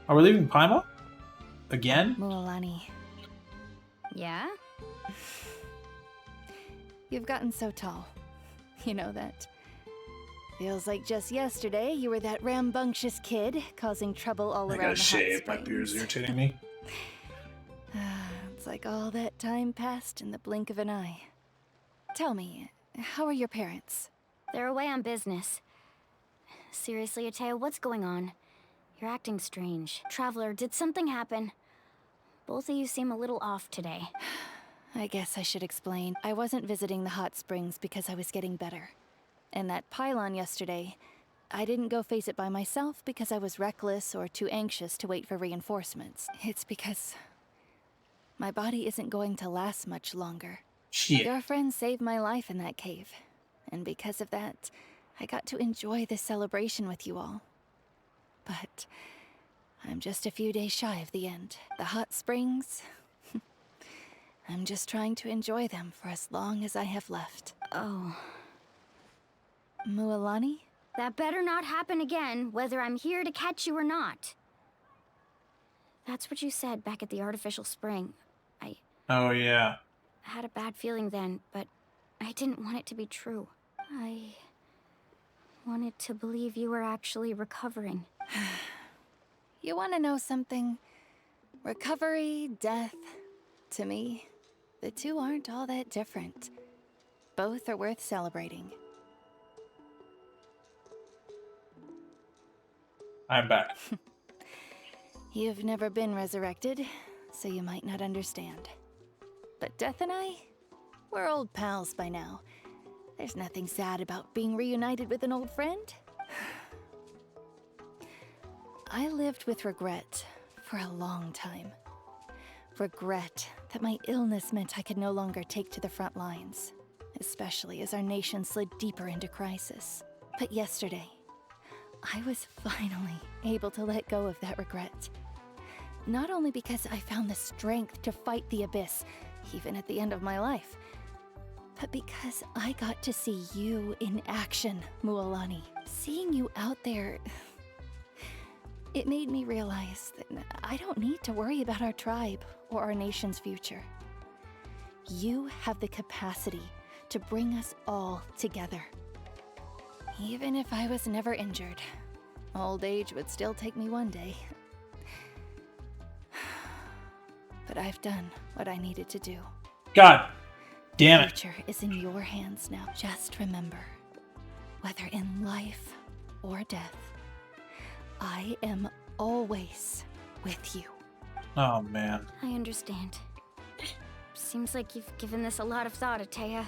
Are we leaving Paimon? Again? Mualani. Yeah? You've gotten so tall. You know that. Feels like just yesterday you were that rambunctious kid causing trouble all around the hot springs. My beard's irritating me. It's like all that time passed in the blink of an eye. Tell me, how are your parents? They're away on business. Seriously, Atea, what's going on? You're acting strange. Traveler, did something happen? Both of you seem a little off today. I guess I should explain. I wasn't visiting the hot springs because I was getting better. And that pylon yesterday, I didn't go face it by myself because I was reckless or too anxious to wait for reinforcements. It's because my body isn't going to last much longer. Shit. Your friend saved my life in that cave. And because of that, I got to enjoy this celebration with you all. But I'm just a few days shy of the end. The hot springs, I'm just trying to enjoy them for as long as I have left. Oh. Mualani? That better not happen again, whether I'm here to catch you or not. That's what you said back at the artificial spring. Oh, yeah. I had a bad feeling then, but I didn't want it to be true. I wanted to believe you were actually recovering. You want to know something? Recovery, death, to me, the two aren't all that different. Both are worth celebrating. I'm back. You've never been resurrected, so you might not understand. But Death and I, we're old pals by now. There's nothing sad about being reunited with an old friend. I lived with regret for a long time. Regret that my illness meant I could no longer take to the front lines, especially as our nation slid deeper into crisis. But yesterday, I was finally able to let go of that regret. Not only because I found the strength to fight the abyss, even at the end of my life, but because I got to see you in action, Mualani. Seeing you out there, it made me realize that I don't need to worry about our tribe or our nation's future. You have the capacity to bring us all together. Even if I was never injured, old age would still take me one day. But I've done what I needed to do. God damn it. The future is in your hands now. Just remember, whether in life or death, I am always with you. Oh, man. I understand. Seems like you've given this a lot of thought, Atea.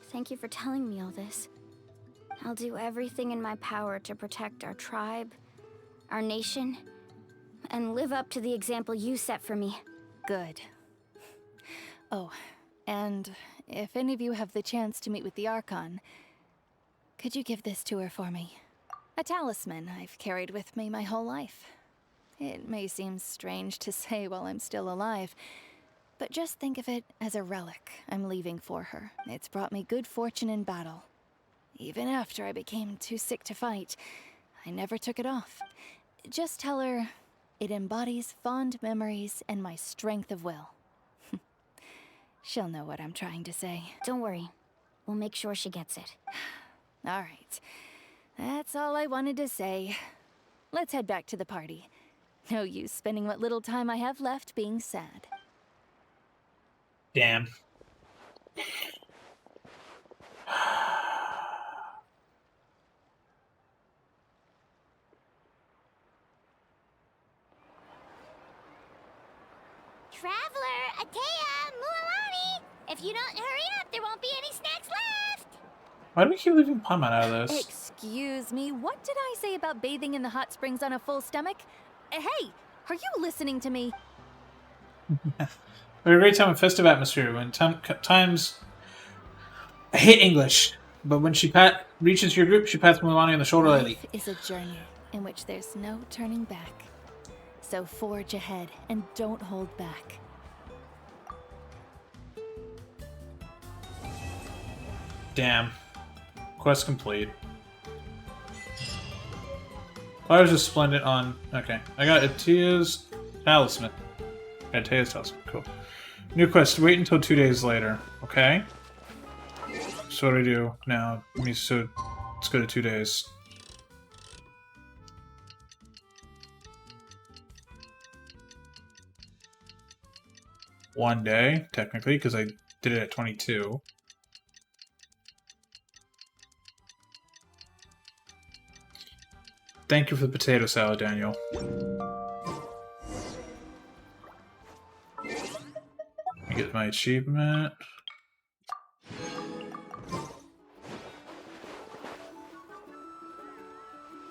Thank you for telling me all this. I'll do everything in my power to protect our tribe, our nation, and live up to the example you set for me. Good. Oh, and if any of you have the chance to meet with the Archon, could you give this to her for me? A talisman I've carried with me my whole life. It may seem strange to say while I'm still alive, but just think of it as a relic I'm leaving for her. It's brought me good fortune in battle. Even after I became too sick to fight, I never took it off. Just tell her it embodies fond memories and my strength of will. She'll know what I'm trying to say. Don't worry. We'll make sure she gets it. All right. That's all I wanted to say. Let's head back to the party. No use spending what little time I have left being sad. Damn. Traveler, Atea, Mualani! If you don't hurry up, there won't be any snacks left! Why do we keep leaving Paimon out of this? Excuse me, what did I say about bathing in the hot springs on a full stomach? Hey, are you listening to me? We had a great time in festive atmosphere when times... I hate English, but when she reaches your group, she pats Mualani on the shoulder lightly. Life is a journey in which there's no turning back. So forge ahead and don't hold back. Damn. Quest complete. Flowers is splendid on... Okay. I got Atea's talisman. Atea's talisman. Cool. New quest. Wait until 2 days later. Okay. So what do I do now? So let's go to 2 days. One day, technically, because I did it at 22. Thank you for the potato salad, Daniel. I get my achievement.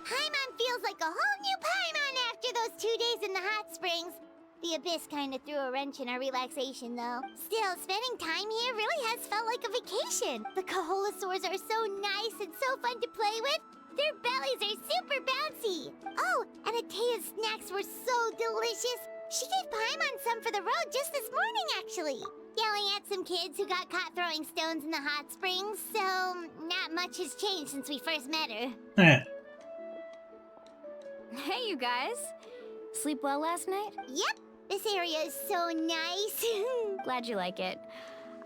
Paimon feels like a whole new Paimon after those 2 days in the hot springs. The Abyss kind of threw a wrench in our relaxation, though. Still, spending time here really has felt like a vacation. The Kaholasaurs are so nice and so fun to play with. Their bellies are super bouncy. Oh, and Atea's snacks were so delicious. She gave Paimon some for the road just this morning, actually. Yelling at some kids who got caught throwing stones in the hot springs, so not much has changed since we first met her. Hey, you guys. Sleep well last night? Yep. This area is so nice. Glad you like it.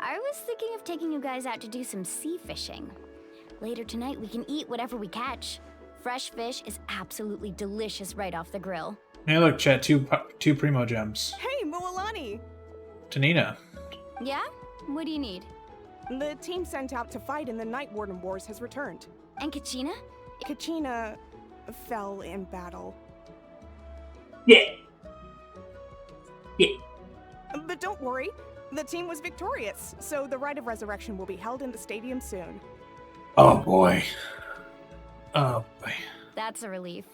I was thinking of taking you guys out to do some sea fishing. Later tonight, we can eat whatever we catch. Fresh fish is absolutely delicious right off the grill. Hey, look, chat. Two primo gems. Hey, Mualani! Tanina. Yeah? What do you need? The team sent out to fight in the Night Warden Wars has returned. And Kachina? Kachina fell in battle. Yeah. Yeah. But don't worry, the team was victorious, so the Rite of Resurrection will be held in the stadium soon. Oh boy. Oh, boy. That's a relief.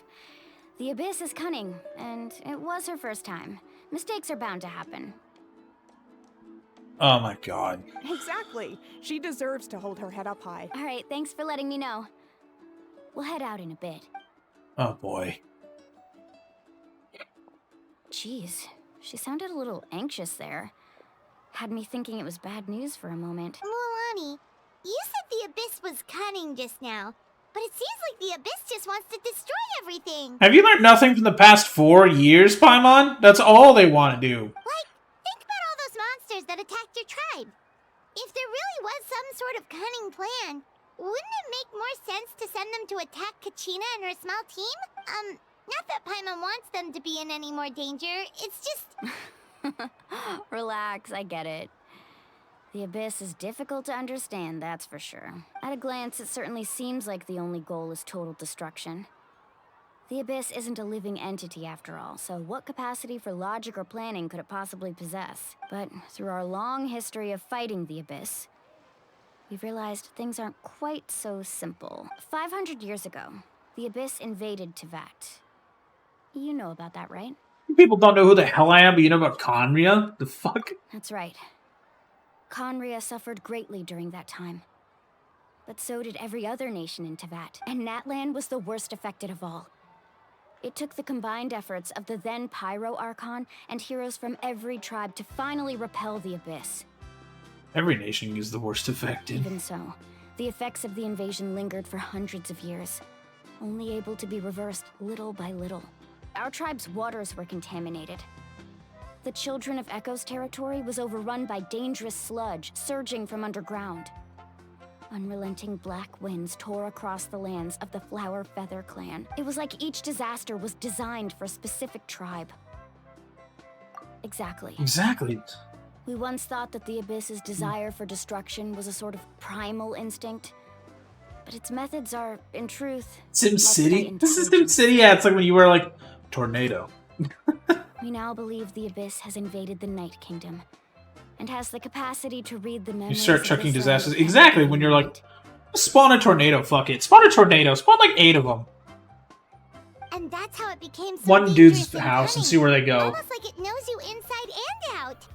The Abyss is cunning, and it was her first time. Mistakes are bound to happen. Oh my god. Exactly. She deserves to hold her head up high. All right, thanks for letting me know. We'll head out in a bit. Oh boy. Jeez, she sounded a little anxious there. Had me thinking it was bad news for a moment. Mualani, you said the Abyss was cunning just now, but it seems like the Abyss just wants to destroy everything. Have you learned nothing from the past 4 years, Paimon? That's all they want to do. Like, think about all those monsters that attacked your tribe. If there really was some sort of cunning plan, wouldn't it make more sense to send them to attack Kachina and her small team? Not that Paimon wants them to be in any more danger, it's just... Relax, I get it. The Abyss is difficult to understand, that's for sure. At a glance, it certainly seems like the only goal is total destruction. The Abyss isn't a living entity after all, so what capacity for logic or planning could it possibly possess? But through our long history of fighting the Abyss, we've realized things aren't quite so simple. 500 years ago, the Abyss invaded Teyvat. You know about that, right? People don't know who the hell I am, but you know about Conria? The fuck? That's right. Conria suffered greatly during that time. But so did every other nation in Teyvat, and Natlan was the worst affected of all. It took the combined efforts of the then Pyro Archon and heroes from every tribe to finally repel the Abyss. Every nation is the worst affected. Even so, the effects of the invasion lingered for hundreds of years, only able to be reversed little by little. Our tribe's waters were contaminated. The Children of Echo's territory was overrun by dangerous sludge surging from underground. Unrelenting black winds tore across the lands of the Flower Feather clan. It was like each disaster was designed for a specific tribe. Exactly. Exactly. We once thought that the Abyss's desire for destruction was a sort of primal instinct. But its methods are, in truth... SimCity? This is SimCity? Yeah, it's like when you were like, tornado. We now believe the Abyss has invaded the Night Kingdom, and has the capacity to read the memories. You start chucking disasters. Exactly, when you're like, spawn a tornado, fuck it. Spawn a tornado. Spawn like 8 of them. And that's how it became so One dude's house and see where they go. Almost like it knows you inside and out.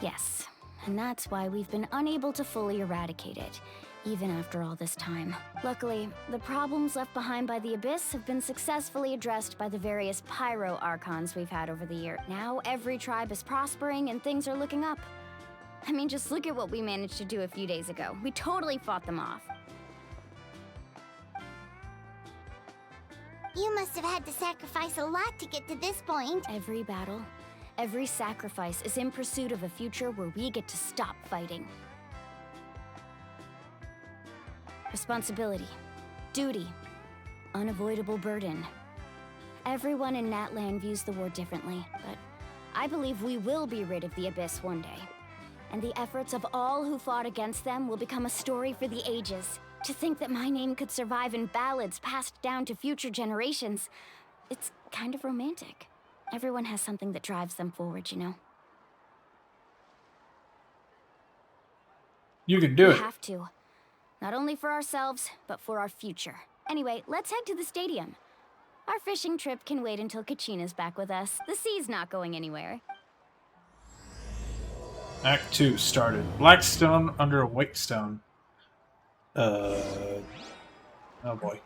Yes, and that's why we've been unable to fully eradicate it, even after all this time. Luckily, the problems left behind by the Abyss have been successfully addressed by the various Pyro Archons we've had over the year. Now every tribe is prospering and things are looking up. I mean, just look at what we managed to do a few days ago. We totally fought them off. You must have had to sacrifice a lot to get to this point. Every battle, every sacrifice is in pursuit of a future where we get to stop fighting. Responsibility, duty, unavoidable burden. Everyone in Natlan views the war differently, but I believe we will be rid of the Abyss one day. And the efforts of all who fought against them will become a story for the ages. To think that my name could survive in ballads passed down to future generations, it's kind of romantic. Everyone has something that drives them forward, you know? You can do it. We have to. Not only for ourselves, but for our future. Anyway, let's head to the stadium. Our fishing trip can wait until Kachina's back with us. The sea's not going anywhere. Act 2 started. Black stone under a white stone. Oh boy.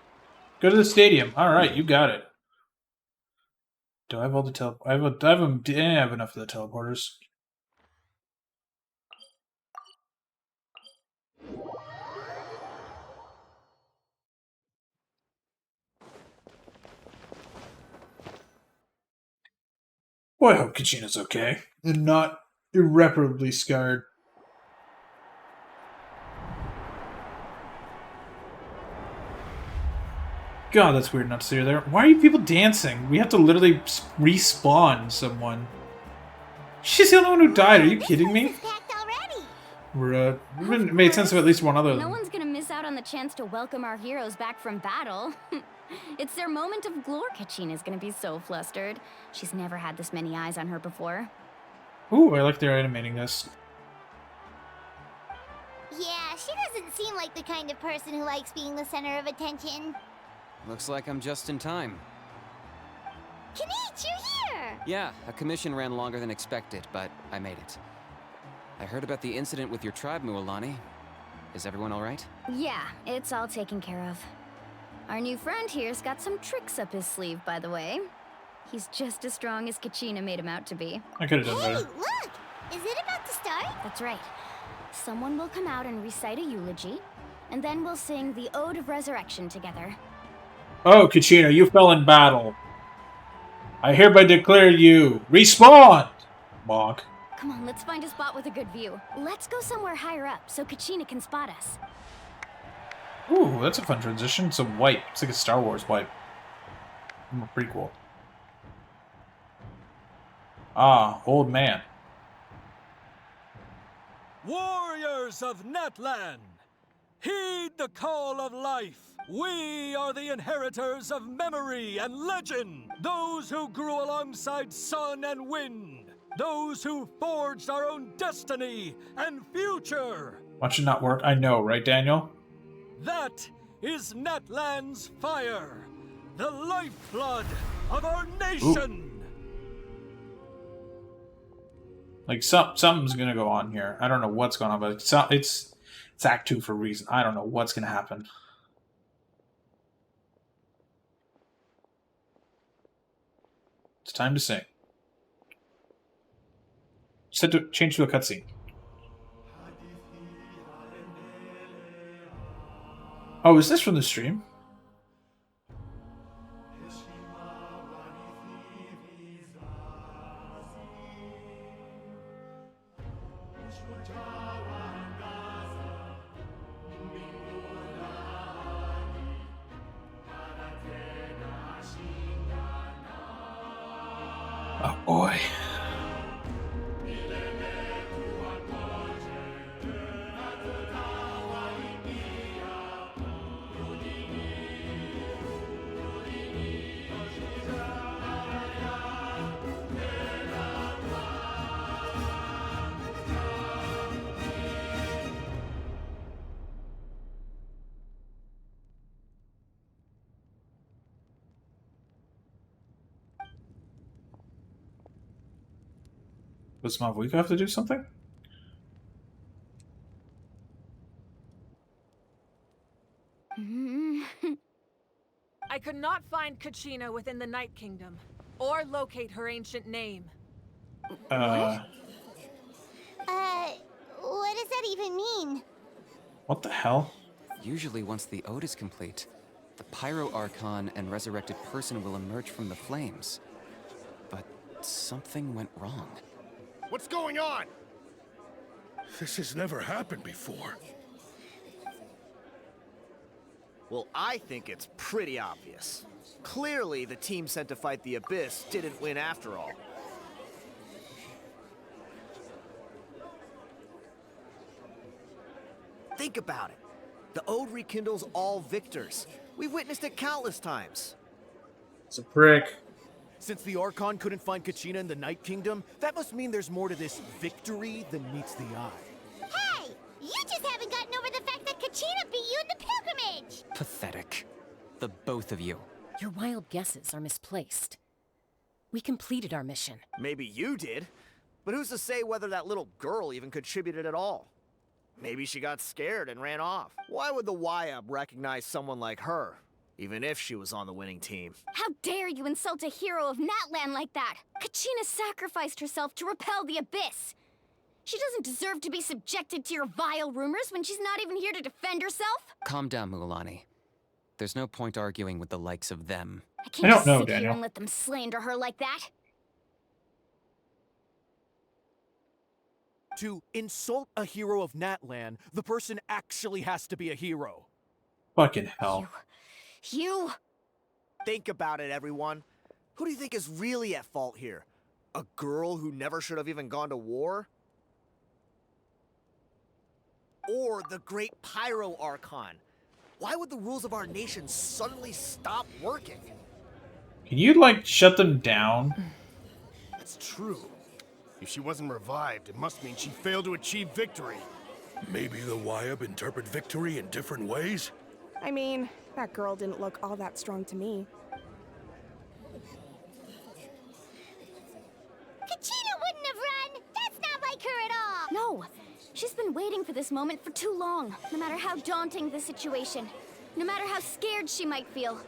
Go to the stadium. Alright, you got it. Do I have all the I have enough of the teleporters. Boy, I hope Kachina's okay. And not irreparably scarred. God, that's weird not to see her there. Why are you people dancing? We have to literally respawn someone. She's the only one who died. Are you kidding me? It made sense of at least one other. No one's gonna miss out on the chance to welcome our heroes back from battle. It's their moment of glory. Kachina's gonna be so flustered. She's never had this many eyes on her before. Ooh, I like they're animating this. Yeah, she doesn't seem like the kind of person who likes being the center of attention. Looks like I'm just in time. Kinich, you're here! Yeah, a commission ran longer than expected, but I made it. I heard about the incident with your tribe, Mualani. Is everyone alright? Yeah, it's all taken care of. Our new friend here's got some tricks up his sleeve, by the way. He's just as strong as Kachina made him out to be. I could have done better. Hey, look! Is it about to start? That's right. Someone will come out and recite a eulogy, and then we'll sing the Ode of Resurrection together. Oh, Kachina, you fell in battle. I hereby declare you respawn! Bonk. Come on, let's find a spot with a good view. Let's go somewhere higher up so Kachina can spot us. Ooh, that's a fun transition. It's a wipe. It's like a Star Wars wipe. Pretty cool. Ah, old man. Warriors of Natlan, heed the call of life. We are the inheritors of memory and legend. Those who grew alongside sun and wind. Those who forged our own destiny and future. Watch it not work. I know, right, Daniel? That is Natlan's fire, the lifeblood of our nation. Ooh. Like something's gonna go on here. I don't know what's going on, but it's Act 2 for a reason. I don't know what's gonna happen. It's time to sing. Set to change to a cutscene. Oh, is this from the stream? Oh boy. Does Mavwika have to do something? I could not find Kachina within the Night Kingdom, or locate her ancient name. What does that even mean? What the hell? Usually once the Ode is complete, the Pyro Archon and resurrected person will emerge from the flames. But something went wrong. What's going on? This has never happened before. Well, I think it's pretty obvious. Clearly, the team sent to fight the Abyss didn't win after all. Think about it. The Ode rekindles all victors. We've witnessed it countless times. It's a prick. Since the Archon couldn't find Kachina in the Night Kingdom, that must mean there's more to this victory than meets the eye. Hey! You just haven't gotten over the fact that Kachina beat you in the pilgrimage! Pathetic. The both of you. Your wild guesses are misplaced. We completed our mission. Maybe you did, but who's to say whether that little girl even contributed at all? Maybe she got scared and ran off. Why would the YUB recognize someone like her, even if she was on the winning team? How dare you insult a hero of Natlan like that? Kachina sacrificed herself to repel the Abyss. She doesn't deserve to be subjected to your vile rumors when she's not even here to defend herself. Calm down, Mualani. There's no point arguing with the likes of them. I can't just sit here and let them slander her like that. To insult a hero of Natlan, the person actually has to be a hero. Fucking hell. You! Think about it, everyone. Who do you think is really at fault here? A girl who never should have even gone to war? Or the great Pyro Archon? Why would the rules of our nation suddenly stop working? Can you, like, shut them down? It's true. If she wasn't revived, it must mean she failed to achieve victory. Maybe the YUB interpret victory in different ways? I mean, That girl didn't look all that strong to me. Kachina wouldn't have run! That's not like her at all! No! She's been waiting for this moment for too long. No matter how daunting the situation, no matter how scared she might feel,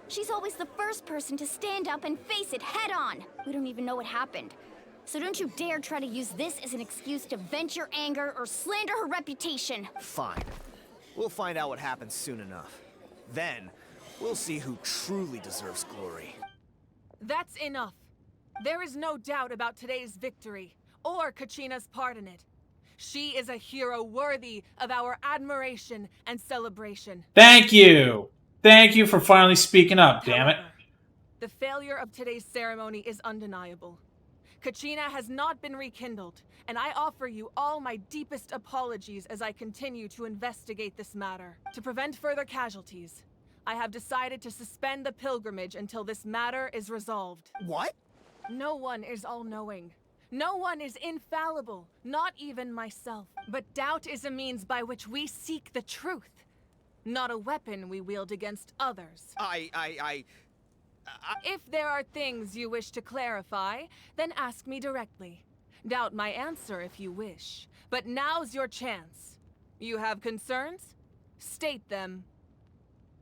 she's always the first person to stand up and face it head on. We don't even know what happened. So don't you dare try to use this as an excuse to vent your anger or slander her reputation. Fine. We'll find out what happens soon enough. Then, we'll see who truly deserves glory. That's enough. There is no doubt about today's victory, or Kachina's part in it. She is a hero worthy of our admiration and celebration. Thank you! Thank you for finally speaking up, damn it. The failure of today's ceremony is undeniable. Kachina has not been rekindled, and I offer you all my deepest apologies as I continue to investigate this matter. To prevent further casualties, I have decided to suspend the pilgrimage until this matter is resolved. What? No one is all-knowing. No one is infallible, not even myself. But doubt is a means by which we seek the truth, not a weapon we wield against others. If there are things you wish to clarify, then ask me directly. Doubt my answer if you wish. But now's your chance. You have concerns? State them.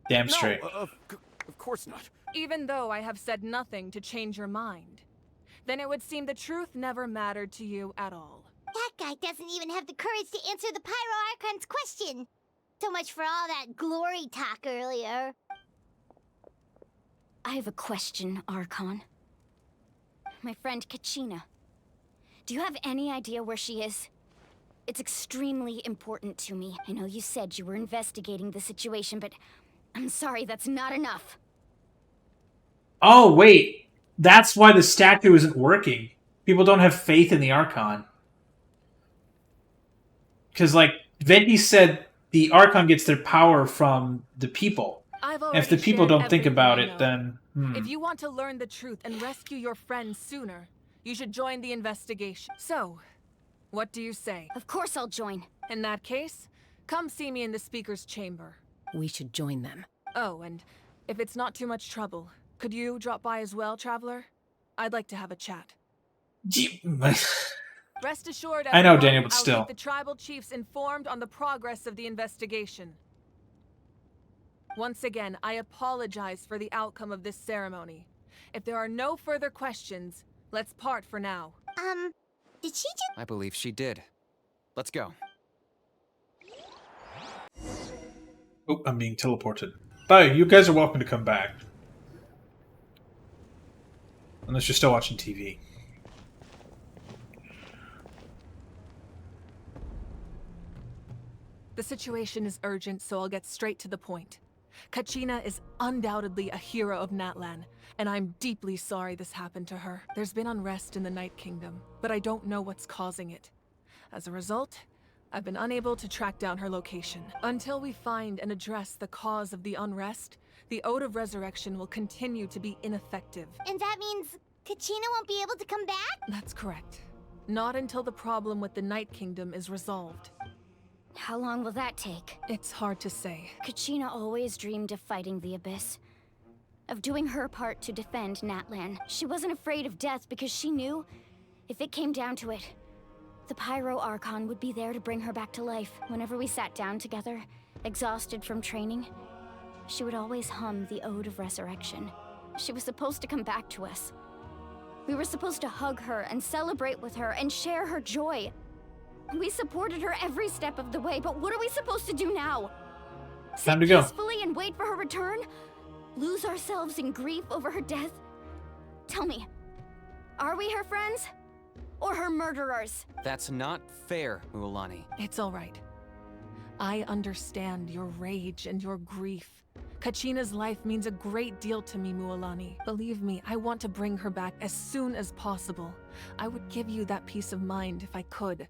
Damn straight. No, of course not. Even though I have said nothing to change your mind, then it would seem the truth never mattered to you at all. That guy doesn't even have the courage to answer the Pyro Archon's question. So much for all that glory talk earlier. I have a question, Archon. My friend Kachina. Do you have any idea where she is? It's extremely important to me. I know you said you were investigating the situation, but I'm sorry, that's not enough. Oh, wait. That's why the statue isn't working. People don't have faith in the Archon. Because, like, Venti said the Archon gets their power from the people. If the people don't think about it, then... If you want to learn the truth and rescue your friends sooner, you should join the investigation. So, what do you say? Of course I'll join. In that case, come see me in the speaker's chamber. We should join them. Oh, and if it's not too much trouble, could you drop by as well, Traveler? I'd like to have a chat. Rest assured, I know, Daniel, but I'll still. keep the tribal chiefs informed on the progress of the investigation. Once again, I apologize for the outcome of this ceremony. If there are no further questions, let's part for now. Did she just... I believe she did. Let's go. Oh, I'm being teleported. Bye, you guys are welcome to come back. Unless you're still watching TV. The situation is urgent, so I'll get straight to the point. Kachina is undoubtedly a hero of Natlan, and I'm deeply sorry this happened to her. There's been unrest in the Night Kingdom, but I don't know what's causing it. As a result, I've been unable to track down her location. Until we find and address the cause of the unrest, the Ode of Resurrection will continue to be ineffective. And that means Kachina won't be able to come back? That's correct. Not until the problem with the Night Kingdom is resolved. How long will that take? It's hard to say. Kachina always dreamed of fighting the Abyss. Of doing her part to defend Natlan. She wasn't afraid of death because she knew, if it came down to it, the Pyro Archon would be there to bring her back to life. Whenever we sat down together, exhausted from training, she would always hum the Ode of Resurrection. She was supposed to come back to us. We were supposed to hug her and celebrate with her and share her joy. We supported her every step of the way, but what are we supposed to do now? Time to Sit go. peacefully and wait for her return? Lose ourselves in grief over her death? Tell me, are we her friends? Or her murderers? That's not fair, Mualani. It's all right. I understand your rage and your grief. Kachina's life means a great deal to me, Mualani. Believe me, I want to bring her back as soon as possible. I would give you that peace of mind if I could.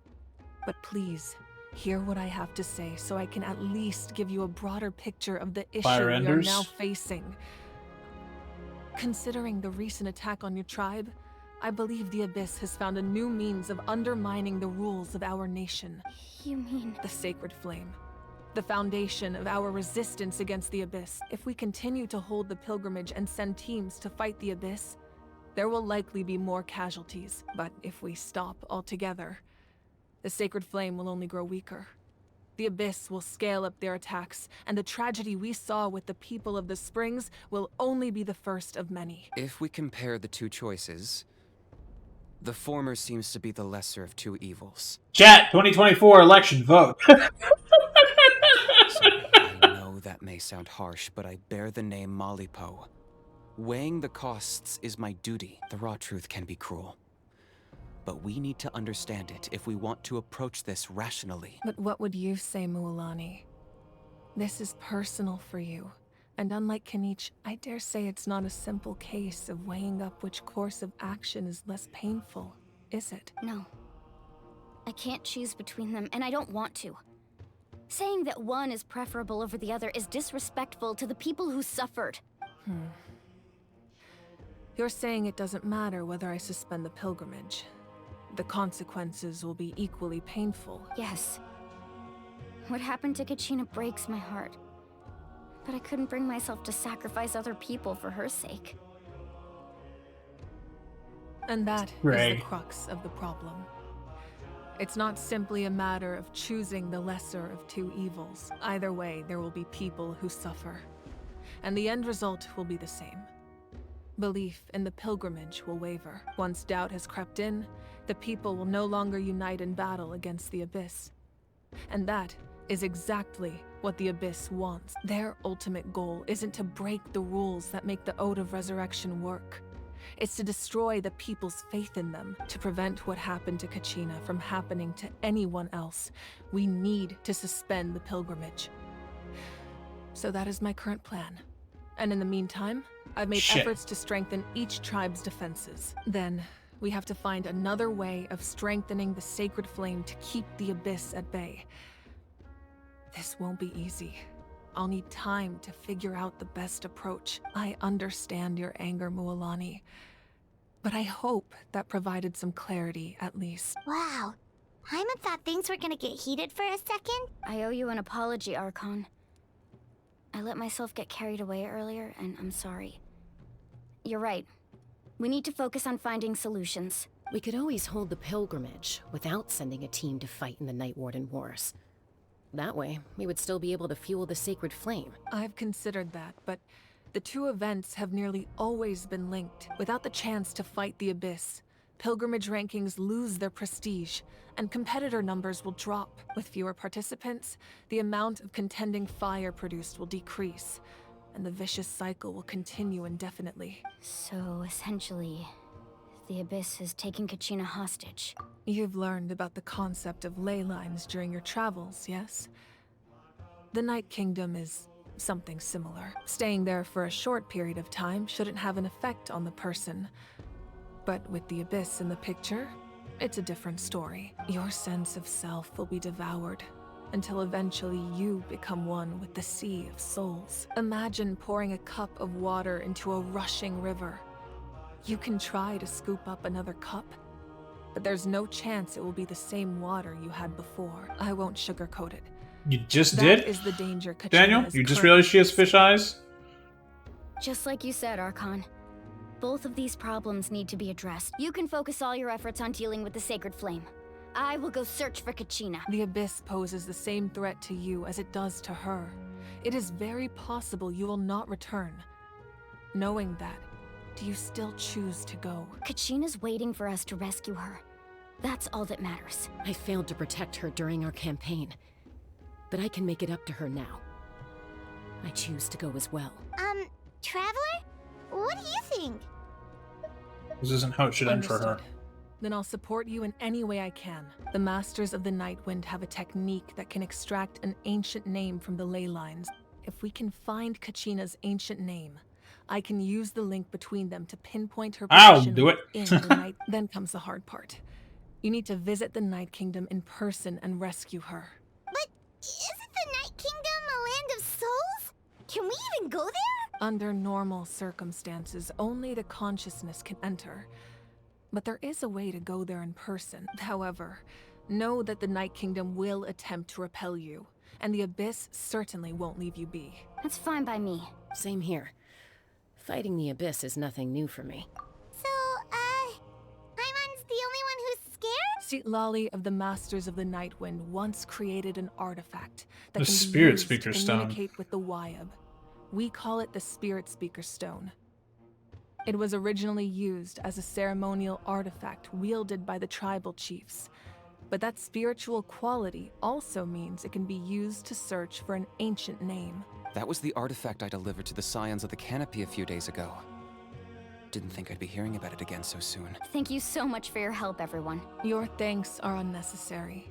But please, hear what I have to say so I can at least give you a broader picture of the issue we are now facing. Considering the recent attack on your tribe, I believe the Abyss has found a new means of undermining the rules of our nation. You mean... the Sacred Flame. the foundation of our resistance against the Abyss. If we continue to hold the pilgrimage and send teams to fight the Abyss, there will likely be more casualties. But if we stop altogether, the Sacred Flame will only grow weaker. The Abyss will scale up their attacks, and the tragedy we saw with the people of the Springs will only be the first of many. If we compare the two choices, the former seems to be the lesser of two evils. Chat, 2024 election, vote. Sorry, I know that may sound harsh, but I bear the name Malipo. Weighing the costs is my duty. The raw truth can be cruel. But we need to understand it if we want to approach this rationally. But what would you say, Mualani? This is personal for you. And unlike Kanich, I dare say it's not a simple case of weighing up which course of action is less painful, is it? No. I can't choose between them, and I don't want to. Saying that one is preferable over the other is disrespectful to the people who suffered. You're saying it doesn't matter whether I suspend the pilgrimage. The consequences will be equally painful. Yes. What happened to Kachina breaks my heart. But I couldn't bring myself to sacrifice other people for her sake. And that is the crux of the problem. It's not simply a matter of choosing the lesser of two evils. Either way, there will be people who suffer. And the end result will be the same. Belief in the pilgrimage will waver. Once doubt has crept in, the people will no longer unite in battle against the Abyss. And that is exactly what the Abyss wants. Their ultimate goal isn't to break the rules that make the Ode of Resurrection work. It's to destroy the people's faith in them. To prevent what happened to Kachina from happening to anyone else, we need to suspend the pilgrimage. So that is my current plan. And in the meantime, I've made efforts to strengthen each tribe's defenses. Then, we have to find another way of strengthening the Sacred Flame to keep the Abyss at bay. This won't be easy. I'll need time to figure out the best approach. I understand your anger, Mualani, but I hope that provided some clarity, at least. Wow. Hyman thought things were gonna get heated for a second. I owe you an apology, Archon. I let myself get carried away earlier, and I'm sorry. You're right. We need to focus on finding solutions. We could always hold the pilgrimage without sending a team to fight in the Night Warden Wars. That way, we would still be able to fuel the Sacred Flame. I've considered that, but the two events have nearly always been linked. Without the chance to fight the Abyss, pilgrimage rankings lose their prestige, and competitor numbers will drop. With fewer participants, the amount of contending fire produced will decrease, and the vicious cycle will continue indefinitely. So, essentially, the Abyss is taking Kachina hostage. You've learned about the concept of ley lines during your travels, yes? The Night Kingdom is something similar. Staying there for a short period of time shouldn't have an effect on the person. But with the Abyss in the picture, it's a different story. Your sense of self will be devoured, until eventually you become one with the Sea of Souls. Imagine pouring a cup of water into a rushing river. You can try to scoop up another cup, but there's no chance it will be the same water you had before. I won't sugarcoat it. You just did? That is the danger Kachina Daniel, is you just currently realized she has fish eyes? Just like you said, Archon. Both of these problems need to be addressed. You can focus all your efforts on dealing with the Sacred Flame. I will go search for Kachina. The Abyss poses the same threat to you as it does to her. It is very possible you will not return. Knowing that, do you still choose to go? Kachina's waiting for us to rescue her. That's all that matters. I failed to protect her during our campaign, but I can make it up to her now. I choose to go as well. Traveler? What do you think? This isn't how it should end for her. Understood. Then I'll support you in any way I can. The Masters of the Nightwind have a technique that can extract an ancient name from the ley lines. If we can find Kachina's ancient name, I can use the link between them to pinpoint her position in the night. Then comes the hard part. You need to visit the Night Kingdom in person and rescue her. But isn't the Night Kingdom a land of souls? Can we even go there? Under normal circumstances, only the consciousness can enter. But there is a way to go there in person. However, know that the Night Kingdom will attempt to repel you. and the Abyss certainly won't leave you be. That's fine by me. Same here. Fighting the Abyss is nothing new for me. So, Paimon's the only one who's scared? Citlali of the Masters of the Nightwind once created an artifact that The can be Spirit used Speaker to Stone. communicate with the Wyab. We call it the Spirit Speaker Stone. It was originally used as a ceremonial artifact wielded by the tribal chiefs. But that spiritual quality also means it can be used to search for an ancient name. That was the artifact I delivered to the Scions of the Canopy a few days ago. Didn't think I'd be hearing about it again so soon. Thank you so much for your help, everyone. Your thanks are unnecessary.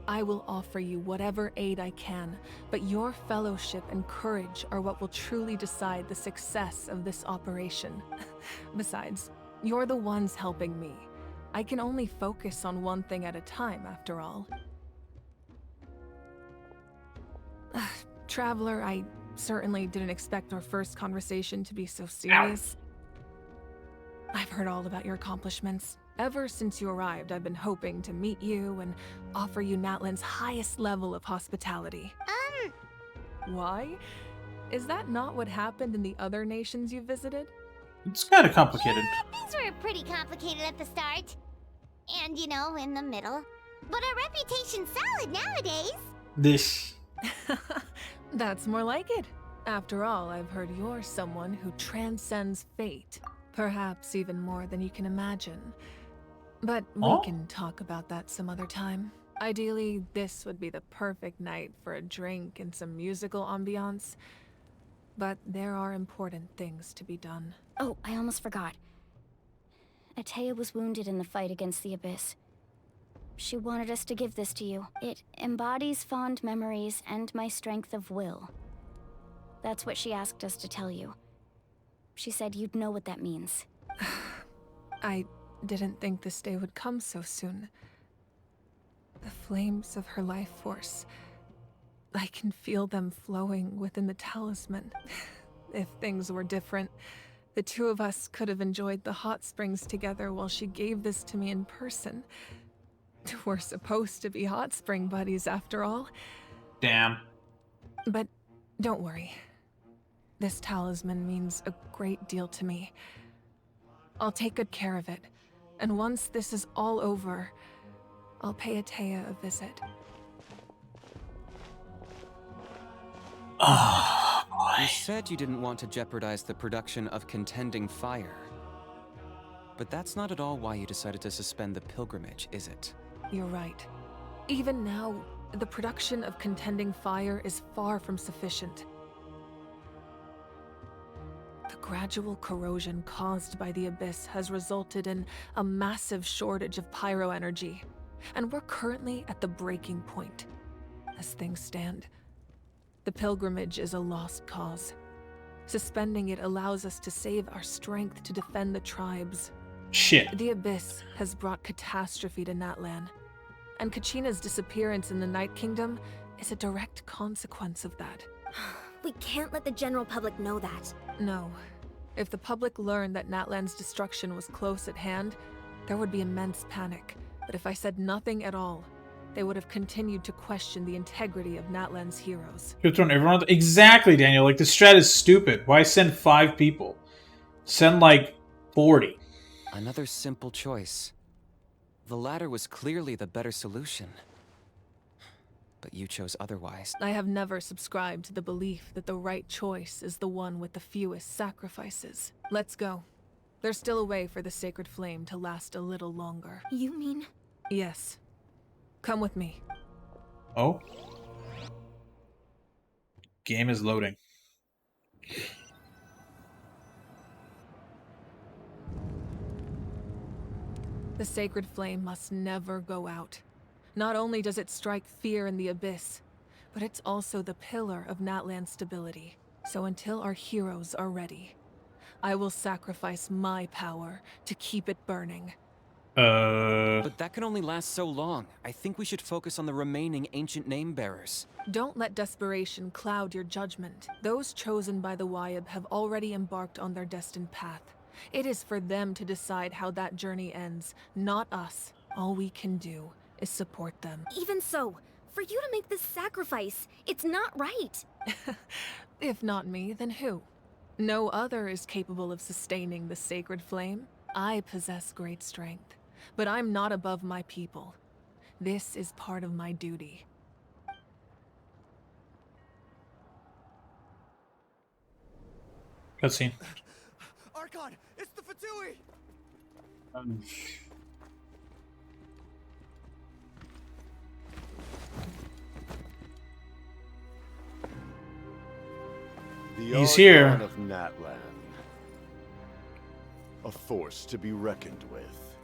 I will offer you whatever aid I can, but your fellowship and courage are what will truly decide the success of this operation. Besides, you're the ones helping me. I can only focus on one thing at a time, after all. Traveler, I certainly didn't expect our first conversation to be so serious. I've heard all about your accomplishments. Ever since you arrived, I've been hoping to meet you and offer you Natlan's highest level of hospitality. Why? Is that not what happened in the other nations you visited? It's kind of complicated. Things were pretty complicated at the start. And, you know, in the middle. But our reputation's solid nowadays. This. That's more like it. After all, I've heard you're someone who transcends fate. Perhaps even more than you can imagine. But we can talk about that some other time. Ideally, this would be the perfect night for a drink and some musical ambiance. But there are important things to be done. Oh, I almost forgot. Atea was wounded in the fight against the Abyss. She wanted us to give this to you. It embodies fond memories and my strength of will. That's what she asked us to tell you. She said you'd know what that means. I didn't think this day would come so soon. The flames of her life force. I can feel them flowing within the talisman. If things were different, the two of us could have enjoyed the hot springs together while she gave this to me in person. We're supposed to be hot spring buddies after all. Damn. But don't worry. This talisman means a great deal to me. I'll take good care of it. And once this is all over, I'll pay Atea a visit. Oh, boy. You said you didn't want to jeopardize the production of contending fire. But that's not at all why you decided to suspend the pilgrimage, is it? You're right. Even now, the production of contending fire is far from sufficient. The gradual corrosion caused by the Abyss has resulted in a massive shortage of pyro energy, and we're currently at the breaking point. As things stand, the pilgrimage is a lost cause. Suspending it allows us to save our strength to defend the tribes. Shit. The Abyss has brought catastrophe to Natlan, and Kachina's disappearance in the Night Kingdom is a direct consequence of that. We can't let the general public know that. No. If the public learned that Natlan's destruction was close at hand, there would be immense panic. But if I said nothing at all, they would have continued to question the integrity of Natlan's heroes. You're throwing everyone... Exactly, Daniel. Like, the strat is stupid. Why send 5 people? Send, like, 40. Another simple choice. The latter was clearly the better solution. But you chose otherwise. I have never subscribed to the belief that the right choice is the one with the fewest sacrifices. Let's go. There's still a way for the sacred flame to last a little longer. You mean? Yes. Come with me. Oh? Game is loading. The sacred flame must never go out. Not only does it strike fear in the Abyss, but it's also the pillar of Natlan's stability. So until our heroes are ready, I will sacrifice my power to keep it burning. But that can only last so long. I think we should focus on the remaining ancient name bearers. Don't let desperation cloud your judgment. Those chosen by the Wyab have already embarked on their destined path. It is for them to decide how that journey ends, not us. All we can do is support them. Even so, For you to make this sacrifice, it's not right. If not me, then who? No other is capable of sustaining the sacred flame. I possess great strength, but I'm not above my people. This is part of my duty. Cutscene. Archon, it's the Fatui! He's here. Of Natlan. A force to be reckoned with.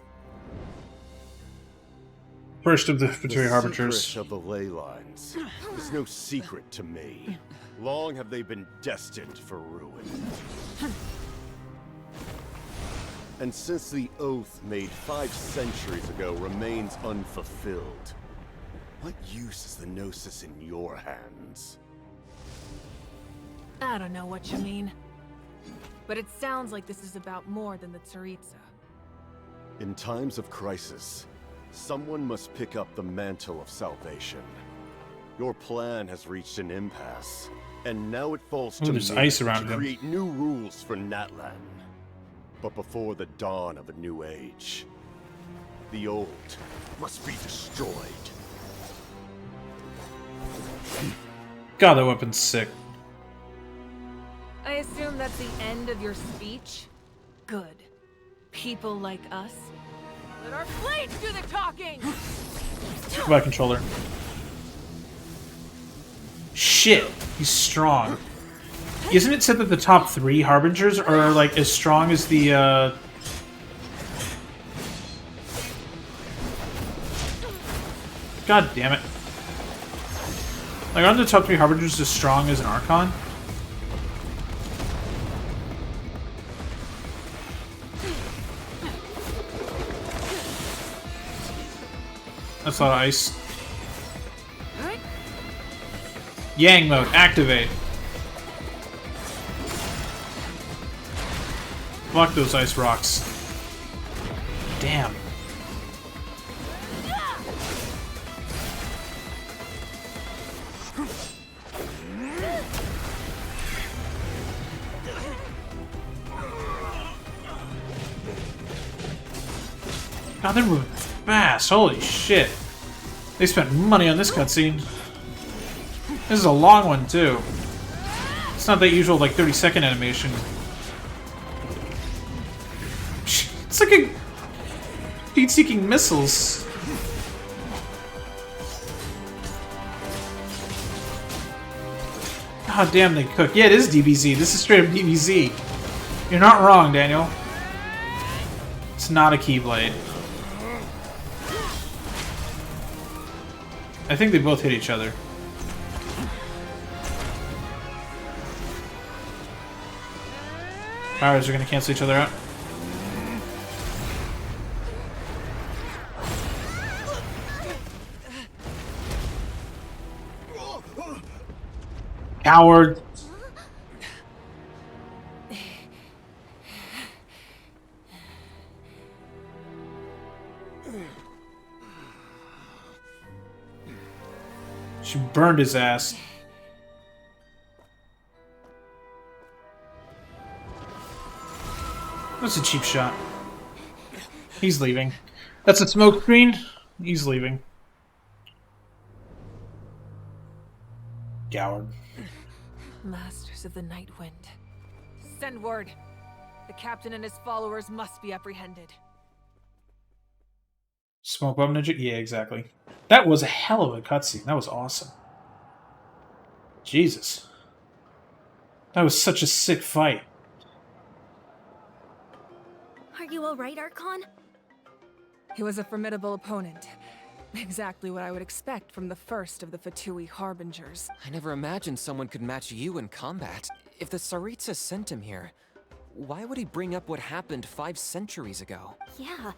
First of the Fatui Harbingers. The secret of the ley lines is no secret to me. Long have they been destined for ruin. And since the oath made 5 centuries ago remains unfulfilled, what use is the Gnosis in your hands? I don't know what you mean. But it sounds like this is about more than the Tsaritsa. In times of crisis, someone must pick up the mantle of salvation. Your plan has reached an impasse, and now it falls to me ice around to him. create new rules for Natlan. But before the dawn of a new age, the old must be destroyed. God, that weapon's sick. I assume that's the end of your speech? Good. People like us? Let our blades do the talking! Come back, controller. Shit, he's strong. Isn't it said that the top 3 Harbingers are, like, as strong as the, God damn it. Like, aren't the top 3 Harbingers as strong as an Archon? That's a lot of ice. Yang mode, activate. Block those ice rocks. Damn. God, they're moving fast. Holy shit. They spent money on this cutscene. This is a long one, too. It's not that usual, like, 30-second animation. It's like a heat-seeking missiles. God damn, they cook. Yeah, it is DBZ. This is straight up DBZ. You're not wrong, Daniel. It's not a Keyblade. I think they both hit each other. Powers are gonna cancel each other out. Coward. She burned his ass. That's a cheap shot. He's leaving. That's a smoke screen. He's leaving. Coward. Masters of the Night Wind. Send word. The captain and his followers must be apprehended. Smoke bomb ninja? Yeah, exactly. That was a hell of a cutscene. That was awesome. Jesus. That was such a sick fight. Are you alright, Archon? He was a formidable opponent. Exactly what I would expect from the first of the Fatui Harbingers. I never imagined someone could match you in combat. If the Tsaritsa sent him here, why would he bring up what happened 5 centuries ago? Yeah.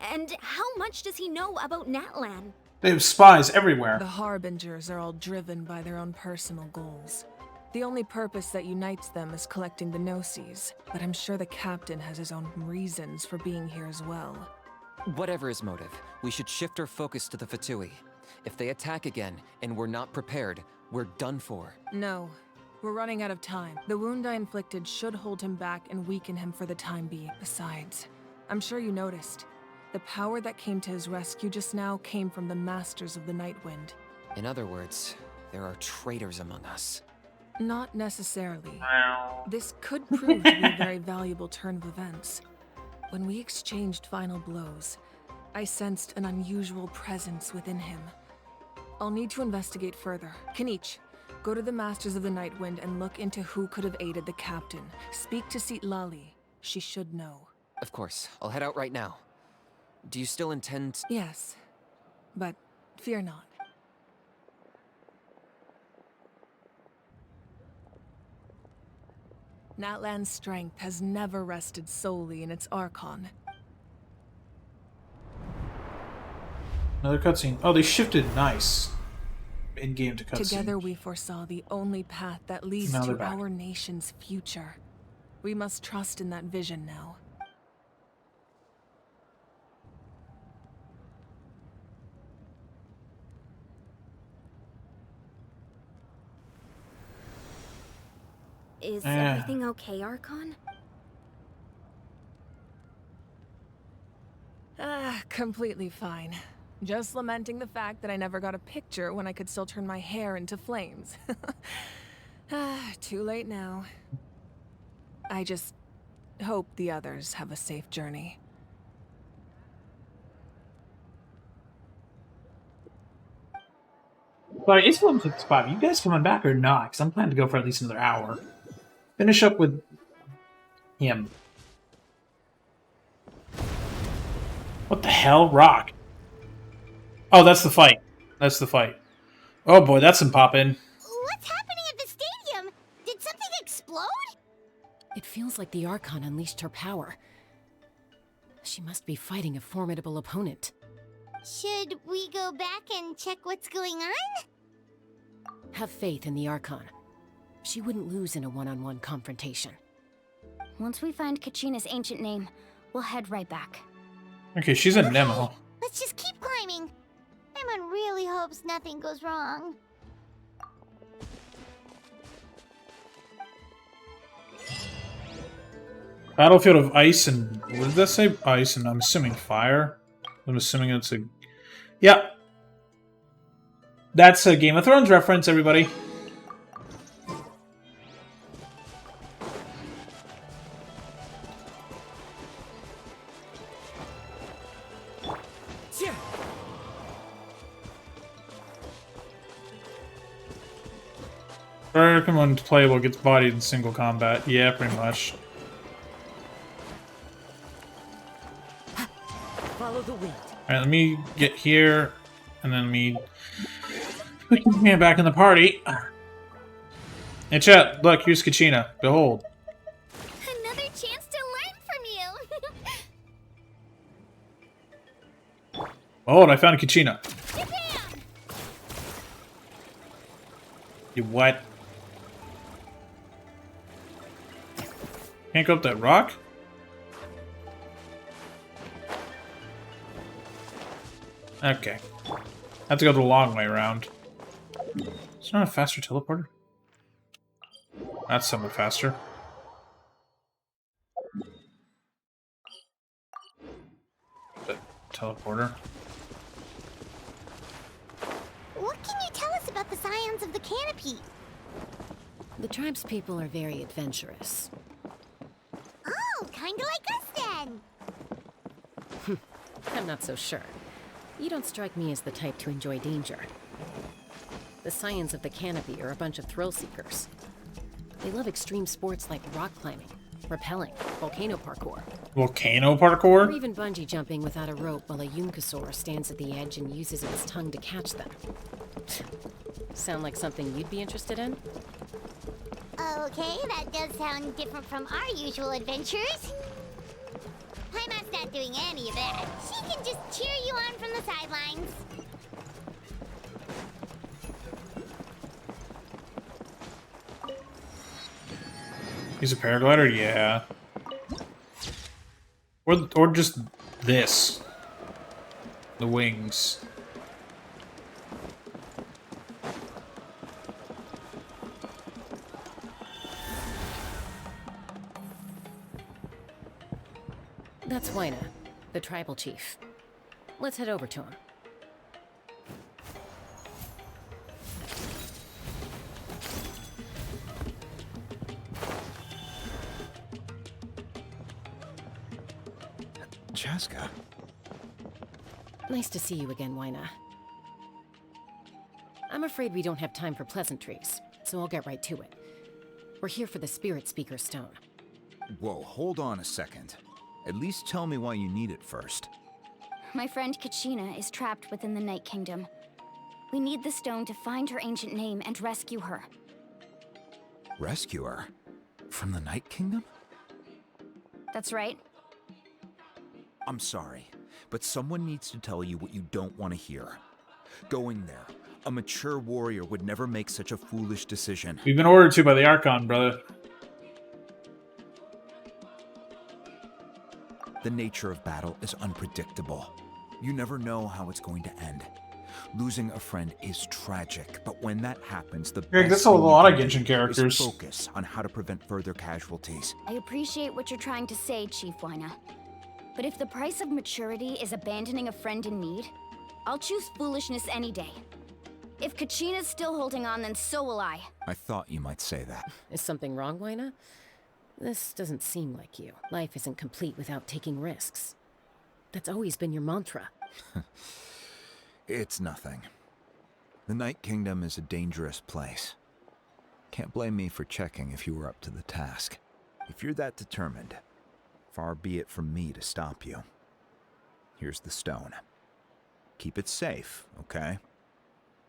And how much does he know about Natlan? They have spies everywhere. The Harbingers are all driven by their own personal goals. The only purpose that unites them is collecting the Gnosis, but I'm sure the captain has his own reasons for being here as well. Whatever his motive, we should shift our focus to the Fatui. If they attack again and we're not prepared, we're done for. No. We're running out of time. The wound I inflicted should hold him back and weaken him for the time being. Besides, I'm sure you noticed. The power that came to his rescue just now came from the Masters of the Nightwind. In other words, there are traitors among us. Not necessarily. This could prove to be a very valuable turn of events. When we exchanged final blows, I sensed an unusual presence within him. I'll need to investigate further. Kenichi, go to the Masters of the Nightwind and look into who could have aided the captain. Speak to Lali. She should know. Of course. I'll head out right now. Do you still intend... Yes, but fear not. Natlan's strength has never rested solely in its Archon. Another cutscene. Oh, they shifted nice. In-game to cutscene. Together we foresaw the only path that leads to our nation's future. We must trust in that vision now. Is everything okay, Archon? Completely fine. Just lamenting the fact that I never got a picture when I could still turn my hair into flames. Too late now. I just hope the others have a safe journey. But it's 11:55. You guys coming back or not? Because I'm planning to go for at least another hour. Finish up with him. What the hell? Rock. Oh, that's the fight. That's the fight. Oh boy, that's some pop-in. What's happening at the stadium? Did something explode? It feels like the Archon unleashed her power. She must be fighting a formidable opponent. Should we go back and check what's going on? Have faith in the Archon. She wouldn't lose in a one-on-one confrontation. Once we find Kachina's ancient name, we'll head right back. Okay, she's a Nemo. Let's just keep climbing. Emon really hopes nothing goes wrong. Battlefield of Ice and... What did that say? Ice and I'm assuming fire? I'm assuming it's a... Yeah. That's a Game of Thrones reference, everybody. Everyone playable gets bodied in single combat. Yeah, pretty much. Follow the wind. Alright, let me get here, and then let me put me back in the party. Hey chat, look, here's Kachina. Behold. Another chance to learn from you. Behold, I found Kachina. You what? Can't go up that rock? Okay. I have to go the long way around. Is there not a faster teleporter? That's somewhat faster. The teleporter. What can you tell us about the scions of the canopy? The tribespeople are very adventurous. Oh, kinda like us then. I'm not so sure. You don't strike me as the type to enjoy danger. The Scions of the Canopy are a bunch of thrill-seekers. They love extreme sports like rock climbing, rappelling, volcano parkour. Volcano parkour? Or even bungee jumping without a rope while a Yunkasaur stands at the edge and uses its tongue to catch them. Sound like something you'd be interested in? Okay, that does sound different from our usual adventures. Paimon's not doing any of that. She can just cheer you on from the sidelines. He's a paraglider? Yeah. Or just this. The wings. That's Waina, the tribal chief. Let's head over to him. Chaska. Nice to see you again, Waina. I'm afraid we don't have time for pleasantries, so I'll get right to it. We're here for the Spirit Speaker Stone. Whoa, hold on a second. At least tell me why you need it first. My friend Kachina is trapped within the Night Kingdom. We need the stone to find her ancient name and rescue her. Rescue her? From the Night Kingdom? That's right. I'm sorry, but someone needs to tell you what you don't want to hear. Going there, a mature warrior would never make such a foolish decision. We've been ordered to by the Archon, brother. The nature of battle is unpredictable. You never know how it's going to end. Losing a friend is tragic, but when that happens, the Greg, best that's a thing you lot of can Genshin do characters. is focus on how to prevent further casualties. I appreciate what you're trying to say, Chief Waina. But if the price of maturity is abandoning a friend in need, I'll choose foolishness any day. If Kachina's still holding on, then so will I. I thought you might say that. Is something wrong, Waina? This doesn't seem like you. Life isn't complete without taking risks. That's always been your mantra. It's nothing. The Night Kingdom is a dangerous place. Can't blame me for checking if you were up to the task. If you're that determined, far be it from me to stop you. Here's the stone. Keep it safe, okay?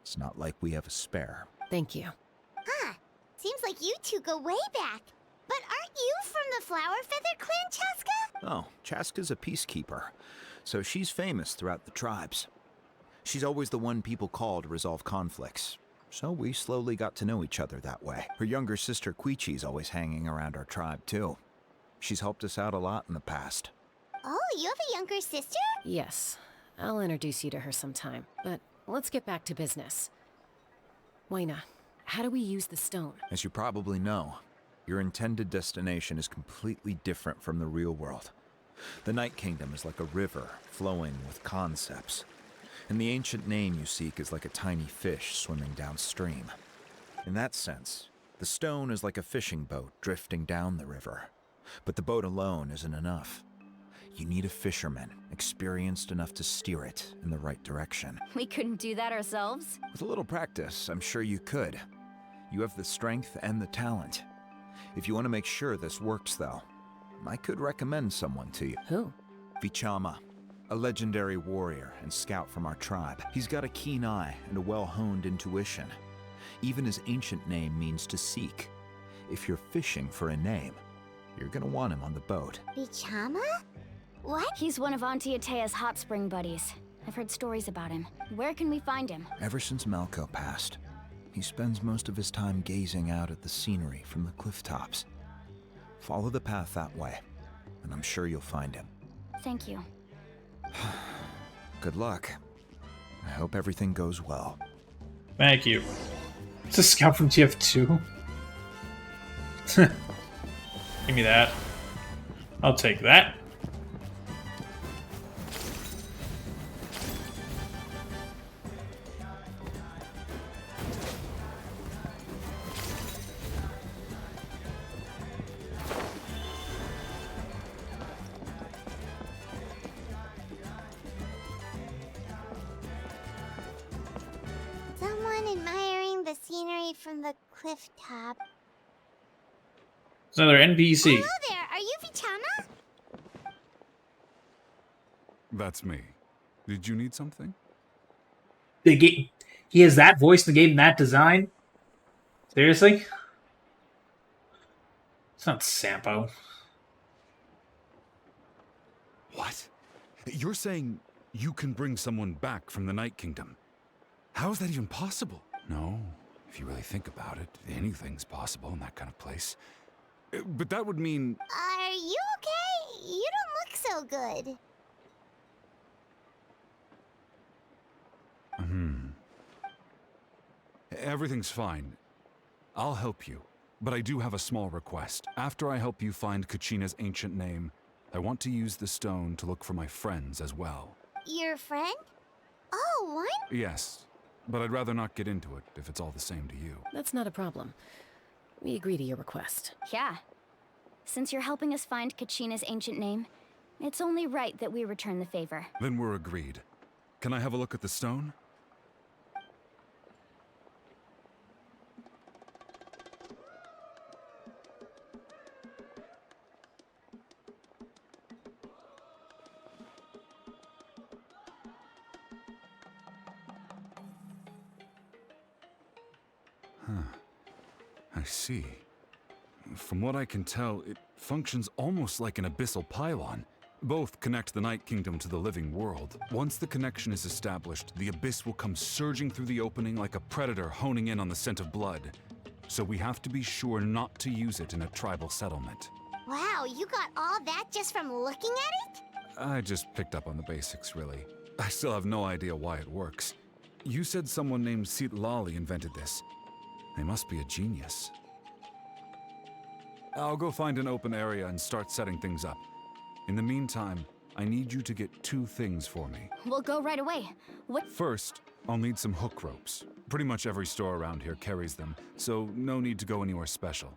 It's not like we have a spare. Thank you. Huh. Seems like you two go way back. But aren't you from the Flower Feather Clan, Chaska? Oh, Chaska's a peacekeeper, so she's famous throughout the tribes. She's always the one people call to resolve conflicts, so we slowly got to know each other that way. Her younger sister Quichi's always hanging around our tribe, too. She's helped us out a lot in the past. Oh, you have a younger sister? Yes. I'll introduce you to her sometime, but let's get back to business. Waina, how do we use the stone? As you probably know, your intended destination is completely different from the real world. The Night Kingdom is like a river flowing with concepts, and the ancient name you seek is like a tiny fish swimming downstream. In that sense, the stone is like a fishing boat drifting down the river, but the boat alone isn't enough. You need a fisherman, experienced enough to steer it in the right direction. We couldn't do that ourselves? With a little practice, I'm sure you could. You have the strength and the talent. If you want to make sure this works, though, I could recommend someone to you. Who? Vichama, a legendary warrior and scout from our tribe. He's got a keen eye and a well-honed intuition. Even his ancient name means to seek. If you're fishing for a name, you're gonna want him on the boat. Vichama? What? He's one of Auntie Atea's hot spring buddies. I've heard stories about him. Where can we find him? Ever since Malko passed, he spends most of his time gazing out at the scenery from the cliff tops. Follow the path that way, and I'm sure you'll find him. Thank you. Good luck. I hope everything goes well. Thank you. It's a scout from TF2. Give me that. I'll take that. Someone admiring the scenery from the cliff top. It's another NPC. Hello there, are you Vichama? That's me. Did you need something? He has that voice in the game and that design? Seriously? It's not Sampo. What? You're saying you can bring someone back from the Night Kingdom? How is that even possible? No, if you really think about it, anything's possible in that kind of place. But that would mean... Are you okay? You don't look so good. Everything's fine. I'll help you, but I do have a small request. After I help you find Kachina's ancient name, I want to use the stone to look for my friends as well. Your friend? Oh, what? Yes, but I'd rather not get into it if it's all the same to you. That's not a problem. We agree to your request. Yeah. Since you're helping us find Kachina's ancient name, it's only right that we return the favor. Then we're agreed. Can I have a look at the stone? I see. From what I can tell, it functions almost like an abyssal pylon. Both connect the Night Kingdom to the living world. Once the connection is established, the abyss will come surging through the opening like a predator honing in on the scent of blood. So we have to be sure not to use it in a tribal settlement. Wow, you got all that just from looking at it? I just picked up on the basics, really. I still have no idea why it works. You said someone named Lali invented this. They must be a genius. I'll go find an open area and start setting things up. In the meantime, I need you to get 2 things for me. We'll go right away. What? First, I'll need some hook ropes. Pretty much every store around here carries them, so no need to go anywhere special.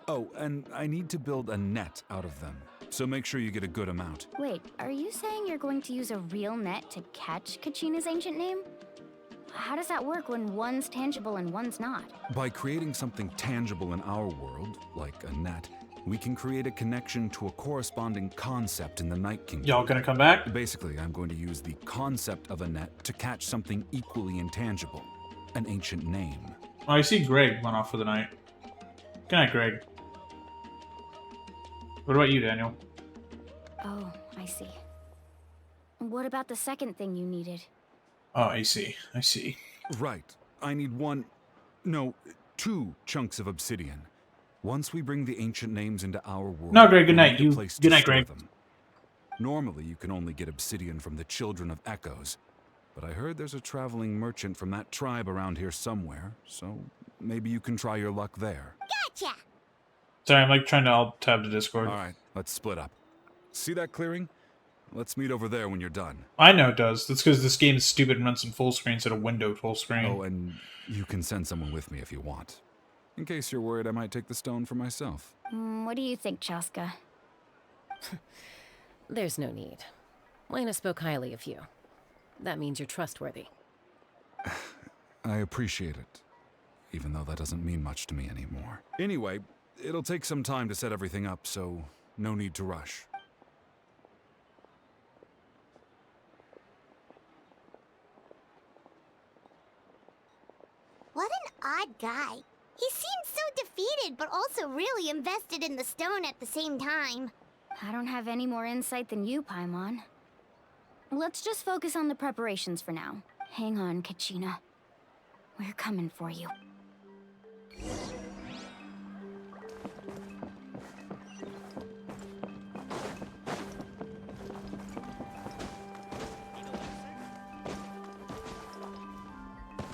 Oh, and I need to build a net out of them, so make sure you get a good amount. Wait, are you saying you're going to use a real net to catch Kachina's ancient name? How does that work when one's tangible and one's not? By creating something tangible in our world, like a net, we can create a connection to a corresponding concept in the Night Kingdom. Y'all gonna come back? Basically, I'm going to use the concept of a net to catch something equally intangible, an ancient name. Oh, I see Greg went off for the night. Good night, Greg. What about you, Daniel? Oh, I see. What about the second thing you needed? Oh, I see. I see. Right. I need 2 chunks of obsidian. Once we bring the ancient names into our world... No, Greg, good we night. need a place Good to night, store Greg. them. Normally, you can only get obsidian from the Children of Echoes, but I heard there's a traveling merchant from that tribe around here somewhere, so maybe you can try your luck there. Gotcha! Sorry, I'm like trying to alt-tab the Discord. Alright, let's split up. See that clearing? Let's meet over there when you're done. I know it does. That's because this game is stupid and runs in full screen instead of window full screen. Oh, and you can send someone with me if you want. In case you're worried I might take the stone for myself. What do you think, Chaska? There's no need. Lena spoke highly of you. That means you're trustworthy. I appreciate it, even though that doesn't mean much to me anymore. Anyway, it'll take some time to set everything up, so no need to rush. What an odd guy. He seemed so defeated, but also really invested in the stone at the same time. I don't have any more insight than you, Paimon. Let's just focus on the preparations for now. Hang on, Kachina. We're coming for you.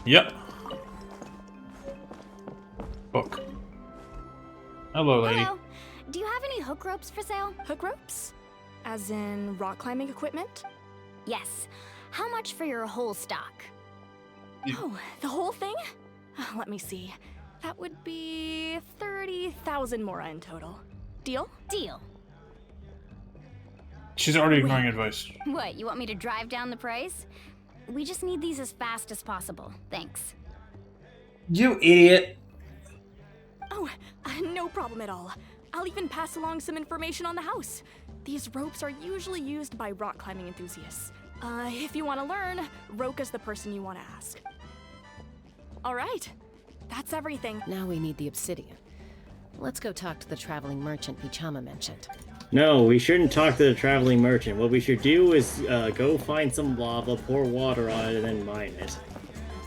Yep. Book. Hello, lady. Hello. Do you have any hook ropes for sale? Hook ropes? As in rock climbing equipment? Yes. How much for your whole stock? Oh, the whole thing? Let me see. That would be 30,000 mora in total. Deal? Deal. She's already ignoring advice. What, you want me to drive down the price? We just need these as fast as possible. Thanks. You idiot. Oh, no problem at all. I'll even pass along some information on the house. These ropes are usually used by rock climbing enthusiasts. If you want to learn, Roka's the person you want to ask. All right, that's everything. Now we need the obsidian. Let's go talk to the traveling merchant Bichama mentioned. No, we shouldn't talk to the traveling merchant. What we should do is go find some lava, pour water on it, and then mine it.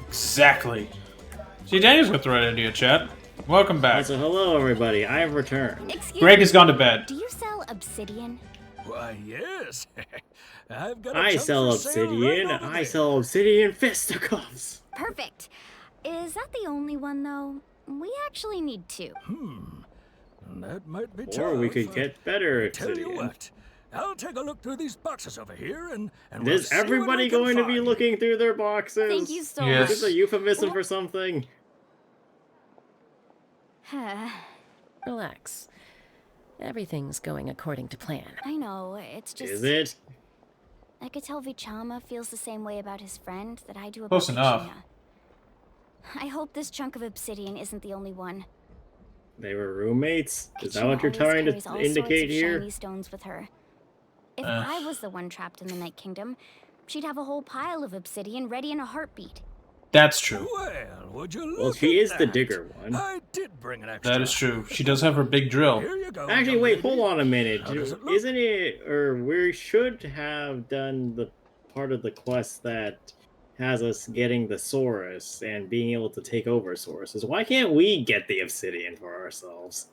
Exactly. See, Daniel's got the right idea, chat. Welcome back. So hello, everybody. I have returned. Greg has gone to bed. Do you sell obsidian? Why, yes. I've got I sell obsidian. I sell obsidian fisticuffs. Perfect. Is that the only one, though? We actually need 2. That might be tough. Or we could get better Tell you obsidian. what, I'll take a look through these boxes over here, and is everybody going to be looking through their boxes? Thank you so Is much. this a euphemism for something? Relax. Everything's going according to plan. I know, it's just... Is it? I could tell Vichama feels the same way about his friend that I do about Close enough. Kachina. I hope this chunk of obsidian isn't the only one. They were roommates? Is that Kachina what you're always trying carries to all indicate sorts of here? shiny stones with her. If I was the one trapped in the Night Kingdom, she'd have a whole pile of obsidian ready in a heartbeat. That's true. Well, would you look Well, she at is the that? digger one. I did bring an extra. That is true. She does have her big drill. Here you go. Actually, young wait, lady. hold on a minute. How does it look? Isn't it, or we should have done the part of the quest that has us getting the Saurus and being able to take over Sauruses. Why can't we get the obsidian for ourselves?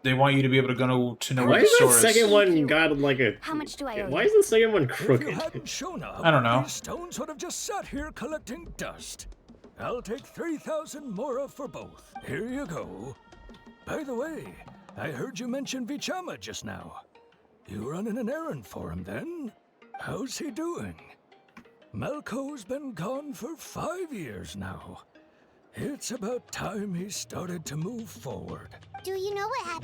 They want you to be able to go to know Why where is the the Saurus. second one got like a... How much do I owe Why you? is the second one If you crooked? hadn't shown up, I don't know. these stones would have just sat here collecting dust. I'll take 3,000 mora for both. Here you go. By the way, I heard you mention Vichama just now. You running an errand for him then? How's he doing? Malco's been gone for 5 years now. It's about time he started to move forward. Do you know what happened?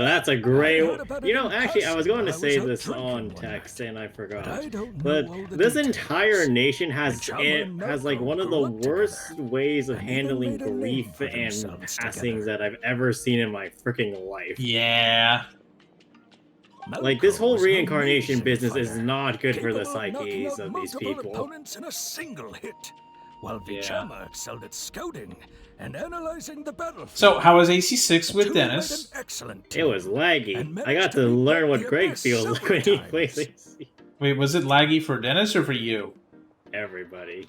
That's a great... I heard about it You know, in actually, I was going to passing say while I was this out on drinking one text and I forgot. I don't know But all the this details. entire nation has Vichama has like Malco one of the grew up worst together, ways of and even handling made a name grief for and themselves passings together. that I've ever seen in my freaking life. Yeah. Like, this whole Malco was an reincarnation amazing business is fighter, not good for the capable of knocking psyches out of these multiple people. opponents in a single hit, while Yeah. Vichama excelled at scouting and analyzing the battlefield. So, how was AC6 The with two made Dennis? an excellent It team, was laggy. and I managed got to to beat learn back what the Greg abyss feels like several when he times. plays AC. Wait, was it laggy for Dennis or for you? Everybody.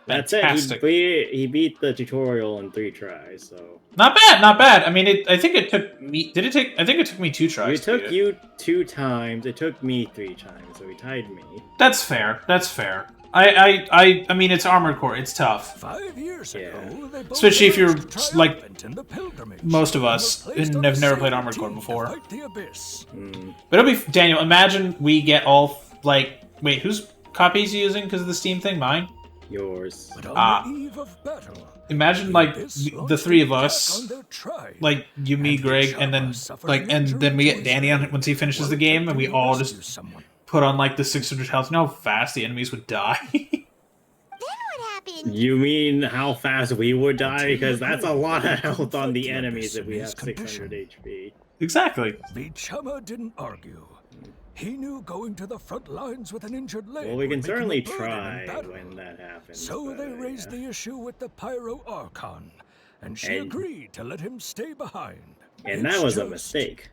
That's it. Fantastic. He beat the tutorial in 3 tries, so... Not bad, not bad. I mean, I think it took me... Did it take... I think it took me 2 tries. It to beat took it. you 2 times, it took me 3 times, so he tied me. That's fair. That's fair. I mean, it's Armored Core. It's tough. 5 years ago, they both Especially if you're, emerged like, triumphant in the pilgrimage, most of and us, were placed and on have a never played single Armored Core team to before. fight the abyss. But it'll be... Daniel, imagine we get all, like... Wait, whose copy is he using because of the Steam thing? Mine? Yours. But on Ah. the eve of battle, Imagine, like, the 3 of us, like, you, me, Greg, and then, like, and then we get Danny on once he finishes the game, and we all just put on, like, the 600 health. You know how fast the enemies would die? You mean how fast we would die? Because that's a lot of health on the enemies if we have 600 HP. Exactly. Vichama didn't argue. He knew going to the front lines with an injured leg Well, we can would make him a certainly burden in try battle. when that happens. So but, they raised the issue with the Pyro Archon, and she agreed to let him stay behind. And It's that was a just mistake.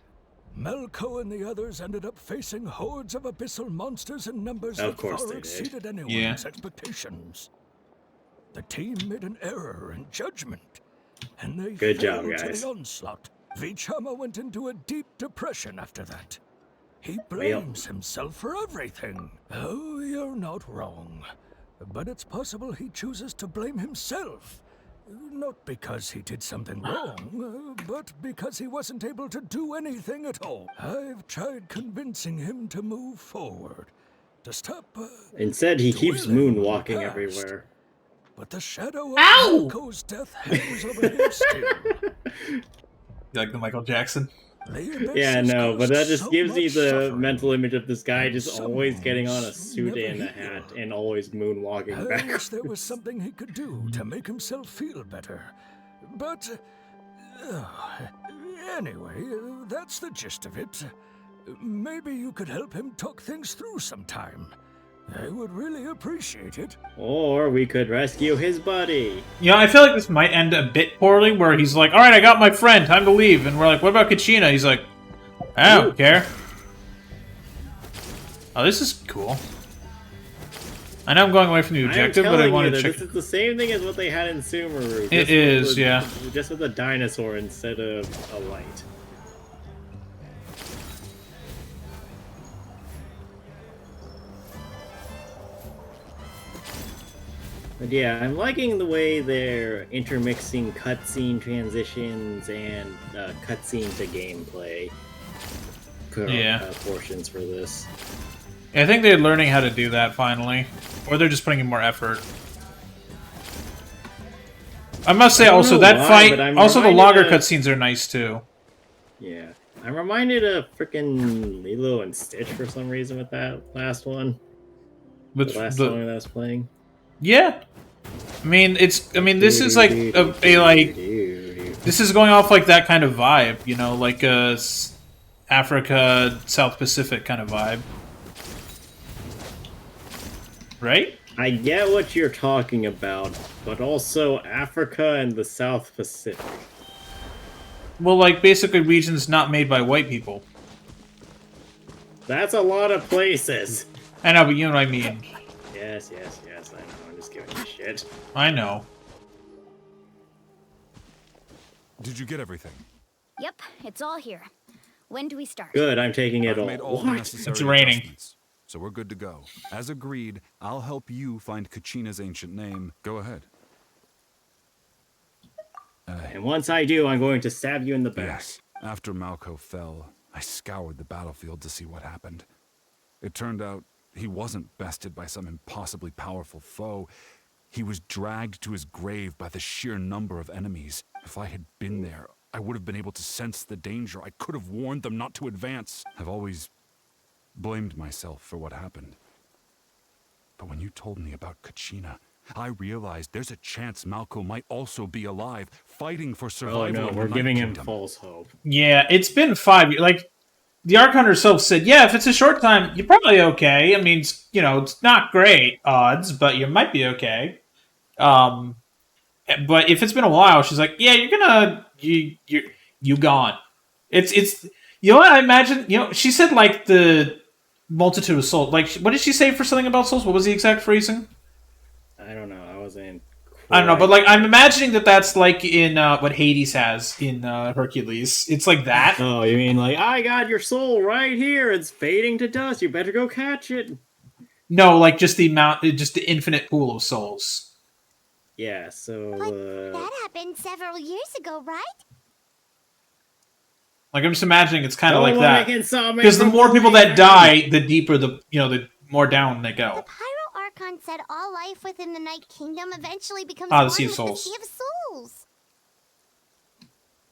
Malco and the others ended up facing hordes of abyssal monsters in numbers Of that course far they did. exceeded anyone's Yeah. expectations. The team made an error in judgment, and they Good job, failed to guys. the onslaught. Vichama went into a deep depression after that. He Well. blames himself for everything. Oh, you're not wrong. But it's possible he chooses to blame himself. Not because he did something wrong, but because he wasn't able to do anything at all. I've tried convincing him to move forward, to stop. Instead, he keeps dwelling on the moonwalking past. everywhere. But the shadow of Ow! Malco's death hangs over him still. You like the Michael Jackson? Yeah, no, but that just so gives me much the suffering. mental image of this guy just always Someone getting on a who's suit never and a healed. hat and always moonwalking I back. wish there was something he could do to make himself feel better. But, anyway, that's the gist of it. Maybe you could help him talk things through sometime. I would really appreciate it. Or we could rescue his buddy. You know, I feel like this might end a bit poorly, where he's like, alright, I got my friend, time to leave. And we're like, what about Kachina? He's like, I don't care. Oh, this is cool. I know I'm going away from the objective, but I want to check... This is the same thing as what they had in Sumeru. It is, yeah. Just with a dinosaur instead of a light. But yeah, I'm liking the way they're intermixing cutscene transitions and cutscene to gameplay. portions for this. I think they're learning how to do that finally, or they're just putting in more effort. I must say also that fight, also the longer cutscenes are nice too. Yeah, I'm reminded of freaking Lilo and Stitch for some reason with that last one. The last song that I was playing. Yeah, I mean this is like this is going off like that kind of vibe, you know, like a Africa, South Pacific kind of vibe, right? I get what you're talking about, but also Africa and the South Pacific. Well, like basically regions not made by white people. That's a lot of places. I know, but you know what I mean. Yes, I know. I'm just giving you shit. I know. Did you get everything? Yep, it's all here. When do we start? Good, I'm taking it I've all. made all the necessary It's raining. adjustments, so we're good to go. As agreed, I'll help you find Kachina's ancient name. Go ahead. And once I do, I'm going to stab you in the back. Yes. After Malco fell, I scoured the battlefield to see what happened. It turned out he wasn't bested by some impossibly powerful foe. He was dragged to his grave by the sheer number of enemies. If I had been there, I would have been able to sense the danger. I could have warned them not to advance. I've always blamed myself for what happened. But when you told me about Kachina, I realized there's a chance Malco might also be alive, fighting for survival. Oh no, in the we're Night giving him Kingdom. false hope. Yeah, it's been 5 years. Like, the Archon herself said, yeah, if it's a short time, you're probably okay. I mean, it's, you know, it's not great odds, but you might be okay. But if it's been a while, she's like, yeah, you gone. It's you know what I imagine. You know, she said like the multitude of souls. Like, what did she say for something about souls? What was the exact phrasing? I don't know. I wasn't. I don't know, but like I'm imagining that's like in what Hades has in Hercules. It's like that. Oh, you mean like I got your soul right here? It's fading to dust. You better go catch it. No, like just the infinite pool of souls. Yeah, so that happened several years ago, right? Like I'm just imagining it's kind of like that. Because Because the more people that die, the deeper the more down they go. The Pyro Archon said all life within the Night Kingdom eventually becomes the one Sea of with Souls. the Sea of Souls.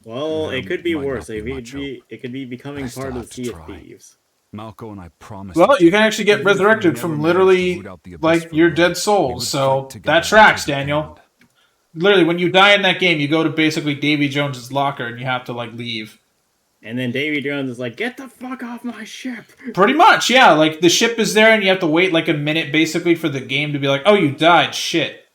Well, it could be might worse. not be It could be becoming I still part of have the to Sea of try. Thieves. Malco and I promised. Well, each you can other, actually get even if we resurrected never from managed to literally root out the abyss like from your the dead root, soul. we would So fight together that tracks, to the Daniel. end. Literally, when you die in that game, you go to basically Davy Jones's locker and you have to like leave. And then Davy Jones is like, "Get the fuck off my ship!" Pretty much, yeah. Like the ship is there, and you have to wait like a minute basically for the game to be like, "Oh, you died, shit,"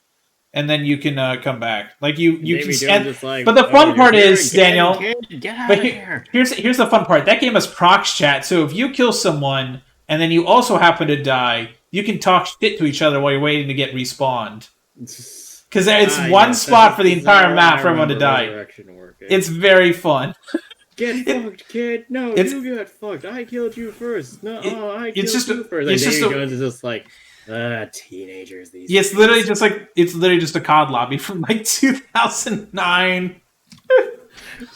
and then you can come back. Like you Davy can. Jones is like, but the "Oh, fun you're part here is, again, Daniel. kid. Get out But of here. here's the fun part. That game has prox chat, so if you kill someone and then you also happen to die, you can talk shit to each other while you're waiting to get respawned. Because it's one spot for the entire map for everyone to die. It's very fun. Get fucked, kid. No, you got fucked. I killed you first. No, I killed you first. And Davy Jones is just like, teenagers these days. It's literally just a COD lobby from like 2009.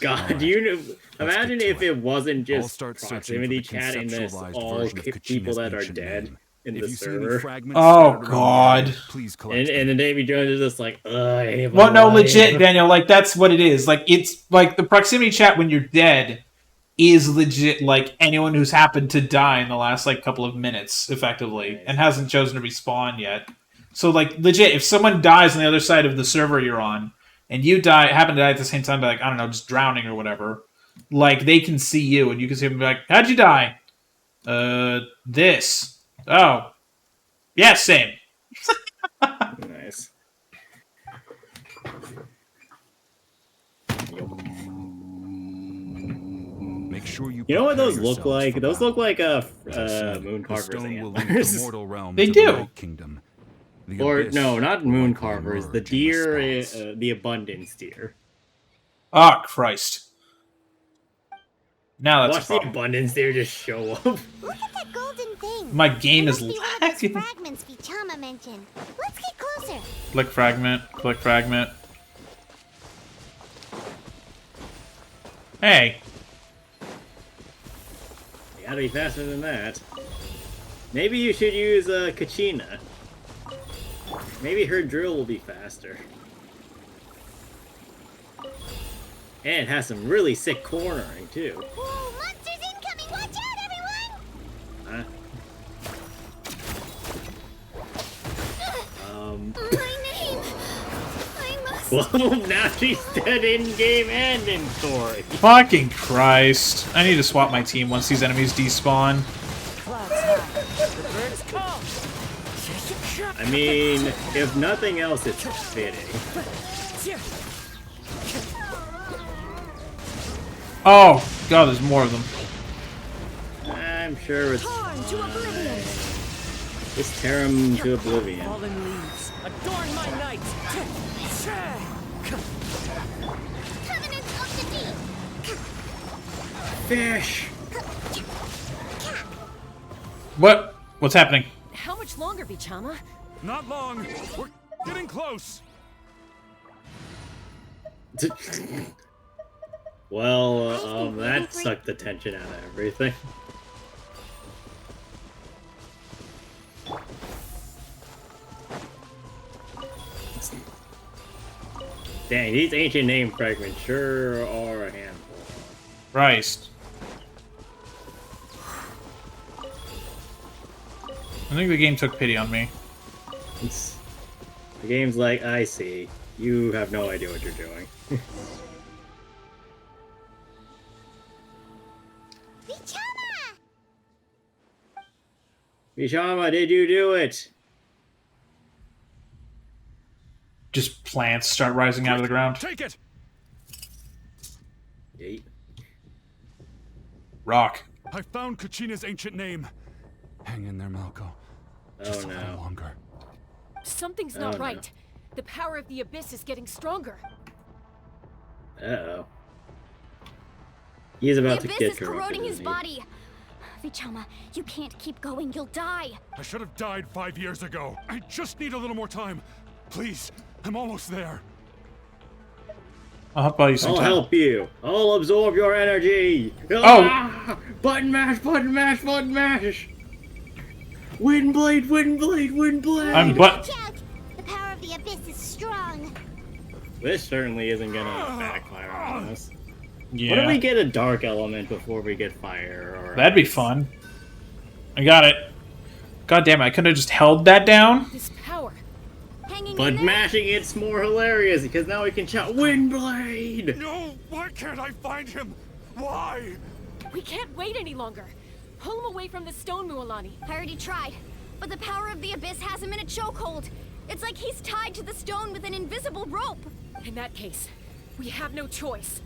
God, do you know? Imagine if it wasn't just start searching proximity for the chat and this conceptualized all version of people Kachina's that are ancient dead name. in If the you see any server. fragments Oh scattered around the God! area, please collect And then Davy Jones is just like, well, no, legit, Daniel. Like that's what it is. Like it's like the proximity chat when you're dead is legit. Like anyone who's happened to die in the last like couple of minutes, effectively, and hasn't chosen to respawn yet. So like legit, if someone dies on the other side of the server you're on, and you happen to die at the same time, by like I don't know, just drowning or whatever, like they can see you and you can see them and be like, "How'd you die?" This. Oh, yeah, same. Nice. Make sure you know what those prepare look like? yourselves Those look like said, moon the carvers stone will lead the antlers. mortal realm They to do. the Night Kingdom. The Or abyss no, not will moon likely carvers. The emerge in deer, response. the abundance deer. Oh Christ! Now that's Watch a the problem. abundance deer just show up. Look at that golden thing. My game It is must be one of those lagging. fragments Vichama mentioned. Let's get closer. Click fragment. Click fragment. Hey. Gotta be faster than that. Maybe you should use Kachina. Maybe her drill will be faster. And it has some really sick cornering, too. Whoa, monsters incoming! Watch out, everyone! My name! I must... Well, now she's dead in-game and in story. Fucking Christ. I need to swap my team once these enemies despawn. I mean, if nothing else, it's fitting. Oh, God, there's more of them. I'm sure it's Just tear him to oblivion. Fallen leaves, adorn my night. Covenants of the deep! Fish! What? What's happening? How much longer, Bichama? Not long. We're getting close. Well, that sucked the tension out of everything. Dang, these ancient name fragments sure are a handful. Christ. I think the game took pity on me. The game's like, I see. You have no idea what you're doing. Bichama! Bichama, did you do it? Just plants start rising out of the ground. Take it! Yeet. Rock. I found Kachina's ancient name. Hang in there, Malco. Just a little longer. Something's not right. The power of the Abyss is getting stronger. Uh-oh. He's about to the get Abyss is corrupted, corroding his isn't he? body. Vichama, you can't keep going. You'll die. I should have died 5 years ago. I just need a little more time. Please, I'm almost there. I'll buy you some I'll time. help you. I'll absorb your energy. Oh! Ah! Button mash, button mash, button mash. Wind blade, wind blade, wind blade. I'm Watch out! The power of the Abyss is strong. This certainly isn't gonna backfire on us. Yeah. What if we get a dark element before we get fire? Or That'd be fun. I got it. God damn it, I could have just held that down. This power. But mashing it's more hilarious because now we can shout wind blade. No, why can't I find him? Why? We can't wait any longer. Pull him away from the stone, Mualani. I already tried, but the power of the Abyss has him in a chokehold. It's like he's tied to the stone with an invisible rope. In that case, we have no choice.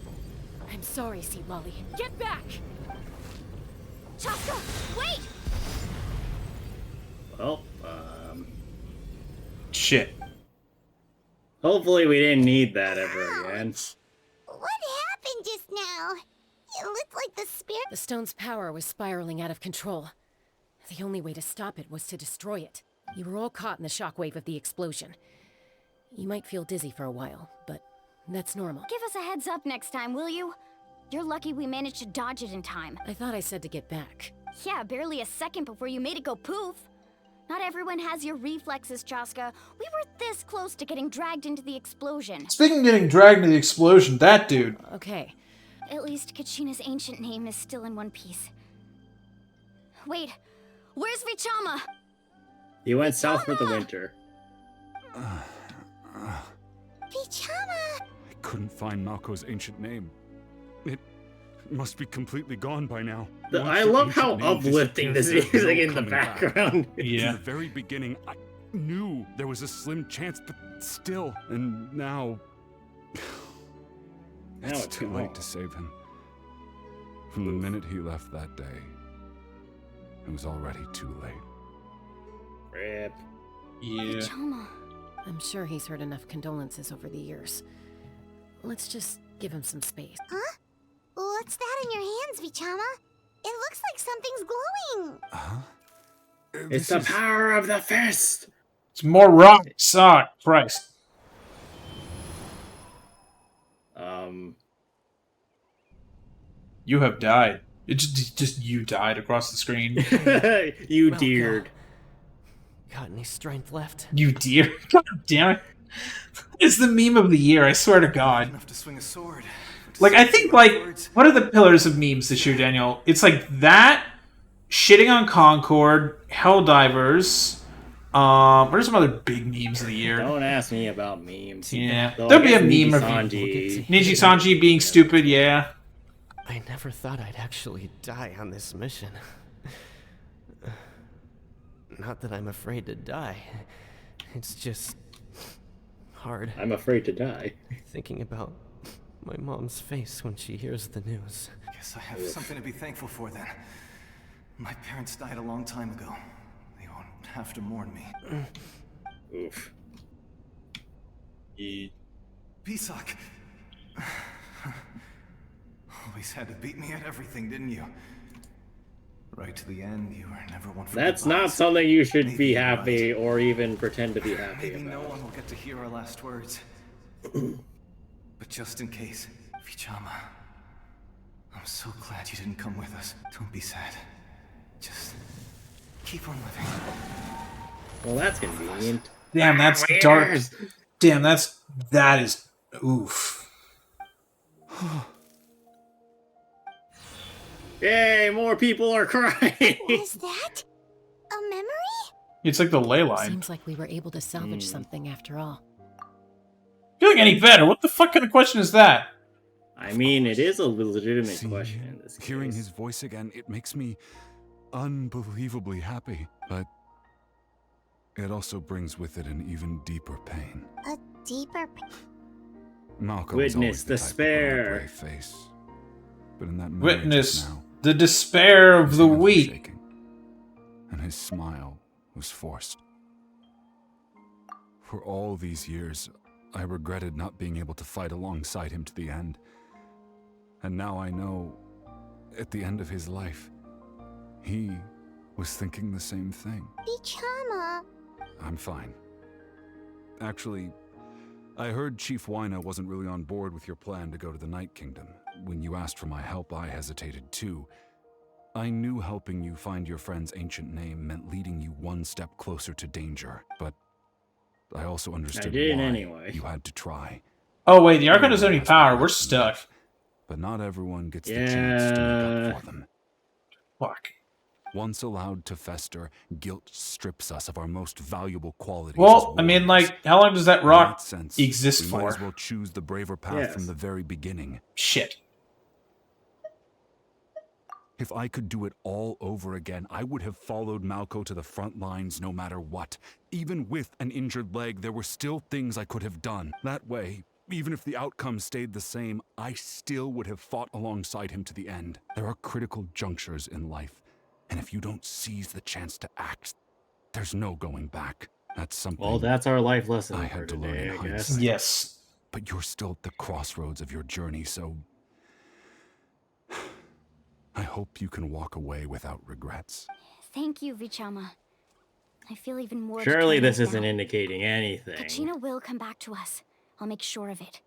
I'm sorry, Sea Lolly. Get back! Chaska, wait! Well, Shit. hopefully we didn't need that ever again. What happened just now? It looked like the spirit. The stone's power was spiraling out of control. The only way to stop it was to destroy it. You were all caught in the shockwave of the explosion. You might feel dizzy for a while, but that's normal. Give us a heads up next time, will you? You're lucky we managed to dodge it in time. I thought I said to get back. Yeah, barely a second before you made it go poof. Not everyone has your reflexes, Chaska. We were this close to getting dragged into the explosion. Speaking of getting dragged into the explosion, that dude. Okay. At least Kachina's ancient name is still in one piece. Wait, where's Vichama? He went south for the winter. Bichama! I couldn't find Malco's ancient name. It must be completely gone by now. I love how uplifting this music in the background. In the very beginning, I knew there was a slim chance, but still. And now... it's too late to save him. From the minute he left that day, it was already too late. Rip. Yeah. Vichama. I'm sure he's heard enough condolences over the years. Let's just give him some space. Huh? What's that in your hands, Vichama? It looks like something's glowing. Huh? It's the power of the fist. It's more rock. Sock. Christ. Um. You have died. It just you died across the screen. You deared. Got any strength left? You dear. God damn it. It's the meme of the year, I swear to God. Enough to swing a sword. Like, I think, like, what are the pillars of memes this year, Daniel? It's like that, shitting on Concord, Helldivers. What are some other big memes of the year? Don't ask me about memes. Yeah. Though There'll be a Niji meme of Sanji. Niji Sanji being stupid, yeah. I never thought I'd actually die on this mission. Not that I'm afraid to die. It's just hard. I'm afraid to die. Thinking about my mom's face when she hears the news. Guess I have something to be thankful for then. My parents died a long time ago. They won't have to mourn me. Oof. Pisak. Always had to beat me at everything, didn't you? Right to the end, you were never one for That's goodbyes. not something you should Maybe be you're happy right. or even pretend to be happy Maybe about. no one will get to hear our last words. But just in case, Vichama, I'm so glad you didn't come with us. Don't be sad. Just keep on living. Well, that's convenient. Damn, that's dark. Damn, that is oof. Yay, more people are crying. Was that a memory? It's like the ley line. Seems like we were able to salvage something after all. Feeling any better? What the fuck kind of question is that? I mean, it is a legitimate question in this case. Hearing his voice again, it makes me unbelievably happy, but it also brings with it an even deeper pain. A deeper Malcolm Witness despair. Brave face, but in that memory Witness just now, the despair of the weak. and his smile was forced. For all these years, I regretted not being able to fight alongside him to the end. And now I know, at the end of his life, he was thinking the same thing. Vichama. I'm fine. Actually, I heard Chief Wyna wasn't really on board with your plan to go to the Night Kingdom. When you asked for my help, I hesitated too. I knew helping you find your friend's ancient name meant leading you one step closer to danger, but I also understood why anyway. you had to try. Oh wait, the Archon doesn't have any power. We're stuck. But not everyone gets the chance to make up for them. Fuck. Once allowed to fester, guilt strips us of our most valuable qualities. Well, as I mean, warriors. like, how long does that In rock sense, exist we for? might as well choose the braver path from the very beginning. Shit. If I could do it all over again, I would have followed Malco to the front lines no matter what. Even with an injured leg, there were still things I could have done. That way, even if the outcome stayed the same, I still would have fought alongside him to the end. There are critical junctures in life, and if you don't seize the chance to act, there's no going back. That's something. Well, that's our life lesson I for had to today, learn in I guess. hindsight. Yes. But you're still at the crossroads of your journey, so I hope you can walk away without regrets. Thank you, Vichama. I feel even more Surely determined this isn't now. indicating anything. Kachina will come back to us. I'll make sure of it.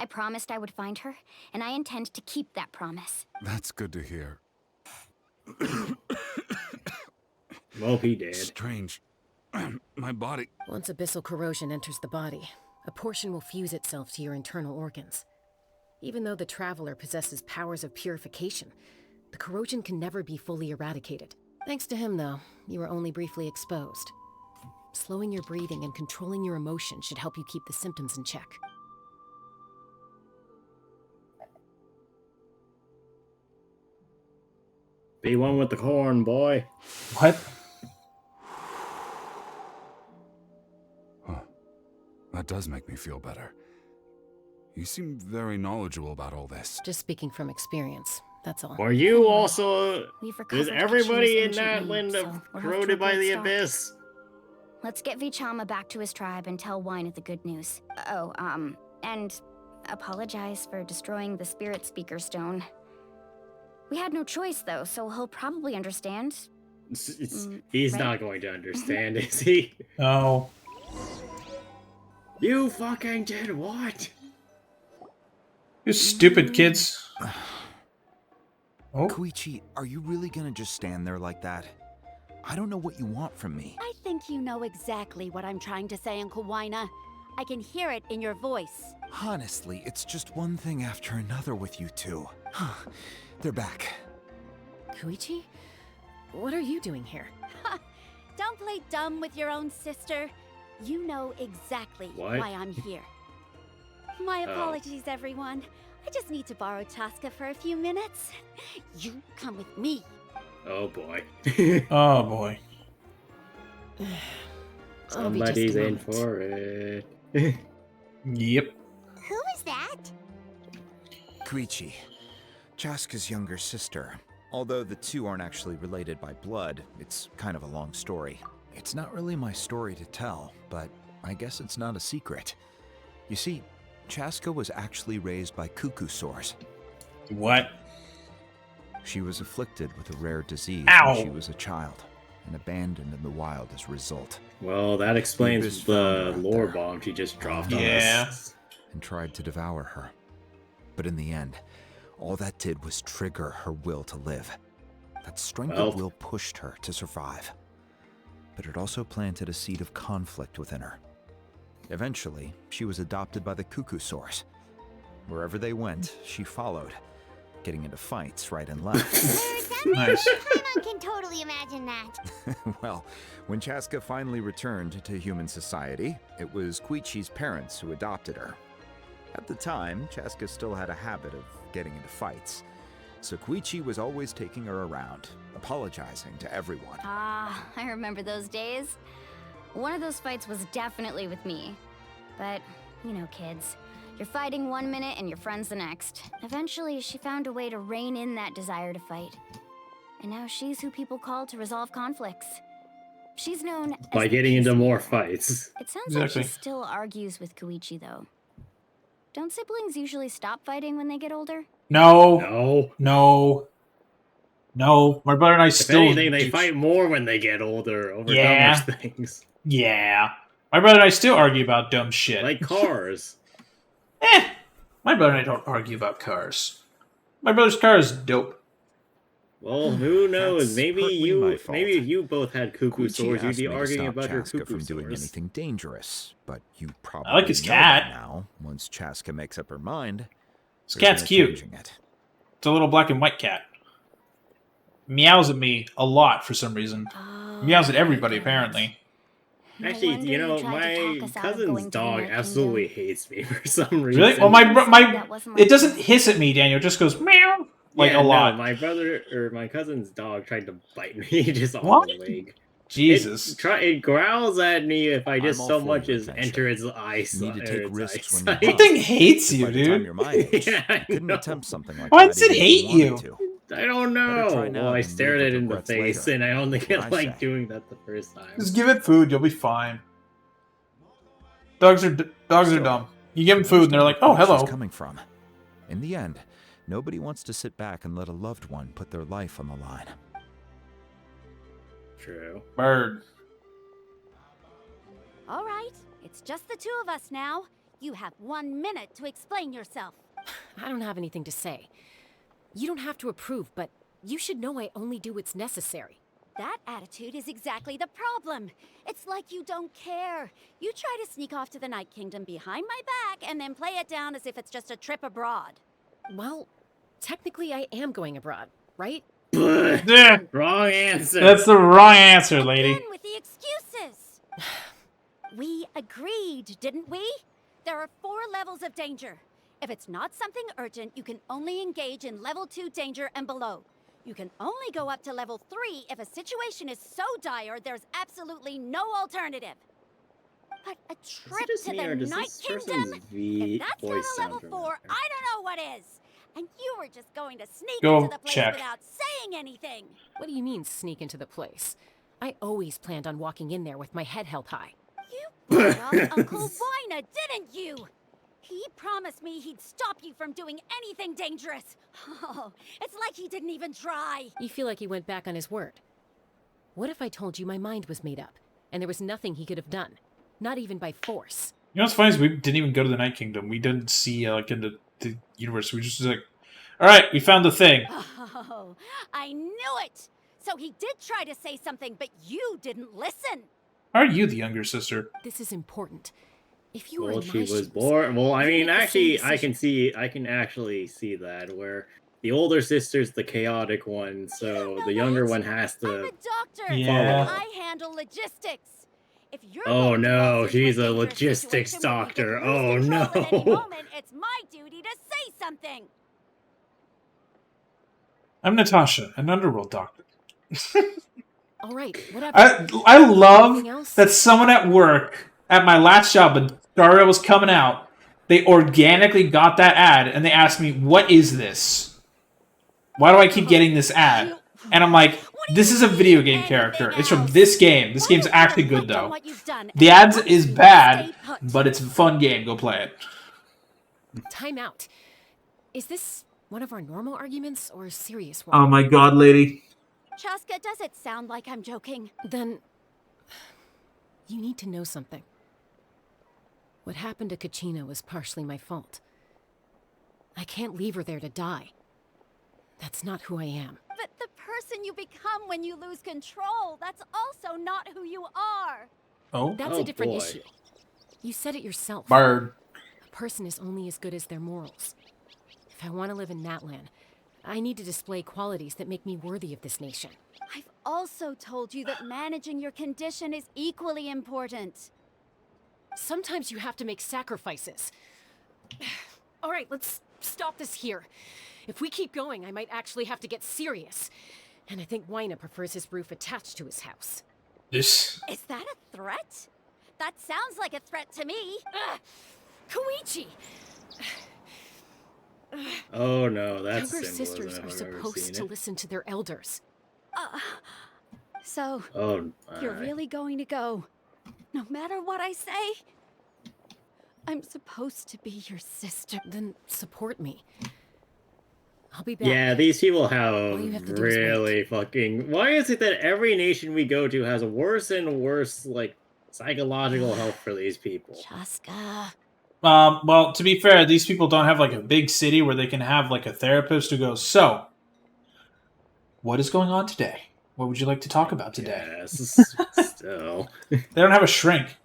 I promised I would find her, and I intend to keep that promise. That's good to hear. Well, he did. Strange. My body. Once abyssal corrosion enters the body, a portion will fuse itself to your internal organs. Even though the Traveler possesses powers of purification, the corrosion can never be fully eradicated. Thanks to him, though, you were only briefly exposed. Slowing your breathing and controlling your emotions should help you keep the symptoms in check. Be one with the corn, boy. What? That does make me feel better. You seem very knowledgeable about all this. Just speaking from experience, that's all. Are you also... We've recovered Is everybody in Kachina's that ancient land name, of so we're off to a corroded by great the start. abyss? Let's get Vichama back to his tribe and tell Wyna the good news. Oh, and apologize for destroying the Spirit Speaker Stone. We had no choice, though, so he'll probably understand. He's right? not going to understand, is he? Oh. You fucking did what? You stupid kids. Oh. Koichi, are you really gonna just stand there like that? I don't know what you want from me. I think you know exactly what I'm trying to say, Uncle Wina. I can hear it in your voice. Honestly, it's just one thing after another with you two. They're back. Koichi? What are you doing here? Don't play dumb with your own sister. You know exactly why I'm here. My apologies, everyone. I just need to borrow Chaska for a few minutes. You come with me. Oh boy. Oh boy. Somebody's in for it. Yep. Who is that? Koichi, Chaska's younger sister. Although the two aren't actually related by blood, it's kind of a long story. It's not really my story to tell, but I guess it's not a secret. You see, Chaska was actually raised by cuckoo sores. What? She was afflicted with a rare disease Ow. when she was a child, and abandoned in the wild as a result. Well, that explains the lore bomb she just dropped on us. And tried to devour her. But in the end, all that did was trigger her will to live. That strength of will pushed her to survive. But it also planted a seed of conflict within her. Eventually, she was adopted by the cuckoo source. Wherever they went, she followed, getting into fights right and left. Nice. Paimon can totally imagine that. Well, when Chaska finally returned to human society, it was Koichi's parents who adopted her. At the time, Chaska still had a habit of getting into fights, so Koichi was always taking her around, apologizing to everyone. Ah, I remember those days. One of those fights was definitely with me. But, you know, kids. You're fighting one minute and your friend's the next. Eventually, she found a way to rein in that desire to fight. And now she's who people call to resolve conflicts. She's known as by getting into more fights. It sounds like she still argues with Koichi, though. Don't siblings usually stop fighting when they get older? No. My brother and I still. If anything, they fight more when they get older over dumber things. Yeah. My brother and I still argue about dumb shit. Like cars. My brother and I don't argue about cars. My brother's car is dope. Well, who knows? Maybe you both had cuckoo sores. You'd be arguing about your Chaska cuckoo from doing sores. anything dangerous, but you probably I like his know cat. that now. Once Chaska makes up her mind, His there's cat's no cute. changing it. It's a little black and white cat. Meows at me a lot for some reason. Meows at everybody, apparently. Actually, you know, my cousin's dog absolutely hates me for some reason. Really? Well, my it doesn't hiss at me, Daniel. It just goes meow like a lot. No, my cousin's dog tried to bite me just on the leg. Jesus. It growls at me if I just I'm all so for much your as adventure. enter its eyes. You need to take risks when eyesight. you That thing hates you, By the time dude. you're my age, Yeah, I you couldn't know. attempt something like Why that. does it even if hate wanted you? to. I don't Better try know. now Well, I than stared live it with in the regrets face, later. and I only That's what I like say. doing that the first time. Just give it food. You'll be fine. Dogs are dumb. You give them food, and they're like, "Oh, Where hello." she's coming from. In the end, nobody wants to sit back and let a loved one put their life on the line. True. Bird. All right, it's just the two of us now. You have 1 minute to explain yourself. I don't have anything to say. You don't have to approve, but you should know I only do what's necessary. That attitude is exactly the problem. It's like you don't care. You try to sneak off to the Night Kingdom behind my back and then play it down as if it's just a trip abroad. Well, technically I am going abroad, right? Yeah. Wrong answer. That's the wrong answer, lady. Again with the excuses. We agreed, didn't we? There are 4 levels of danger. If it's not something urgent, you can only engage in level 2 danger and below. You can only go up to level 3 if a situation is so dire there's absolutely no alternative. But a trip just to me, or the does Night this Kingdom? person's If that's not voice a sound level 4, familiar? I don't know what is. And you were just going to sneak Go into the place check. without saying anything. What do you mean, sneak into the place? I always planned on walking in there with my head held high. Brought up Uncle Wina, didn't you? He promised me he'd stop you from doing anything dangerous. Oh, it's like he didn't even try. You feel like he went back on his word. What if I told you my mind was made up, and there was nothing he could have done? Not even by force. You know what's funny is we didn't even go to the Night Kingdom. We didn't see like into the universe. We just like Alright, we found the thing. Oh, I knew it! So he did try to say something, but you didn't listen. Are you the younger sister? This is important. If you were Well, in she my was shoes, born. Well, I you'd mean, make the same actually, decision. I can actually see that where the older sister's the chaotic one, so the younger one has to I'm a doctor, Yeah. and I handle logistics. If you're Oh going to no, us into she's a dangerous logistics situation where we could doctor. lose Oh control at any no. moment, it's my duty to say something. I'm Natasha, an underworld doctor. All right, whatever. I love Anything else? that someone at work, at my last job, when Daria was coming out, they organically got that ad, and they asked me, what is this? Why do I keep getting this ad? And I'm like, this is a video game character. It's from this game. This game's actually good, though. The ads is bad, but it's a fun game. Go play it. Time out. Is this one of our normal arguments or a serious one? Oh my god, lady. Chaska, does it sound like I'm joking? Then you need to know something. What happened to Kachina was partially my fault. I can't leave her there to die. That's not who I am. But the person you become when you lose control, that's also not who you are. Oh? That's a different issue. You said it yourself. Bird. A person is only as good as their morals. If I want to live in Natlan, I need to display qualities that make me worthy of this nation. I've also told you that managing your condition is equally important. Sometimes you have to make sacrifices. All right, let's stop this here. If we keep going, I might actually have to get serious. And I think Wyna prefers his roof attached to his house. This... Is that a threat? That sounds like a threat to me. Koichi! Oh no, that's Younger symbolism sisters if are I've ever supposed seen to it. listen to their elders. So, Oh, you're alright. really going to go, no matter what I say? I'm supposed to be your sister. Then support me. I'll be back. Yeah, these people All have you have to do is really fucking... Why is it that every nation we go to has worse and worse, like, psychological help for these people? Chaska. Well, to be fair, these people don't have, like, a big city where they can have, like, a therapist who goes, so, what is going on today? What would you like to talk about today? Yes, still. They don't have a shrink.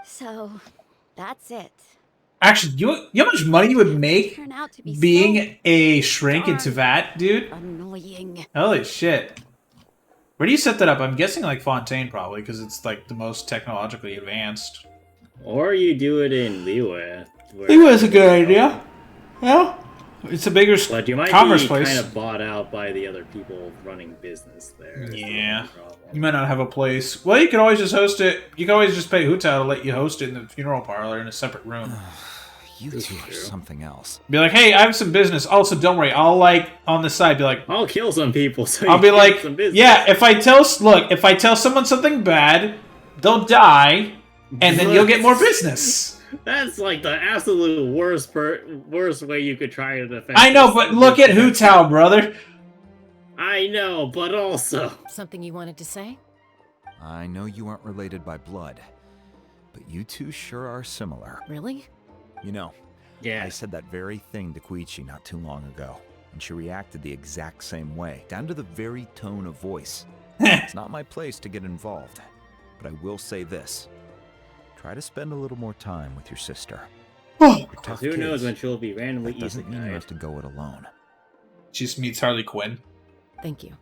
So, that's it. Actually, you know how much money you would make Turn out to be being a shrink in Tevat, dude? Annoying. Holy shit. Where do you set that up? I'm guessing, like, Fontaine, probably, because it's, like, the most technologically advanced. Or you do it in Liyue. Liyue's a good idea. Yeah. It's a bigger But you might commerce be place. kind of bought out by the other people running business there. is the Yeah. only problem. You might not have a place. Well, you can always just host it. You can always just pay Huta to let you host it in the funeral parlor in a separate room. You two are something else. Be like, hey, I have some business. Also, don't worry. I'll, like, on the side, be like... I'll kill some people so I'll you be get like, some business. yeah, if I tell someone something bad, they'll die, and then you'll get more business. That's like the absolute worst way you could try to defend. I know, but look at Hutao, brother. I know, but also... Something you wanted to say? I know you aren't related by blood, but you two sure are similar. Really? You know, yeah. I said that very thing to Koichi not too long ago, and she reacted the exact same way, down to the very tone of voice. It's not my place to get involved, but I will say this. Try to spend a little more time with your sister. You're tough Who knows kids. when she'll be randomly That doesn't mean you isekai. have to go it alone. She just meets Harley Quinn. Thank you.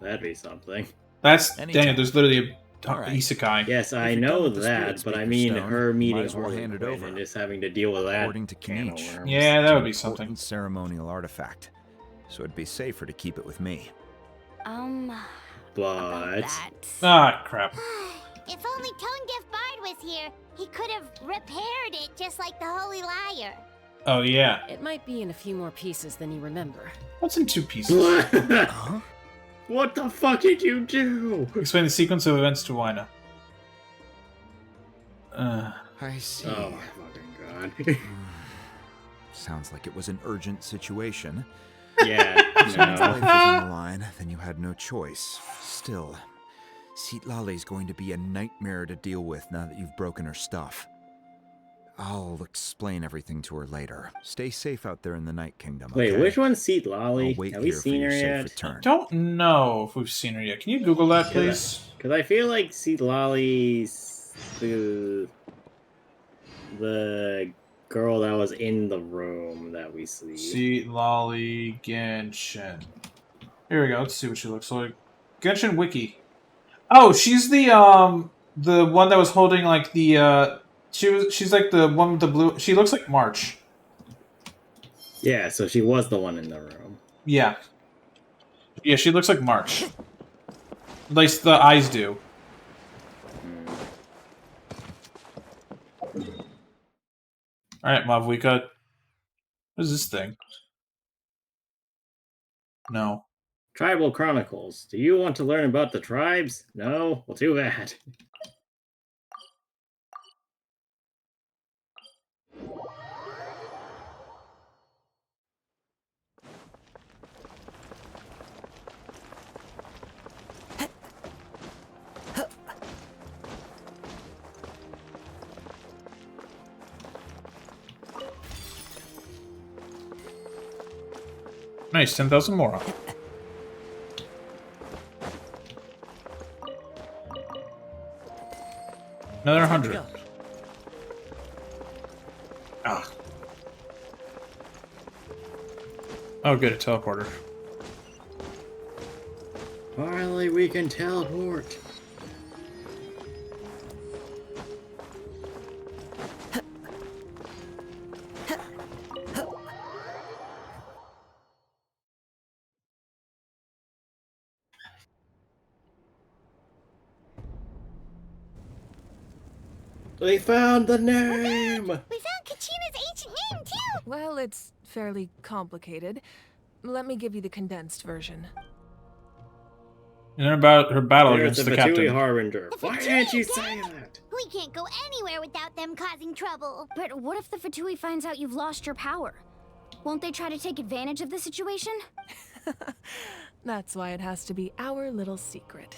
That'd be something. That's Anytime. Daniel. There's literally a All right. isekai. Yes, I you're done know with the that, spirit but I speaker mean stone, her might meeting as well Harley hand it Quinn over. and just having to deal with that. According to can of Kenichi, worms. Yeah, that would be it's an something. important ceremonial artifact, so it'd be safer to keep it with me. But... Ah, crap. If only Tone-Deaf Bard was here, he could have repaired it just like the Holy Liar. Oh, yeah. It might be in a few more pieces than you remember. What's in 2 pieces? Huh? What the fuck did you do? Explain the sequence of events to Wyna. I see. Oh my fucking god. Sounds like it was an urgent situation. Yeah, If someone's life was no. on the line, then you had no choice. Still, Seat Lale's going to be a nightmare to deal with now that you've broken her stuff. I'll explain everything to her later. Stay safe out there in the Night Kingdom, Wait, okay? which one's Seat Lolly? I'll wait Have we here for seen your her safe yet? return. Don't know if we've seen her yet. Can you Google that, please? Because I feel like Seat Lolly's the girl that was in the room that we see. See Lolly Genshin. Here we go. Let's see what she looks like. Genshin Wiki. Oh, she's the one that was holding like the she's like the one with the blue. She looks like March. Yeah, so she was the one in the room. Yeah. Yeah, she looks like March. At least the eyes do. Alright, Mavwika. What is this thing? No. Tribal Chronicles. Do you want to learn about the tribes? No? Well, too bad. Nice, 10,000 more. Another 100. Ah. Oh, good, a teleporter. Finally, we can teleport. They found the name! We found Kachina's ancient name, too! Well, it's fairly complicated. Let me give you the condensed version. And then about her battle There's against the Fatui captain. Harbinger. Why Fatui didn't you gang? say that? We can't go anywhere without them causing trouble. But what if the Fatui finds out you've lost your power? Won't they try to take advantage of the situation? That's why it has to be our little secret.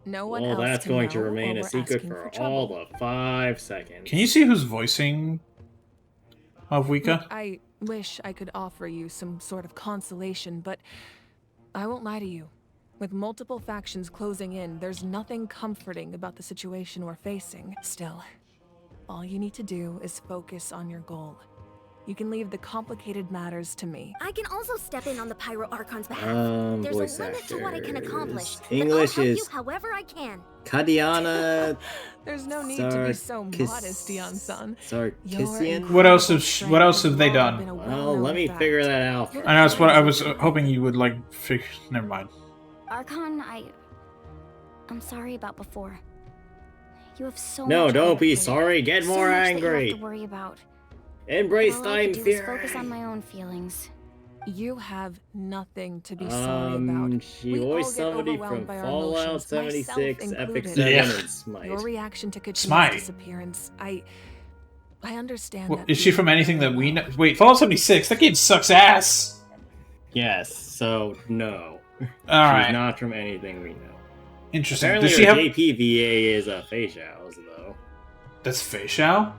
No one Well, else that's can going know, to or remain a we're secret asking for trouble. all the 5 seconds. Can you see who's voicing Mavwika? I wish I could offer you some sort of consolation, but I won't lie to you. With multiple factions closing in, there's nothing comforting about the situation we're facing. Still, all you need to do is focus on your goal. You can leave the complicated matters to me. I can also step in on the Pyro Archon's behalf. There's voice a limit to what I can accomplish. actors. but I'll English help you is however I can. Kadiana. There's no need to be so modest, Dion-san. Sarkissian? What else have they done? Well, let me figure that out. I know, that's what I was hoping you would like figure. Never mind. Archon, I'm sorry about before. You have so No, much on don't your be plate. sorry. Get So more much that you angry. have to worry about. Embrace All I time could do is theory. focus on my own feelings. You have nothing to be sorry about. She We all voiced get somebody overwhelmed from by our Fallout emotions, 76, myself Epic included. 7, Yeah. and Smite. Your reaction to Kachina's Smite. disappearance, I understand Well, that. is she from anything that we know? Wait, Fallout 76. That game sucks ass. Yes, so no. All right. She's not from anything we know. Interesting. Apparently Does she her have? JPVA is a Feixiao's, though. That's Feixiao.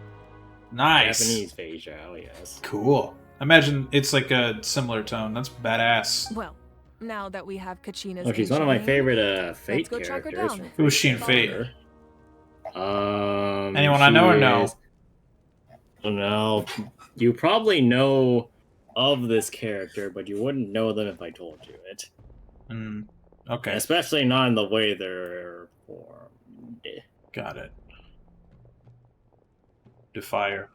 Nice. Japanese Feixiao, yes. Cool. Imagine it's like a similar tone. That's badass. Well, now that we have Kachina's Oh, she's one of my ancient favorite name, Fate let's go track her characters. down. Who is she in Fate? Anyone I she know or no? is- No. You probably know of this character, but you wouldn't know them if I told you it. Okay. Especially not in the way they're formed. Got it. Defier.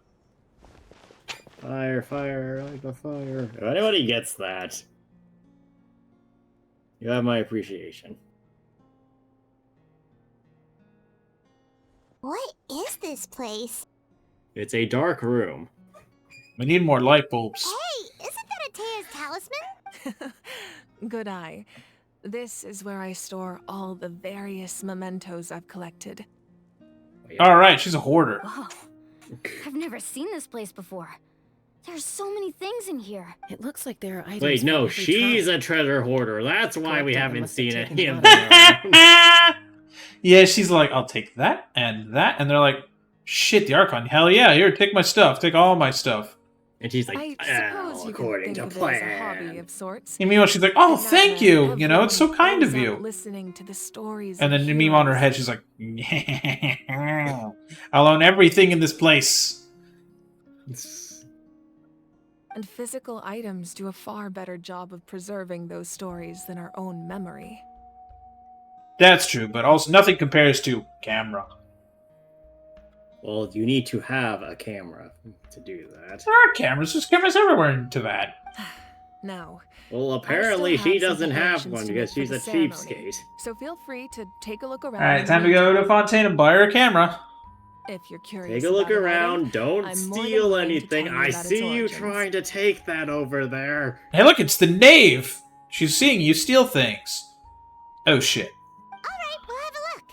Fire, fire, like a fire. If anybody gets that, you have my appreciation. What is this place? It's a dark room. We need more light bulbs. Hey, isn't that Atea's talisman? Good eye. This is where I store all the various mementos I've collected. All right, she's a hoarder. Whoa. I've never seen this place before. There's so many things in here. It looks like there are items. Wait, from no, every she's tribe. a treasure hoarder. That's why we Collected haven't unless they've seen taken any of them them. Yeah, she's like, I'll take that, and they're like, Shit, the Archon. Hell yeah, here, take my stuff. Take all my stuff. And she's like, I suppose you according could to think of it as a plan. hobby of sorts. And meanwhile, she's like, oh, At thank Natlan, you. You know, it's so everyone kind of grows you. up listening to the stories And of then the meme on her head, she's like, I'll own everything in this place. And physical items do a far better job of preserving those stories than our own memory. That's true, but also nothing compares to camera. Well, you need to have a camera to do that. There are cameras. There's cameras everywhere into that. Now, well, apparently she doesn't have preparations one to because make for she's the a ceremony. cheapskate. So feel free to take a look around. Alright, time to go to Fontaine and buy her a camera. If you're curious, Take a look about around. item, Don't I'm more than steal willing to anything. tell you I about its see you origins. trying to take that over there. Hey, look, it's the knave. She's seeing you steal things. Oh, shit. Alright, we'll have a look.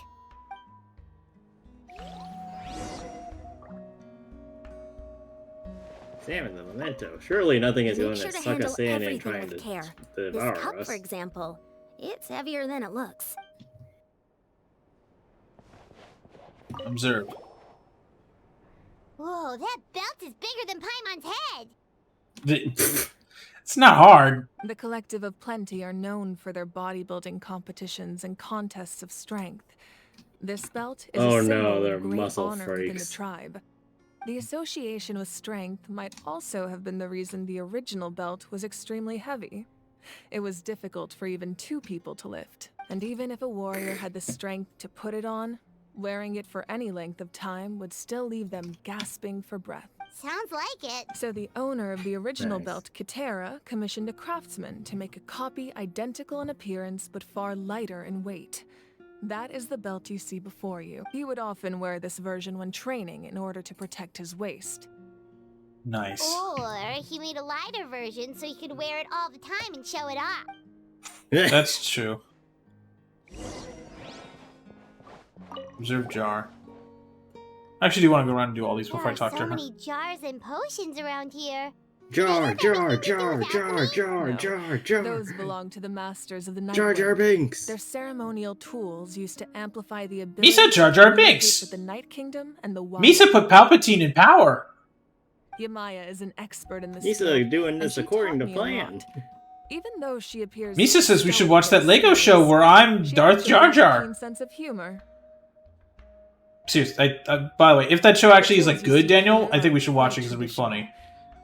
Examine the memento. Surely nothing is going Make sure to to suck handle us in and everything trying with to care. devour This cup, us. for example, it's heavier than it looks. Observe. Whoa, that belt is bigger than Paimon's head. It's not hard. The Collective of Plenty are known for their bodybuilding competitions and contests of strength. This belt is Oh a symbol no, they're of great muscle honor within the freaks. tribe. The association with strength might also have been the reason the original belt was extremely heavy. It was difficult for even two people to lift, and even if a warrior had the strength to put it on, wearing it for any length of time would still leave them gasping for breath. Sounds like it. So the owner of the original Nice. belt, Katera, commissioned a craftsman to make a copy identical in appearance but far lighter in weight. That is the belt you see before you. He would often wear this version when training in order to protect his waist. Nice. Or he made a lighter version so he could wear it all the time and show it off. That's true. Observe jar. I actually do want to go around and do all these before I There talk are to so her. many jars and potions around here. Jar, jar, jar, jar, No. jar, jar. Those belong to the masters of the night. Jar Jar World. Binks. They're ceremonial tools used to amplify the ability Misa Jar to Jar communicate Binks. with the Night Kingdom and the Wild. Misa put Palpatine in power. Yamaya is an expert in this. Misa field, doing and this she according taught to me a lot. plan. Even though she appears Misa says we should stoic watch that and Lego show serious, where I'm she Darth actually Jar has a Jar. keen sense of humor. Seriously, by the way, if that show actually is like good, Daniel, I think we should watch it because it'll be funny.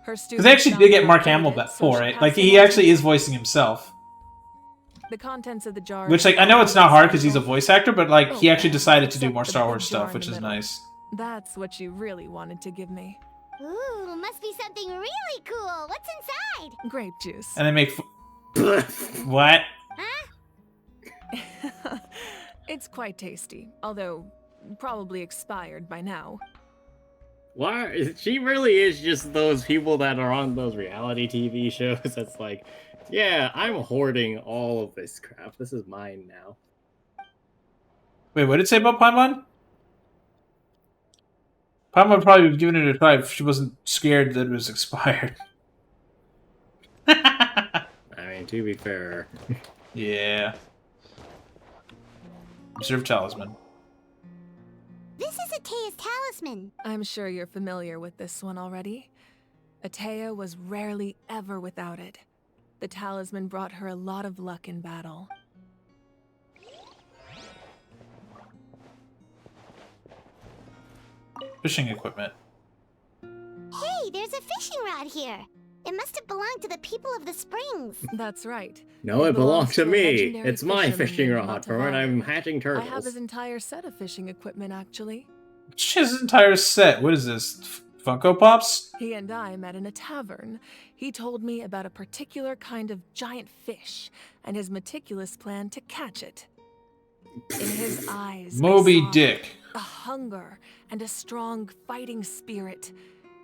Her Because they actually did get Mark students Hamill found for it, it. so Like she he passed actually them is voicing himself. The contents of the jar. Which, like, I know it's not hard because he's a voice actor, but like he actually decided to do more Star Wars stuff, which is nice. That's what you really wanted to give me. Ooh, must be something really cool. What's inside? Grape juice. And they make what? It's quite tasty, although probably expired by now. Why? She really is just those people that are on those reality TV shows that's like, yeah, I'm hoarding all of this crap. This is mine now. Wait, what did it say about Paimon? Paimon would probably have given it a try if she wasn't scared that it was expired. I mean, to be fair. Yeah. Observe talisman. This is Atea's talisman. I'm sure you're familiar with this one already. Atea was rarely ever without it. The talisman brought her a lot of luck in battle. Fishing equipment. Hey, there's a fishing rod here. It must have belonged to the people of the springs. That's right. No, it belongs to a me. legendary It's my fisherman fishing named rod for when I'm Matavai. hatching I turtles. have his entire set of fishing equipment, actually. His entire set. What is this? Funko Pops? He and I met in a tavern. He told me about a particular kind of giant fish and his meticulous plan to catch it. In his eyes, I Moby saw Dick. a hunger and a strong fighting spirit.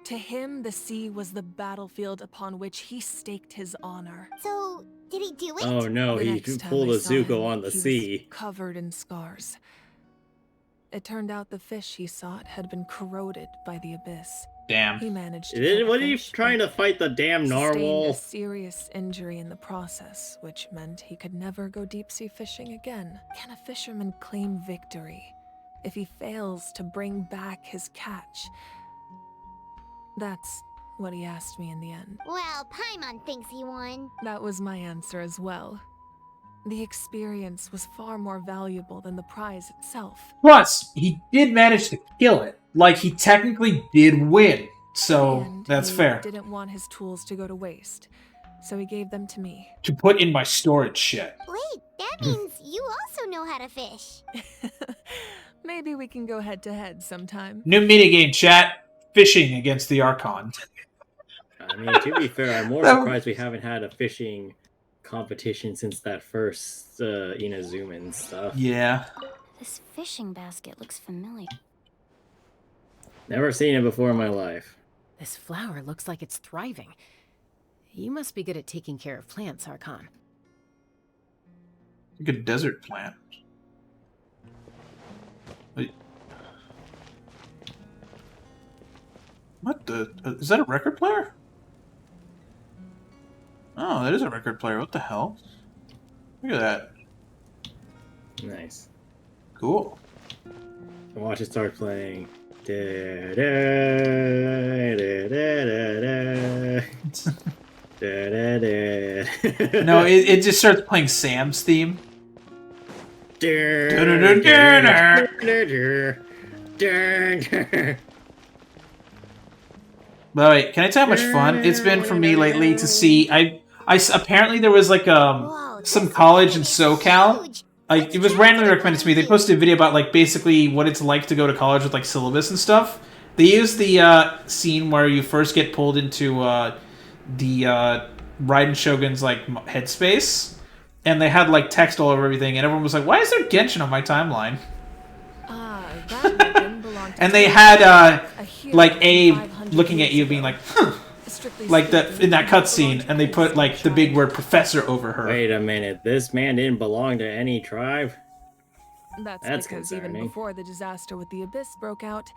To him, the sea was the battlefield upon which he staked his honor. So, did he do it? Oh no, The he next time pulled I a saw him, Zuko on the he was sea. covered in scars. It turned out the fish he sought had been corroded by the abyss. Damn. He managed to kill the What are you fish, trying to fight the damn sustained a narwhal? serious injury in the process, which meant he could never go deep-sea fishing again. Can a fisherman claim victory if he fails to bring back his catch. That's what he asked me in the end. Well, Paimon thinks he won. That was my answer as well. The experience was far more valuable than the prize itself. Plus, he did manage to kill it. Like, he technically did win. So, that's fair. He didn't want his tools to go to waste, so he gave them to me. To put in my storage shed. Wait, that means you also know how to fish. Maybe we can go head-to-head sometime. New minigame, chat. Fishing against the Archon. I mean, to be fair, I'm more surprised we haven't had a fishing competition since that first Inazuman stuff. Yeah. This fishing basket looks familiar. Never seen it before in my life. This flower looks like it's thriving. You must be good at taking care of plants, Archon. Like a desert plant. Wait. What the? Is that a record player? Oh, that is a record player. What the hell? Look at that. Nice. Cool. Watch it start playing. No, it just starts playing Sam's theme. But wait, can I tell you how much fun it's been for me lately to see? I apparently there was like some college in SoCal. Like it was randomly recommended to me. They posted a video about like basically what it's like to go to college with like syllabus and stuff. They used the scene where you first get pulled into the Raiden Shogun's like headspace, and they had like text all over everything, and everyone was like, "Why is there Genshin on my timeline?" And they had like Abe looking at you, being like, "Huh." Like that in that cutscene, and they put like the big word "professor" over her. Wait a minute, this man didn't belong to any tribe? That's because even before the disaster with the Abyss broke out,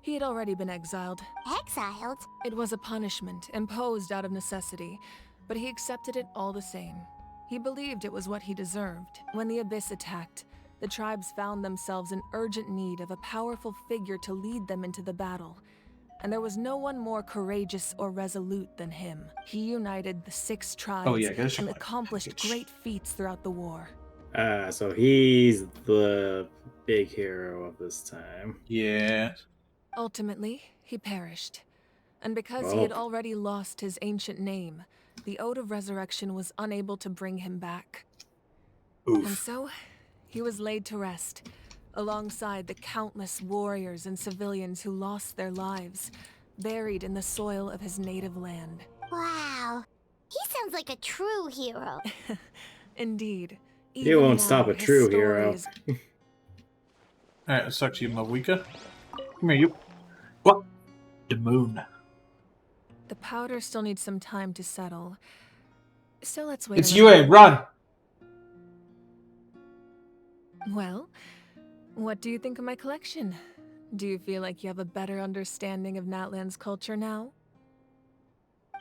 he had already been exiled. Exiled? It was a punishment imposed out of necessity, but he accepted it all the same. He believed it was what he deserved. When the Abyss attacked, the tribes found themselves in urgent need of a powerful figure to lead them into the battle. And there was no one more courageous or resolute than him. He united the 6 tribes and accomplished great feats throughout the war. So he's the big hero of this time. Yeah. Ultimately, he perished. And because he had already lost his ancient name, the Ode of Resurrection was unable to bring him back. Oof. And so, he was laid to rest, alongside the countless warriors and civilians who lost their lives, buried in the soil of his native land. Wow. He sounds like a true hero. Indeed. You won't stop a true hero. Alright, let's talk to you, Mawika. Come here, you. What? The moon. The powder still needs some time to settle. So let's wait. It's UA, run! Well, what do you think of my collection? Do you feel like you have a better understanding of Natlan's culture now?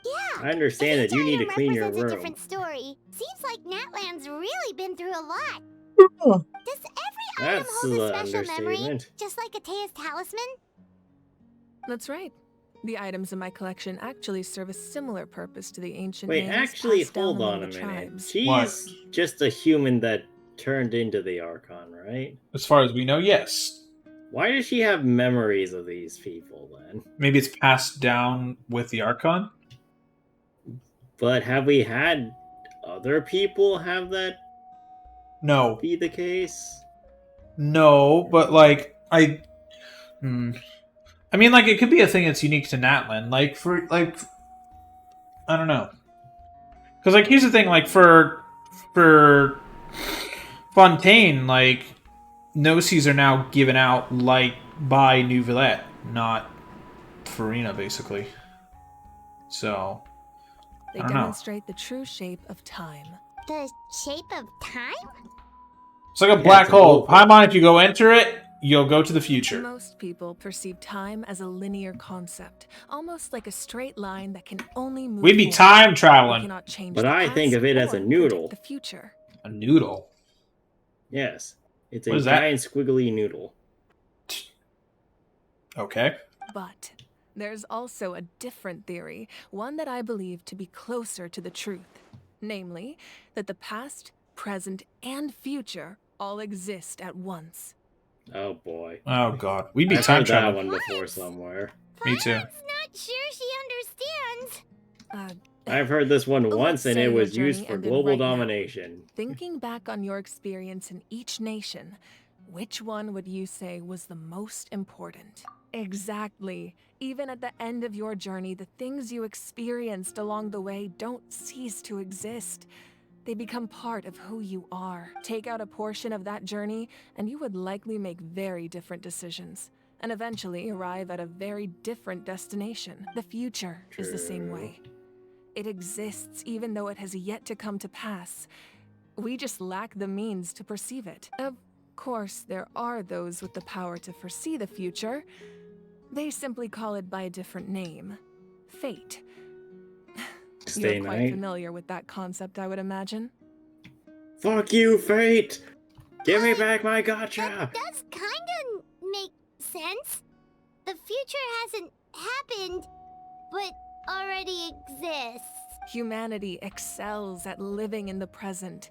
Yeah. I understand that you need to clean your room. A different story. Seems like Natlan's really been through a lot. Does every item hold a special memory, just like Atea's talisman? That's right. The items in my collection actually serve a similar purpose to the ancient names. Wait, actually, hold on a minute. Tribes. She's just a human that turned into the Archon, right? As far as we know, yes. Why does she have memories of these people, then? Maybe it's passed down with the Archon? But have we had other people have that No. be the case? No, but like, I mean, like, it could be a thing that's unique to Natlan. Like, for, like, I don't know. Because, like, here's the thing, like, for Fontaine, like, Gnosis are now given out, like, by New Villette, not Farina, basically. So, they demonstrate the true shape of time. The shape of time? It's like a black hole. Paimon, if you go enter it, you'll go to the future. Most people perceive time as a linear concept, almost like a straight line that can only move. We'd be time traveling. But I think of it as a noodle. The future. A noodle? Yes. It's a giant squiggly noodle. Okay. But there's also a different theory, one that I believe to be closer to the truth. Namely, that the past, present, and future all exist at once. Oh boy. Oh god. We'd be I've time heard that traveling. one before somewhere. Me too. Not sure she understands. I've heard this one Let's once, and say it your was used journey for ended global right now. domination. Thinking back on your experience in each nation, which one would you say was the most important? Exactly. Even at the end of your journey, the things you experienced along the way don't cease to exist. They become part of who you are. Take out a portion of that journey, and you would likely make very different decisions, and eventually arrive at a very different destination. The future is the same way. It exists even though it has yet to come to pass. We just lack the means to perceive it. Of course, there are those with the power to foresee the future. They simply call it by a different name. Fate. Stay You're quite night. familiar with that concept, I would imagine. Fuck you, Fate! Give me back my gacha! Does kinda make sense. The future hasn't happened, but already exists. Humanity excels at living in the present,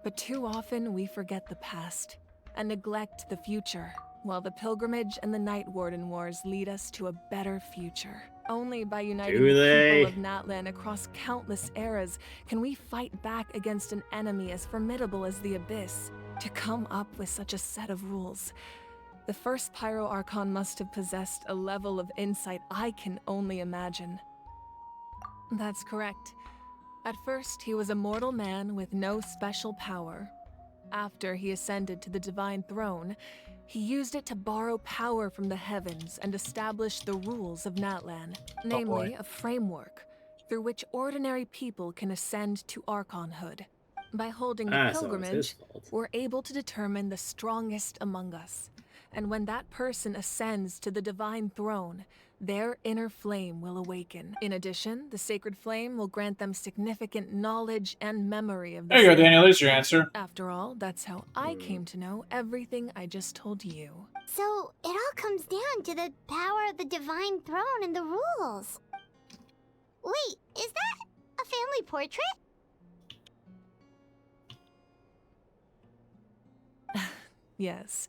but too often we forget the past and neglect the future, while the pilgrimage and the Night Warden Wars lead us to a better future. Only by uniting Do the they? people of Natlan across countless eras can we fight back against an enemy as formidable as the Abyss. To come up with such a set of rules, the first Pyro Archon must have possessed a level of insight I can only imagine. That's correct. At first, he was a mortal man with no special power. After he ascended to the Divine Throne, he used it to borrow power from the heavens and establish the rules of Natlan, namely a framework through which ordinary people can ascend to Archonhood. By holding the So it's his pilgrimage, fault. we're able to determine the strongest among us. And when that person ascends to the Divine Throne, their inner flame will awaken. In addition, the sacred flame will grant them significant knowledge and memory of the There you go, same. Daniel. There's your answer. After all, that's how I came to know everything I just told you. So it all comes down to the power of the Divine Throne and the rules. Wait, is that a family portrait? Yes,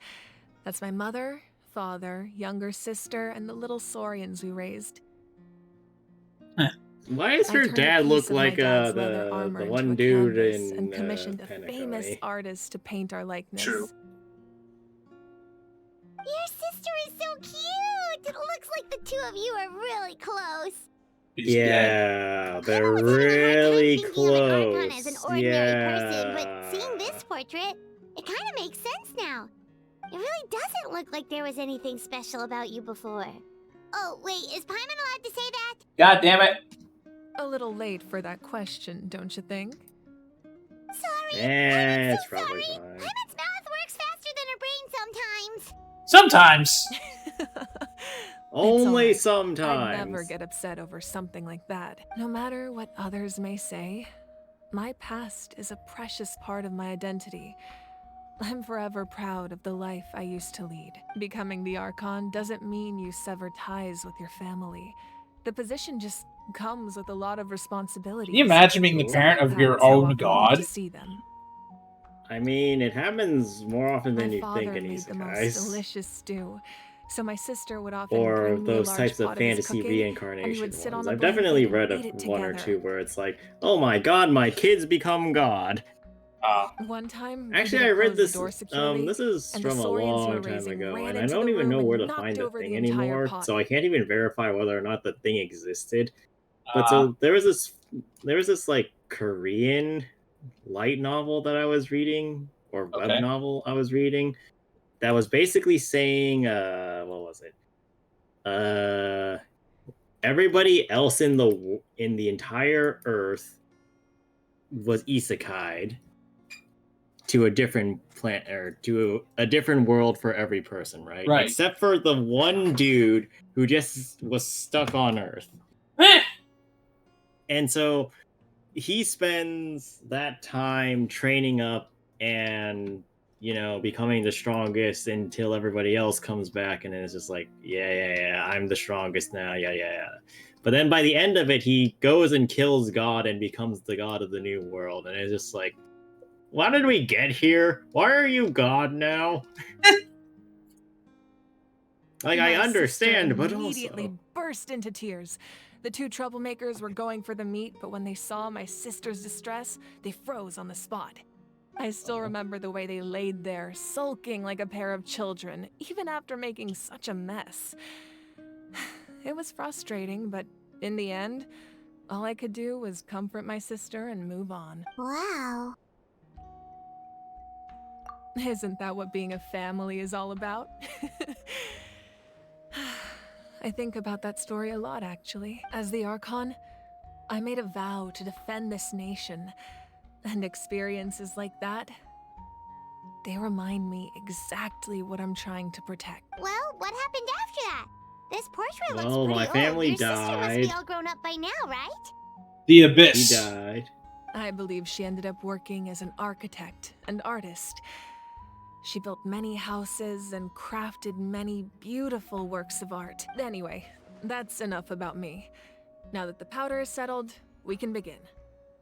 that's my mother, father, younger sister, and the little saurians we raised. Why does I her turned a dad piece look of my like dad's leather the armor into one a dude canvas in and commissioned a Pentagon? famous artist to paint our likeness. True. Your sister is so cute! It looks like the two of you are really close. Yeah, they're really Archon as an close. ordinary person, but Yeah. seeing this portrait, it kind of makes sense now. It really doesn't look like there was anything special about you before. Oh, wait, is Paimon allowed to say that? God damn it. A little late for that question, don't you think? Sorry. Yeah, it's probably fine. Paimon's mouth works faster than her brain sometimes. Sometimes. Only It's all right. sometimes. I'd never get upset over something like that. No matter what others may say, my past is a precious part of my identity. I'm forever proud of the life I used to lead. Becoming the Archon doesn't mean you sever ties with your family. The position just comes with a lot of responsibilities. Can you imagine being the parent of your own god? To see them. I mean, it happens more often than My you father think in made the most isekais. delicious stew, so my sister would often Or bring me a those large types of pot his fantasy cooking, and we reincarnation would sit on ones. a I've definitely blanket read and a eat it one or together. two where it's like, oh my god, my kids become god. One time, we Actually, didn't I read close the this. door securely, This is and the from a saurians who were long time raising ago, ran and I into don't the even know room where and to find knocked the over thing the entire anymore, pot. so I can't even verify whether or not the thing existed. But so there was this like Korean light novel that I was reading, or web Okay. novel I was reading, that was basically saying, what was it? Everybody else in the entire Earth was isekai'd to a different planet, or to a different world for every person, right? Right. Except for the one dude who just was stuck on Earth. And so he spends that time training up and you know, becoming the strongest until everybody else comes back, and then it's just like, yeah, I'm the strongest now, yeah. But then by the end of it, he goes and kills God and becomes the god of the new world, and it's just like, why did we get here? Why are you God now? Like, I understand, but immediately also... burst into tears. The two troublemakers were going for the meat, but when they saw my sister's distress, they froze on the spot. I still remember the way they laid there, sulking like a pair of children, even after making such a mess. It was frustrating, but in the end, all I could do was comfort my sister and move on. Wow. Isn't that what being a family is all about? I think about that story a lot, actually. As the Archon, I made a vow to defend this nation, and experiences like that, they remind me exactly what I'm trying to protect. Well, what happened after that? This portrait looks Well, pretty my old. family Your sister must be died. all grown up by now, right? The Abyss. He died. I believe she ended up working as an architect and artist. She built many houses and crafted many beautiful works of art. Anyway, that's enough about me. Now that the powder is settled, we can begin.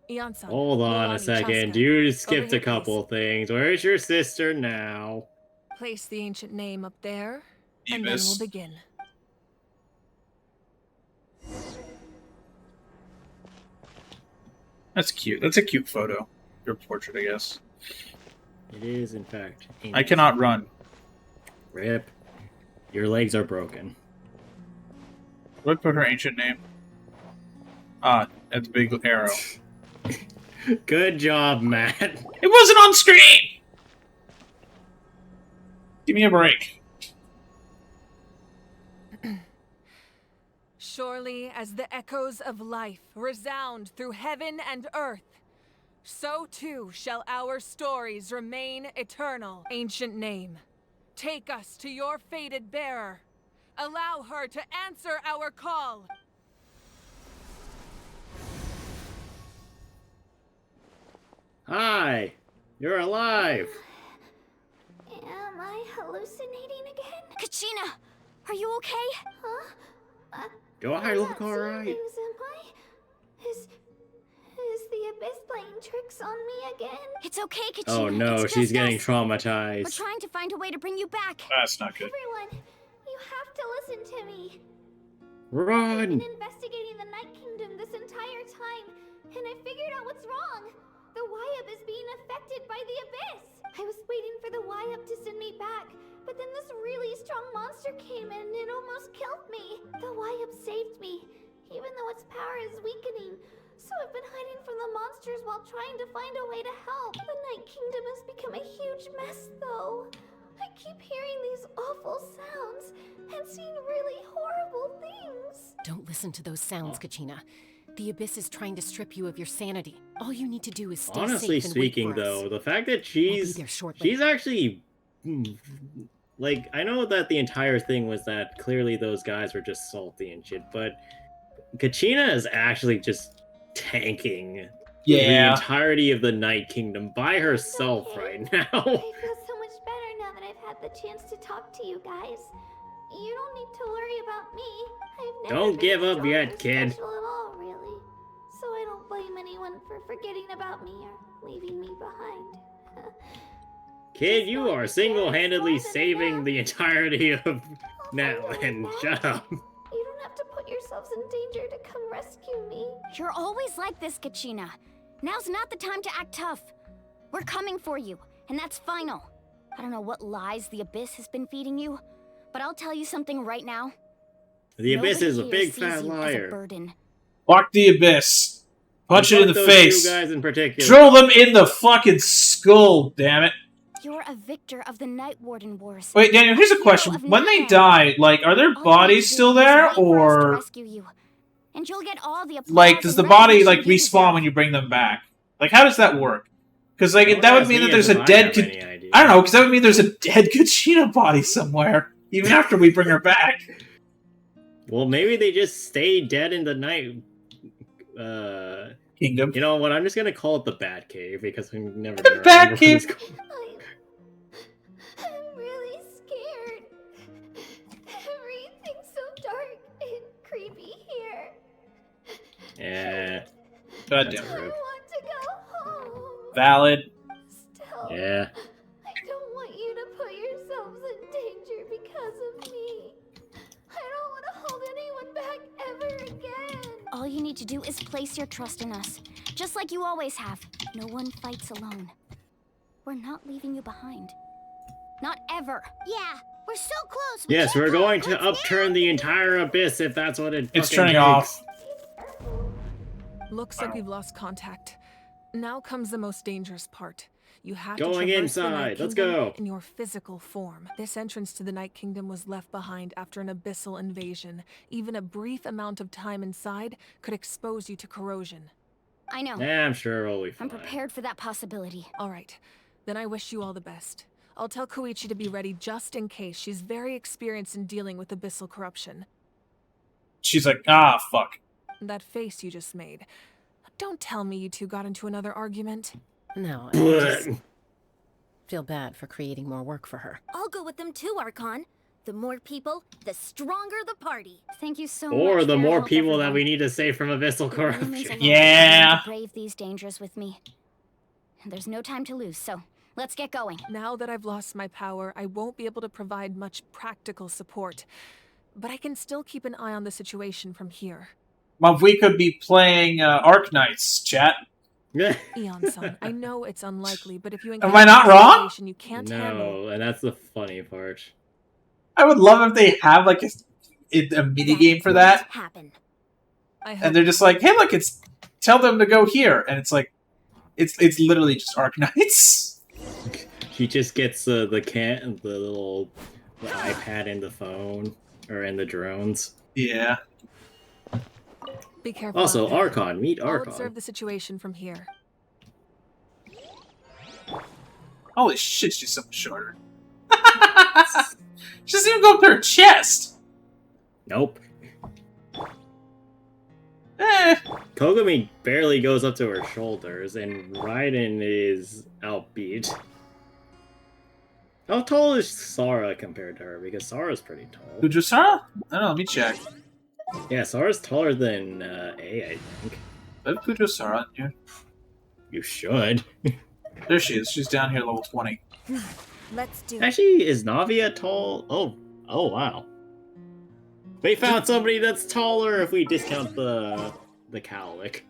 Ian-san, Hold on a Milani, second. Chaska. You Over skipped here, a couple things. Where's your sister now? Place the ancient name up there, and then we'll begin. That's cute. That's a cute photo. Your portrait, I guess. It is, in fact. I cannot run. Rip. Your legs are broken. What put her ancient name? Ah, at the big arrow. Good job, Matt. It wasn't on screen! Give me a break. Surely as the echoes of life resound through heaven and earth, so too shall our stories remain eternal. Ancient name, take us to your fated bearer. Allow her to answer our call. Hi! You're alive! Am I hallucinating again? Kachina, are you okay? Huh? Do I look alright? Is the Abyss playing tricks on me again? It's okay, Kachina. Oh no, it's she's just getting us. We're traumatized. trying to find a way to bring you back. That's not good. Everyone, you have to listen to me. I've Run! been investigating the Night Kingdom this entire time, and I figured out what's wrong. The Wyab is being affected by the Abyss. I was waiting for the Wyab to send me back, but then this really strong monster came in and it almost killed me. The Wyab saved me, even though its power is weakening. So I've been hiding from the monsters while trying to find a way to help. The Night Kingdom has become a huge mess, though. I keep hearing these awful sounds and seeing really horrible things. Don't listen to those sounds, Kachina. The Abyss is trying to strip you of your sanity. All you need to do is stay Honestly safe and speaking, wait for though, us. the fact that We'll be there shortly. she's actually... Like, I know that the entire thing was that clearly those guys were just salty and shit, but Kachina is actually just tanking the entirety of the Night Kingdom by herself right now. I feel so much better now that I've had the chance to talk to you guys. You don't need to worry about me. I've never Don't been give up strong yet, or kid. special at all, really. So I don't blame anyone for forgetting about me or leaving me behind. Kid, you are single-handedly saving the entirety of now, and shut up. You don't have to put yourselves in danger to come rescue me. You're always like this, Kachina. Now's not the time to act tough. We're coming for you, and that's final. I don't know what lies the Abyss has been feeding you, but I'll tell you something right now. The Abyss Nobody is a here big sees fat you as a liar. burden. Block the Abyss. Punch it in the Those face. two guys in particular. Drill them in the fucking skull, damn it. You're a victor of the Night Warden Wars. Wait, Daniel, here's a question. When they die, like, are their bodies still there, or... Rescue you, and you'll get all the applause Like, does the and body, recognition like, you respawn deserve. when you bring them back? Like, how does that work? Because, like, Don't that would ask mean me that there's if a I dead... have any idea. I don't know, because that would mean there's a dead Kachina body somewhere, even after we bring her back. Well, maybe they just stay dead in the night... Kingdom. You know what, I'm just gonna call it the Bat Cave, because I'm never The gonna Bat remember Cave! what it's called. God That's damn it. rude. want to go home. Valid. Still, Yeah. I don't want you to put yourselves in danger because of me. I don't want to hold anyone back ever again. All you need to do is place your trust in us, just like you always have. No one fights alone. We're not leaving you behind. Not ever. Yeah, we're so close. Yes, we're going to upturn the entire abyss if that's what it It's fucking turning takes. off. Looks like we've lost contact. Now comes the most dangerous part. You have Going to traverse the inside. Night Let's Kingdom go. in your physical form. This entrance to the Night Kingdom was left behind after an abyssal invasion. Even a brief amount of time inside could expose you to corrosion. I know. Yeah, I'm sure we'll be fine. I'm prepared for that possibility. All right. Then I wish you all the best. I'll tell Koichi to be ready just in case. She's very experienced in dealing with abyssal corruption. She's like, ah, fuck. That face you just made. Don't tell me you two got into another argument. No, I just feel bad for creating more work for her. I'll go with them too, Archon. The more people, the stronger the party. Thank you so much. Or the for your more help, people that everyone. we need to save from abyssal It really means a corruption. lot to be willing to brave these dangers with me. And there's no time to lose, so let's get going. Now that I've lost my power, I won't be able to provide much practical support. But I can still keep an eye on the situation from here. Well, we could be playing Arc Knights, chat. Eon-san, I know it's unlikely, but if you Am I not wrong? situation you can't handle. No, and that's the funny part. I would love if they have like a mini game for that, Happen. and they're just like, "Hey, look, it's tell them to go here," and it's like, it's literally just Arc Knights. He just gets the little iPad in the phone or in the drones. Yeah. Be careful. Also, out there. Archon, meet I'll Archon. observe the situation from here. Holy shit, she's so much shorter. She doesn't even go up to her chest. Nope. Eh. Kogami barely goes up to her shoulders, and Raiden is outbeat. How tall is Sara compared to her? Because Sara's pretty tall. Ujusara? I don't know, let me check. Yeah, Sara's taller than A, I think. I have Ujusara on here. You should. There she is. She's down here, level 20. Let's do Actually, is Navia tall? Oh wow. We found somebody that's taller if we discount the cowlick.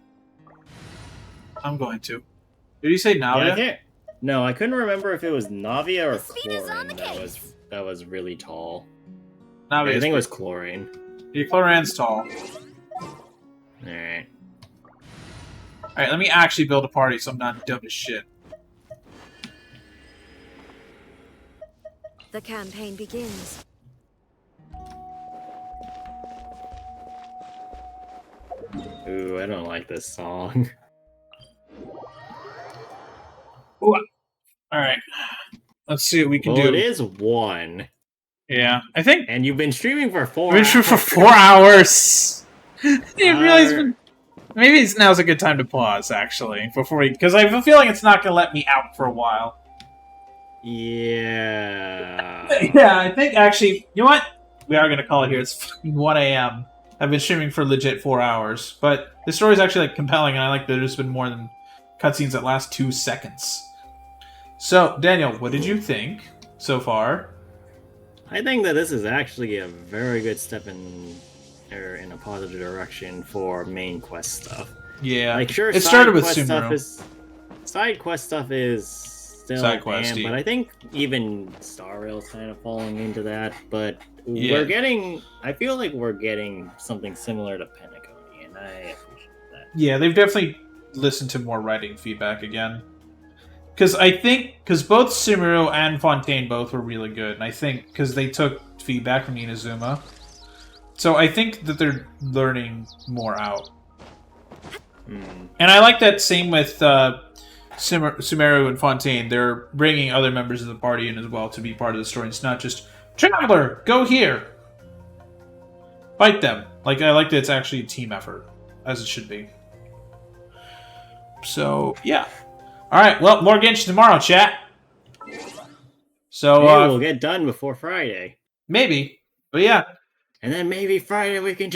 I'm going to. Did you say Navia? Yeah, I can't. No, I couldn't remember if it was Navia or speed is on the Chlorine case. that was really tall. Navia. I think it was Chlorine. Yeah, Chlorine's tall. Alright. Alright, let me actually build a party so I'm not dumb as shit. The campaign begins. Ooh, I don't like this song. Alright. Let's see what we can Well, do. it is 1. Yeah, I think. And you've been streaming for 4 We've been streaming for 4 hours. You realize maybe now's a good time to pause, actually, before we, because I have a feeling it's not going to let me out for a while. Yeah. Yeah, I think actually, you know what? We are going to call it here. It's fucking 1 a.m. I've been streaming for legit 4 hours, but the story's actually like compelling, and I like that there's been more than cutscenes that last 2 seconds. So, Daniel, what did you think so far? I think that this is actually a very good step in a positive direction for main quest stuff. Yeah, like sure, it started with Sumeru. Side quest stuff is still Side questy. but I think even Star Rail's kind of falling into that. But Yeah. we're getting, I feel like we're getting something similar to Penacony, and I appreciate that. Yeah, they've definitely listened to more writing feedback again. Because both Sumeru and Fontaine both were really good, and I think because they took feedback from Inazuma, so I think that they're learning more out. And I like that same with Sumeru and Fontaine. They're bringing other members of the party in as well to be part of the story. It's not just Traveler, go here, fight them. Like I like that it's actually a team effort, as it should be. So yeah. All right, well, more Genshin tomorrow, chat. So Maybe we'll get done before Friday. Maybe, but yeah. And then maybe Friday we can